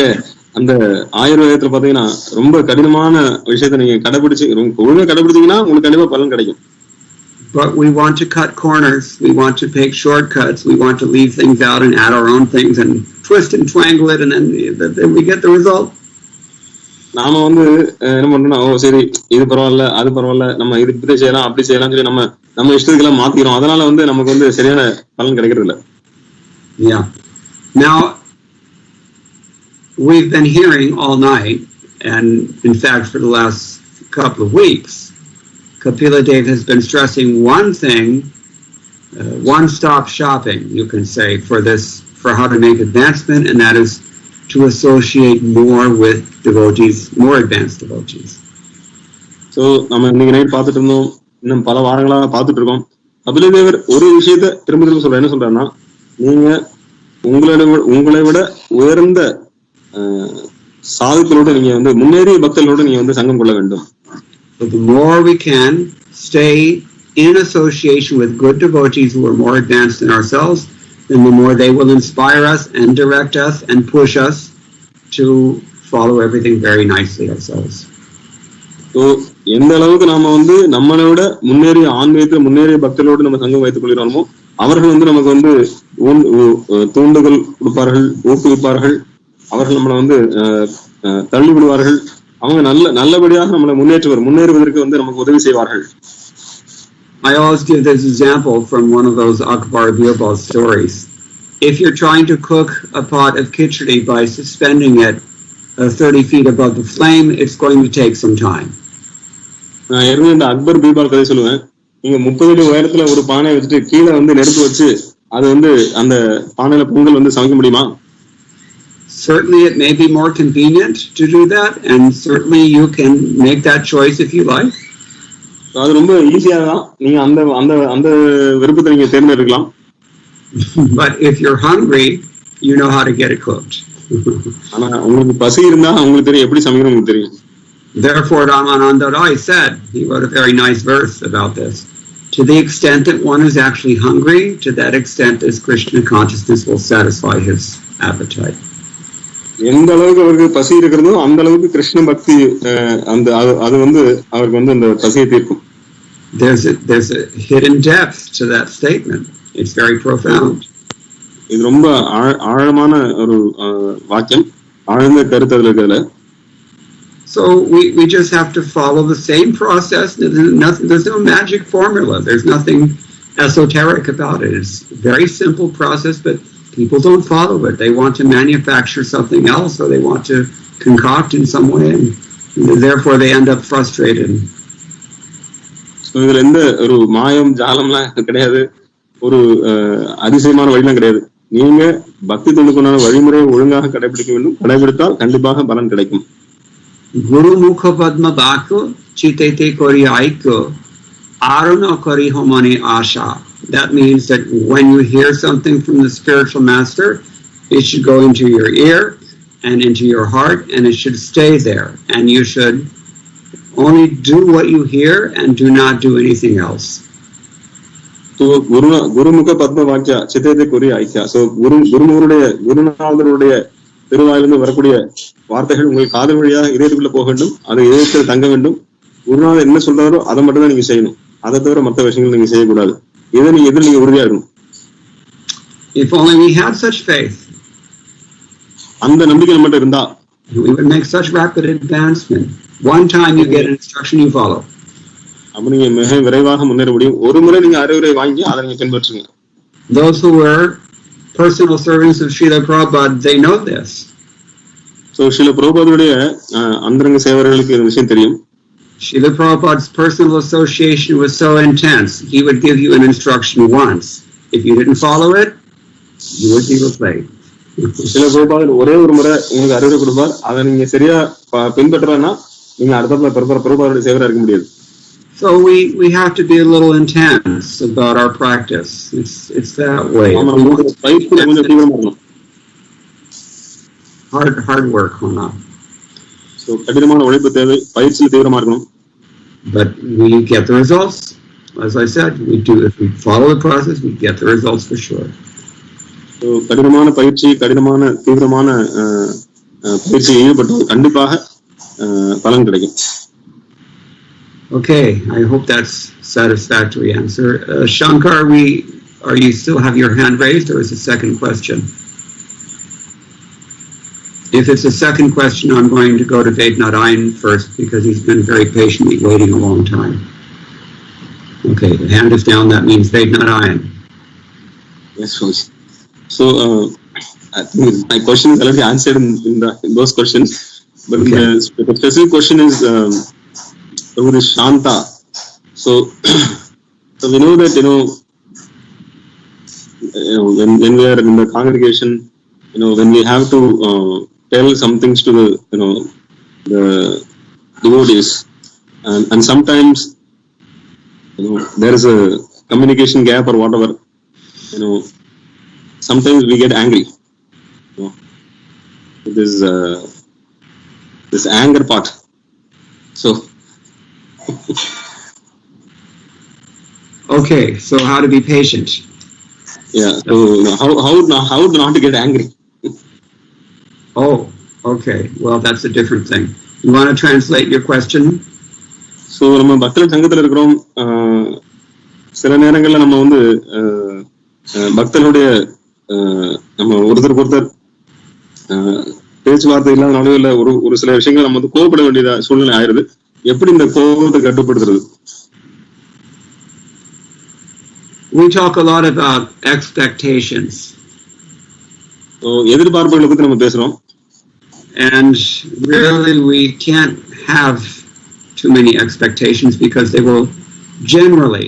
அந்த ஆயுர்வேதத்துல பாத்தீங்கன்னா ரொம்ப கடினமான விஷயத்தை நீங்க கடைபிடிச்சு ஒழுங்கா கடைபிடிச்சீங்கன்னா உங்களுக்கு கண்டிப்பா பலன் கிடைக்கும். But we want to cut corners. We want to take shortcuts. We want to leave things out and add our own things and twist and twangle it, and then we get the result. நாம வந்து என்ன பண்றோம்னா, சரி இது பரவாயில்ல, அது பரவாயில்ல, நம்ம இது இப்படி செய்யலாம் அப்படி செய்யலாம் சொல்லி நம்ம இஷ்டத்துக்கெல்லாம் மாத்திக்கிறோம். அதனால வந்து நமக்கு வந்து சரியான பலன் கிடைக்கிறது இல்ல. Yeah. Now we've been hearing all night, and in fact for the last couple of weeks, Kapila Dev has been stressing one thing, one-stop shopping, you can say, for how to make advancement, and that is to associate more with devotees, more advanced devotees. So, நம்ம இன்னைக்கு night பார்த்துட்டு இருந்தோம், இன்னும் பல வாரங்களாக பார்த்துட்டு இருக்கோம். கபில தேவர் ஒரு விஷயத்த திரும்ப திரும்ப சொல்ற, என்ன சொல்றாருன்னா, நீங்க உங்களை விட உயர்ந்த சாதுக்களோட நீங்க வந்து முன்னேறிய பக்தர்களோட நீங்க வந்து சங்கம் கொள்ள வேண்டும். So the more we can stay in association with good devotees who are more advanced than ourselves, then the more they will inspire us and direct us and push us to follow everything very nicely ourselves. So எந்த அளவுக்கு நாம வந்து நம்மளோட முன்னேறிய ஆன்மீகத்தில் முன்னேறிய பக்தர்களோடு நம்ம சங்கம் வைத்துக் கொள்கிறோமோ அவர்கள் வந்து நமக்கு வந்து தூண்டுதல் கொடுப்பார்கள், ஊக்குவிப்பார்கள். அவர்கள் நம்மளை வந்து தள்ளி விடுவார்கள். அவங்க நல்லபடியாக நம்மளை முன்னேறுவதற்கு வந்து நமக்கு உதவி செய்வார்கள். I always give this example from one of those Akbar Birbal stories. If you're trying to cook a pot of khichdi by suspending it 30 feet above the flame, it's going to take some time. நான் ஏற்கனவே இந்த அக்பர் பீர்பால் கதை சொல்லுவேன். நீங்க 30 அடி உயரத்துல ஒரு பானையை வச்சுட்டு கீழே வந்து நெருப்பு வச்சு அது வந்து அந்த பானையில பொங்கல் வந்து சமைக்க முடியுமா? Certainly it may be more convenient to do that, and certainly you can make that choice if you like. அது ரொம்ப ஈஸியா தான், நீங்க அந்த அந்த அந்த விருப்பத்தை நீங்க தேர்ந்தெடுக்கலாம். But if you're hungry, you know how to get it cooked. ஆனா உங்களுக்கு பசி இருந்தா உங்களுக்கு தெரியும் எப்படி சமைக்கணும், உங்களுக்கு தெரியும். Therefore, Ramananda Rai said, he wrote a very nice verse about this. To the extent that one is actually hungry, to that extent as Krishna consciousness will satisfy his appetite. எந்த அளவுக்கு அவருக்கு பசி இருக்கிறதோ அந்த அளவுக்கு கிருஷ்ண பக்தி அந்த அது வந்து அவருக்கு வந்து அந்த பசியை தீர்க்கும். There's a hidden depth to that statement. It's very profound. இது ரொம்ப ஆழமான ஒரு வாக்கியம், ஆழ்ந்த கருத்து அதுல இருக்கிறதுல. So we just have to follow the same process. There's no magic formula. There's nothing esoteric about it. It's a very simple process, but people don't follow it. They want to manufacture something else, or they want to concoct in some way, and therefore they end up frustrated. So இதுல எந்த ஒரு மாயம் ஜாலம்லாம் கிடையாது, ஒரு அதிசயமான வழிலாம் கிடையாது. நீங்க பக்தி தொண்டுக்குண்டான வழிமுறையை ஒழுங்காக கடைபிடிக்க வேண்டும். கடைபிடித்தால் கண்டிப்பாக பலன் கிடைக்கும். Guru mukha padma bhakko chitete kori aiko aruna kori homane asha. That means that when you hear something from the spiritual master, it should go into your ear and into your heart, and it should stay there. And you should only do what you hear and do not do anything else. So Guru mukha padma bhakya chitete kori aika. So குருநாதருடைய திருவாயிலிருந்து வரக்கூடிய வார்த்தைகள் உங்கள் காதல் வழியாக இதயத்துக்குள்ள போக வேண்டும், அது இதயத்தில் தங்க வேண்டும். குருநாதர் என்ன சொல்றாரோ அதை மட்டும் தான் நீங்க செய்யணும், அதை தவிர மற்ற விஷயங்கள் நீங்க செய்யக்கூடாது. இதை நீங்க எதில் நீங்க உறுதியா இருக்கணும். If only we had such faith, அந்த நம்பிக்கை மட்டும் இருந்தா we would make such rapid advancement. One time you get an instruction, you follow. அப்ப நீங்க மிக விரைவாக முன்னேற முடியும். ஒரு முறை நீங்க அறிவுரை வாங்கி அதை நீங்க பின்பற்றுங்க. Those who were personal servants of Srila Prabhupada, they know this. So Srila Prabhupada's அந்தரங்க சேவர்களுக்கு இந்த விஷயம் தெரியும். Srila Prabhupada's personal association was so intense, he would give you an instruction once. If you didn't follow it, you would be replaced. Srila Prabhupada ஒரே ஒரு முறை உங்களுக்கு அறிவுரை கொடுப்பார், அதை நீங்க சரியா பின்பற்றலன்னா நீங்க அடுத்த பிரபுபாதோட சேவரா இருக்க முடியாது. So we have to be a little intense about our practice. It's that way. Hard work, huh? So கடினமான உழைப்பு தேவை, பயிற்சியில் தீவிரமா இருக்கணும். But we get the results. As I said, if we follow the process, we get the results for sure. So கடினமான பயிற்சி, கடினமான தீவிரமான பயிற்சியில் ஈடுபட்டு கண்டிப்பாக பலன் கிடைக்கும். Okay, I hope that's satisfactory answer. Shankar, you still have your hand raised, or is it a second question? If it's a second question, I'm going to go to Vednarayan first because he's been very patiently waiting a long time. Okay, the hand is down. That means Vednarayan. Yes, so I think my question is already answered in those questions, but okay. The specific question is. With Shanta. So we know that when we are in the congregation, when we have to tell some things to the devotees, and sometimes there is a communication gap or whatever. Sometimes we get angry. This anger part. So. Okay, so how to be patient? Yeah. So how not to get angry? Oh, okay. Well, that's a different thing. You want to translate your question? So நம்ம பக்தர் சங்கத்துல இருக்கிறோம். சில நேரங்கள்ல நம்ம வந்து பக்தர்களுடைய நம்ம ஒருத்தருக்கு ஒருத்தர் பேச்சுவார்த்தை இல்லாத நடுவில் ஒரு சில விஷயங்கள் நம்ம வந்து கோபப்பட வேண்டியதா சூழ்நிலை ஆயிருது. எப்படி இந்த கோபத்தை கட்டுப்படுத்துறது? We talk a lot about expectations. எதிர்பார்ப்புகளை பத்தி நம்ம பேசுறோம். And really we can't have too many expectations because they will generally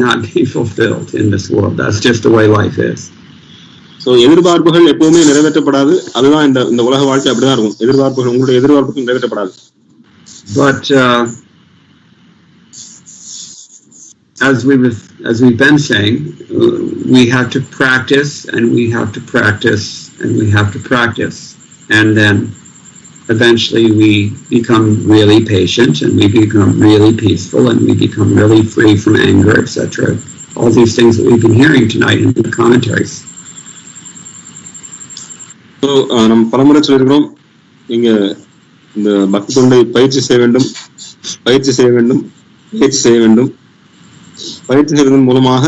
not be fulfilled in this world. That's just the way life is. So எதிர்பார்ப்புகள் எப்பவுமே நிறைவேற்றப்படாது. அதுதான் இந்த உலக வாழ்க்கை அப்படிதான் இருக்கும். உங்களுடைய எதிர்பார்ப்புகள் நிறைவேற்றப்படாது. But as we've been saying, we have to practice, and we have to practice, and we have to practice, and then eventually we become really patient, and we become really peaceful, and we become really free from anger, etc. All these things that we've been hearing tonight in the commentaries. So, நம்ம பலமுறை சொல்லியிருக்கிறோம், நீங்க இந்த பக்தி தொண்டை பயிற்சி செய்ய வேண்டும், பயிற்சி செய்ய வேண்டும், பயிற்சி செய்ய வேண்டும். பயிற்சி செய்வதன் மூலமாக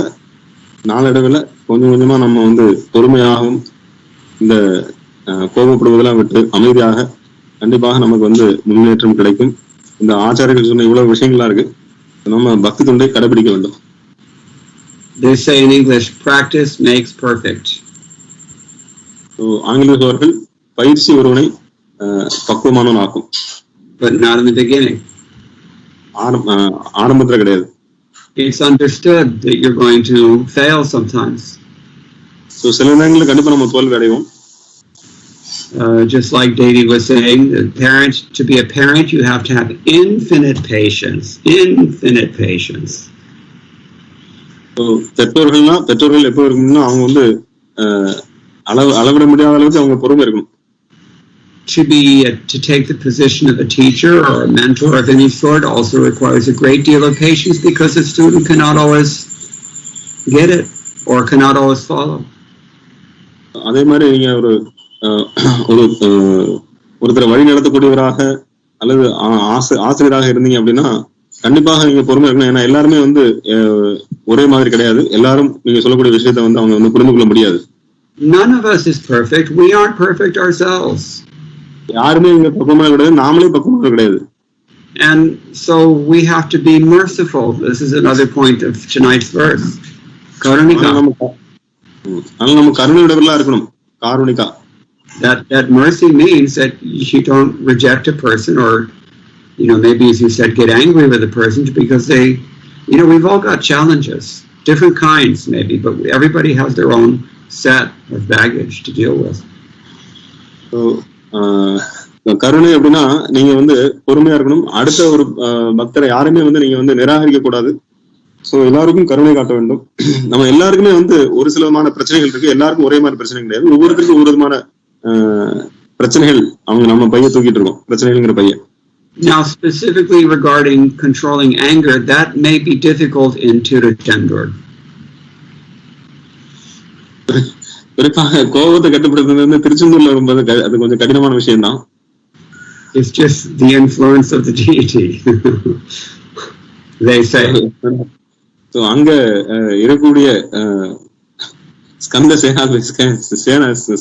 நாளடைவில் கொஞ்சம் கொஞ்சமா நம்ம வந்து பொறுமையாகவும் இந்த கோபப்படுவதெல்லாம் விட்டு அமைதியாக கண்டிப்பாக நமக்கு வந்து முன்னேற்றம் கிடைக்கும். இந்த ஆச்சாரியர்கள் சொன்ன இவ்வளவு விஷயங்களா இருக்கு, நம்ம பக்தி தொண்டை கடைபிடிக்க வேண்டும். They say in English, practice makes perfect. ஆங்கில சொல்வார்கள், பயிற்சி ஒருவனை பக்குவமானவன் ஆக்கும். But not in the beginning. ஆரம்பத்துல கிடையாது. It's understood that you're going to fail sometimes. So சில நேரங்களில் கண்டிப்பா நம்ம தோல்வி அடைவோம். Just like Davey was saying, to be a parent, you have to have infinite patience. Infinite patience. So பெற்றோர்கள் எப்போ இருக்கணும்னா அவங்க வந்து அளவிட முடியாத அளவுக்கு அவங்க பொறுமை இருக்கணும். To take the position of a teacher or a mentor of any sort also requires a great deal of patience, because the student cannot always get it or cannot always follow. அதே மாதிரி நீங்க ஒருத்தரை வழி நடத்தக்கூடியவராக அல்லது ஆசிரியராக இருந்தீங்க அப்படின்னா கண்டிப்பாக நீங்க பொறுமை இருக்கணும். ஏன்னா எல்லாருமே வந்து ஒரே மாதிரி கிடையாது. எல்லாரும் நீங்க சொல்லக்கூடிய விஷயத்தை வந்து அவங்க வந்து புரிந்து கொள்ள முடியாது. None of us is perfect. We aren't perfect ourselves. யாருமே இங்க பக்குவமாக கிடையாது, நாமளே பக்குவமாக கிடையாது. And so we have to be merciful. This is another point of tonight's verse. Karunika. நம்ம கருணையுடையவர்களா இருக்கணும். காருணிகா. That mercy means that you don't reject a person, or maybe, as you said, get angry with a person because they, we've all got challenges, different kinds maybe, but everybody has their own set of baggage to deal with. So கருணை அப்படின்னா நீங்க வந்து பொறுமையா இருக்கணும். அடுத்த ஒரு பக்தரை யாருமே வந்து நீங்க வந்து நிராகரிக்க கூடாது. சோ எல்லாருக்கும் கருணை காட்ட வேண்டும். நம்ம எல்லாருக்குமே வந்து ஒரு சில விதமான பிரச்சனைகள் இருக்கு. எல்லாருக்கும் ஒரே மாதிரி பிரச்சனை கிடையாது. ஒவ்வொருத்தருக்கும் ஒரு விதமான பிரச்சனைகள் அவங்க நம்ம பைய தூக்கிட்டு இருக்கோம், பிரச்சனைங்கிற பைய. Now, specifically regarding controlling anger, that may be difficult in Tiruthendur. குறிப்பாக கோபத்தை கட்டுப்படுத்துறது திருச்செந்தூர்ல வரும்போது அது கொஞ்சம் கடினமான விஷயம் தான். It's just the influence of the deity. They say. So அங்க இருக்கக்கூடிய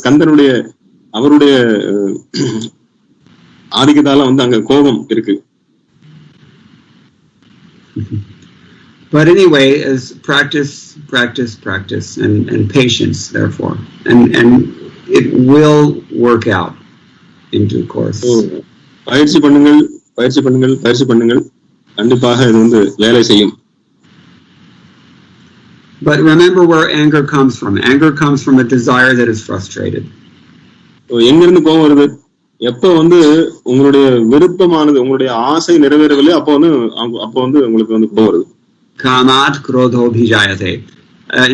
ஸ்கந்தனுடைய அவருடைய ஆதிக்கத்தால வந்து அங்க கோபம் இருக்கு. But anyway, as practice, and patience, therefore, and it will work out in due course. பயிற்சி பண்ணுங்கள், கண்டிப்பாக இது வந்து வேலை செய்யும். But remember where anger comes from. Anger comes from a desire that is frustrated. எங்கிருந்து கோபம் வருது? எப்ப வந்து உங்களுடைய விருப்பமானது, உங்களுடைய ஆசை நிறைவேறவில்லை, அப்போ வந்து உங்களுக்கு வந்து கோபம் வருது. Kamat krodho bhijayate.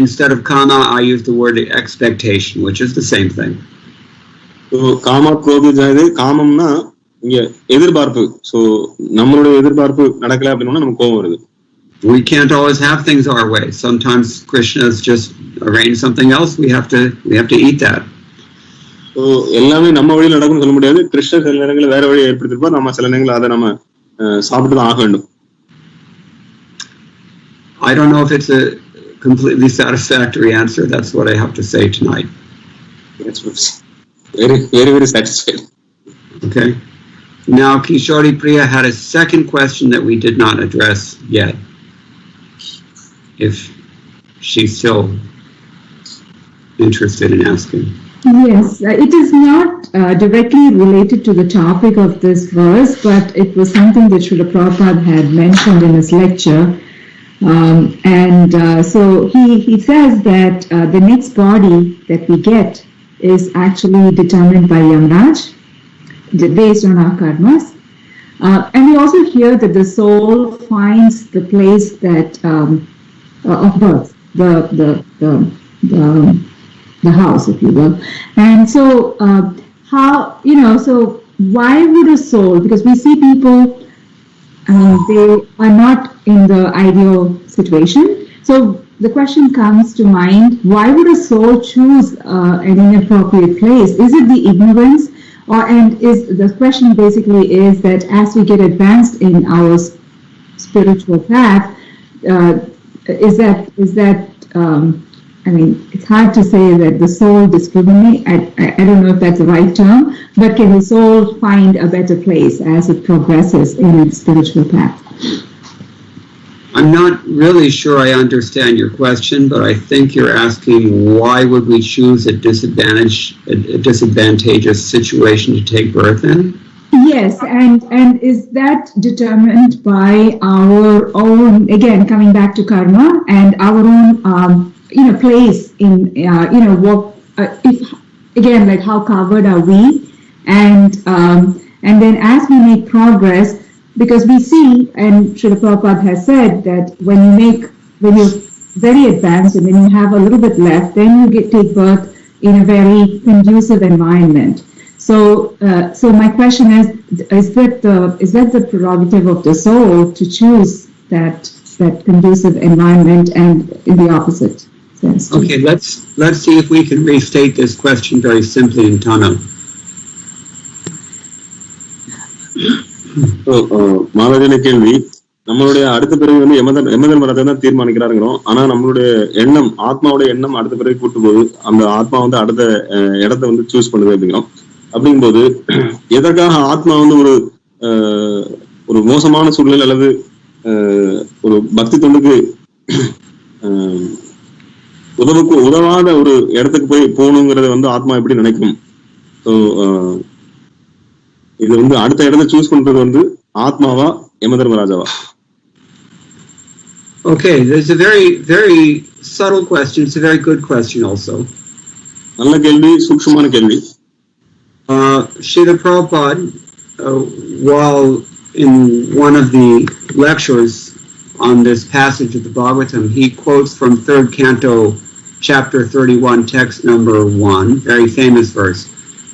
Instead of kama, I use the word expectation, which is the same thing. So kamat krodho bhijayate, காமம்னா இங்க எதிர்பார்ப்பு. சோ நம்மளுடைய எதிர்பார்ப்பு நடக்கல அப்படின்னா நமக்கு கோபம் வருது. We can't always have things our way. Sometimes Krishna's just arranged something else. We have to eat that. So எல்லாமே நம்ம வழியில் நடக்கும்னு சொல்ல முடியாது. கிருஷ்ணர் சில நேரங்களில் வேற வழியை ஏற்படுத்திருப்போம். நம்ம சில நேரங்களில் அதை நம்ம சாப்பிட்டு தான் ஆக வேண்டும். I don't know if it's a completely satisfactory answer. That's what I have to say tonight. That's very, very, very satisfied. Okay. Now, Kishori Priya had a second question that we did not address yet. If she's still interested in asking. Yes, it is not directly related to the topic of this verse, but it was something that Srila Prabhupada had mentioned in his lecture. So he says that the next body that we get is actually determined by Yamraj, based on our karmas. And we also hear that the soul finds the place that of birth, the house, if you will. And so, so why would a soul, because we see people, they are not in the ideal situation. So the question comes to mind, why would a soul choose an inappropriate place? Is it the ignorance? And the question basically is that as we get advanced in our spiritual path, is that it's hard to say that the soul discriminates. I don't know if that's the right term, but can the soul find a better place as it progresses in its spiritual path? I'm not really sure I understand your question, but I think you're asking why would we choose a disadvantageous situation to take birth in? Yes, and is that determined by our own, again, coming back to karma, and our own, place in, what, if, again, like how covered are we? And then as we make progress, because we see, and Srila Prabhupada has said that when you're very advanced and then you have a little bit left, then you take birth in a very conducive environment. So my question is that the prerogative of the soul to choose that conducive environment, and in the opposite sense? Okay, let's see if we can restate this question very simply in Tamil. மாதாஜன கேள்வி, நம்மளுடைய அடுத்த பிறகு வந்து எமதர் மரத்தை தான் தீர்மானிக்கிறாருங்கிறோம். ஆனா நம்மளுடைய எண்ணம், ஆத்மாவுடைய எண்ணம் அடுத்த பிறகு கூட்டு போது அந்த ஆத்மா வந்து அடுத்த இடத்த வந்து சூஸ் பண்ணுது அப்படிங்கிறோம். அப்படிங்கும்போது எதற்காக ஆத்மா வந்து ஒரு மோசமான சூழ்நிலை அல்லது ஒரு பக்தி தொண்டுக்கு உதவாத ஒரு இடத்துக்கு போய் போகணுங்கிறத வந்து ஆத்மா எப்படி நினைக்கும்? ஸோ இது வந்து அடுத்த இடத்த சூஸ் பண்றது வந்து ஆத்மாவா யமதர்மராஜாவா? Okay, there's a very, very subtle question. It's a very good question also. நல்ல கேள்வி, சூக்ஷ்மமான கேள்வி. Srila Prabhupada, while in one of the lectures on this passage of the Bhagavatam, he quotes from 3rd Canto, chapter 31, text number 1, very famous verse.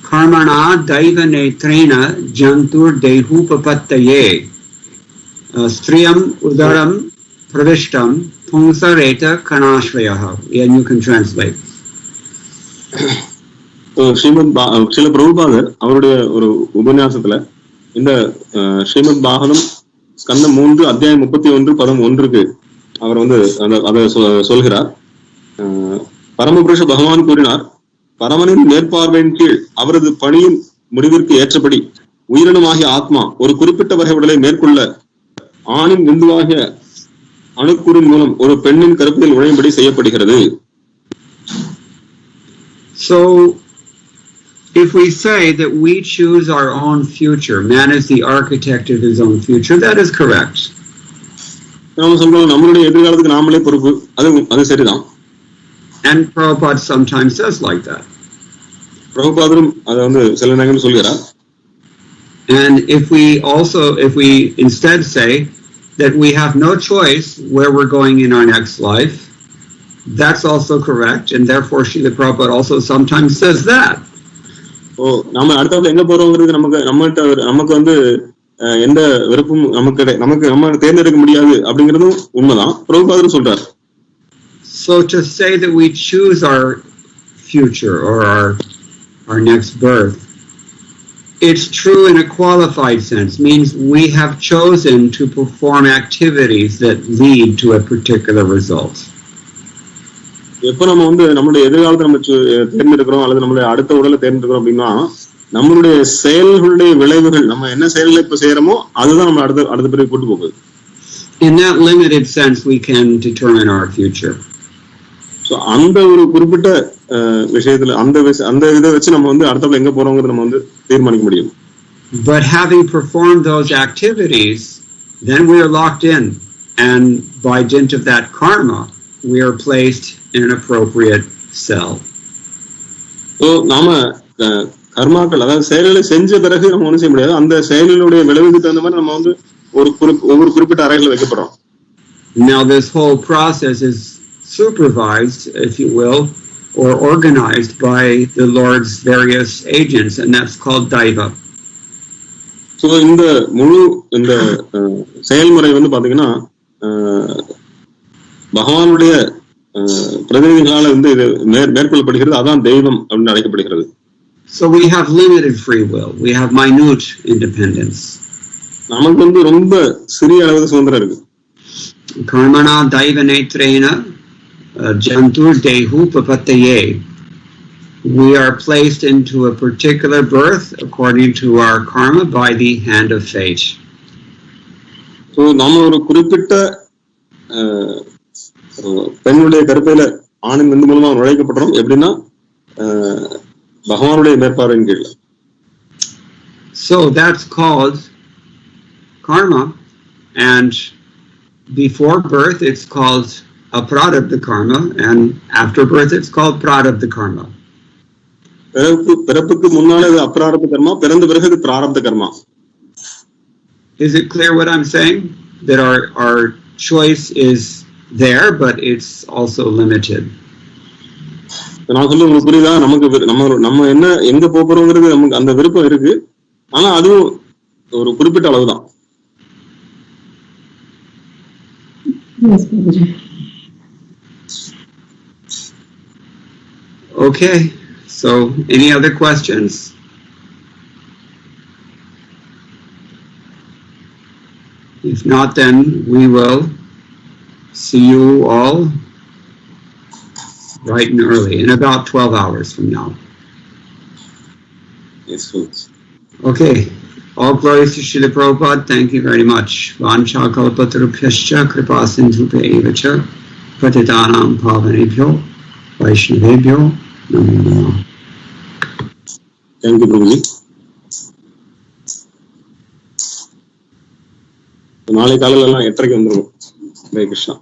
Karmana daiva netrena jantur dehupapattaye striyam udaram pravishtam pungsareta kanashrayaha. And you can translate. சில பிரபுபாதர் அவருடைய ஒரு உபன்யாசத்துல இந்த ஸ்ரீமத் பாகவதம் ஸ்கந்தம் 3 அத்தியாயம் 31 பதம் 1க்கு அவர் வந்து அதை சொல்கிறார். பரமபுருஷ பகவான் கூறினார், பரமனின் மேற்பார்வையின் கீழ் அவரது பணியின் முடிவிற்கு ஏற்றபடி உயிரினமாகிய ஆத்மா ஒரு குறிப்பிட்ட வகை உடலை மேற்கொள்ள ஆணின் விந்துவாகிய அணுக்கூறின் மூலம் ஒரு பெண்ணின் கருப்பையில் நுழையும்படி செய்யப்படுகிறது. So if we say that we choose our own future, man is the architect of his own future, that is correct. நாம சொல்றோம் நம்மளுடைய எதிர்காலத்துக்கு நாமளே பொறுப்பு, அது சரிதான். And Prabhupada sometimes says like that. பிரபுபாதரும் அதை வந்து சில நேரங்கள் சொல்கிறார். And if we instead say that we have no choice where we're going in our next life, that's also correct, and therefore Srila Prabhupada also sometimes says that. நாம அடுத்தவங்க எங்க போறோங்கிறது நமக்கு வந்து எந்த விருப்பம் நம்ம தேர்ந்தெடுக்க முடியாது அப்படிங்கிறதும் உண்மைதான். பிரபுபாதரும் சொல்றார். So to say that we choose our future or our next birth, it's true in a qualified sense, means we have chosen to perform activities that lead to a particular result. எப்ப நம்ம வந்து நம்மளுடைய எதிர்காலத்தை நம்ம தேர்ந்தெடுக்கிறோம் அல்லது நம்மளுடைய அடுத்த உடலை தேர்ந்தெடுக்கிறோம் அப்படின்னா நம்மளுடைய செயல்களுடைய விளைவுகள், நம்ம என்ன செயல்களை இப்ப செய்யறோமோ அதுதான் நம்ம அடுத்த பிறகு கூட்டு போகுது. In that limited sense, we can determine our future. So அந்த ஒரு குறிப்பிட்ட விஷயத்துல அந்த இதை வச்சு நம்ம வந்து அடுத்த எங்க போறோங்கிறத நம்ம வந்து தீர்மானிக்க முடியும். But having performed those activities, then we are locked in, and by dint of that karma, we are placed in an appropriate cell. So நாம கர்மாக்கள், அதாவது செயல்களை செஞ்ச பிறகு நம்ம ஒன்றும் செய்ய முடியாது. அந்த செயலினுடைய விளைவுக்கு தகுந்த மாதிரி நம்ம வந்து ஒவ்வொரு குறிப்பிட்ட அறைகளை வைக்கப்படுறோம். Now this whole process is supervised, if you will, or organized by the Lord's various agents, and that's called Daiva. So இந்த முழு இந்த செயல்முறை வந்து பாத்தீங்கன்னா பகவானுடைய பிரதிநிதிகளால வந்து இது மேற்கொள்ளப்படுகிறது. அதான் தெய்வம் அப்படின்னு அழைக்கப்படுகிறது. So we have limited free will. We have minute independence. நமக்கு வந்து ரொம்ப சிறிய அளவு சுதந்திரம் இருக்கு. Karmana daiva netrena jantur dehu papataye. We are placed into a particular birth according to our karma by the hand of fate. So நாம ஒரு குறிப்பிட்ட பெண்ணுடைய கருப்பையில ஆணின் விந்து மூலமா நுழைக்கப்படுறோம். எப்படின்னா பகவானுடைய மேற்பார்வையின் கீழ். So that's called karma, and before birth it's called aprarabdha karma, and after birth it's called prarabdha karma. பிறப்புக்கு முன்னால இது அப்ராரப்த கர்மா, பிறந்த பிறகு இது பிராரப்த கர்மா. Is it clear what I'm saying? That our choice is there, but it's also limited. நான் சொல்ல உங்களுக்கு புரியுதா? நமக்கு நம்ம என்ன எங்க போறோங்கிறது நமக்கு அந்த விருப்பம் இருக்கு. ஆனா அதுவும் ஒரு குறிப்பிட்ட அளவு தான். Okay, so any other questions? If not, then we will see you all bright and early in about 12 hours from now. Yes, folks. Okay, all glories to Srila Prabhupada. Thank you very much. Vancha kalpatarubhyascha kripa sindhubhaiva cha patitanam pavanebhyo vaishnavebhyo namo namo. Thank you, Prabhuji. நாளை காலையில எல்லாம் 8:30 வந்துருவோம். ஹரே கிருஷ்ணா.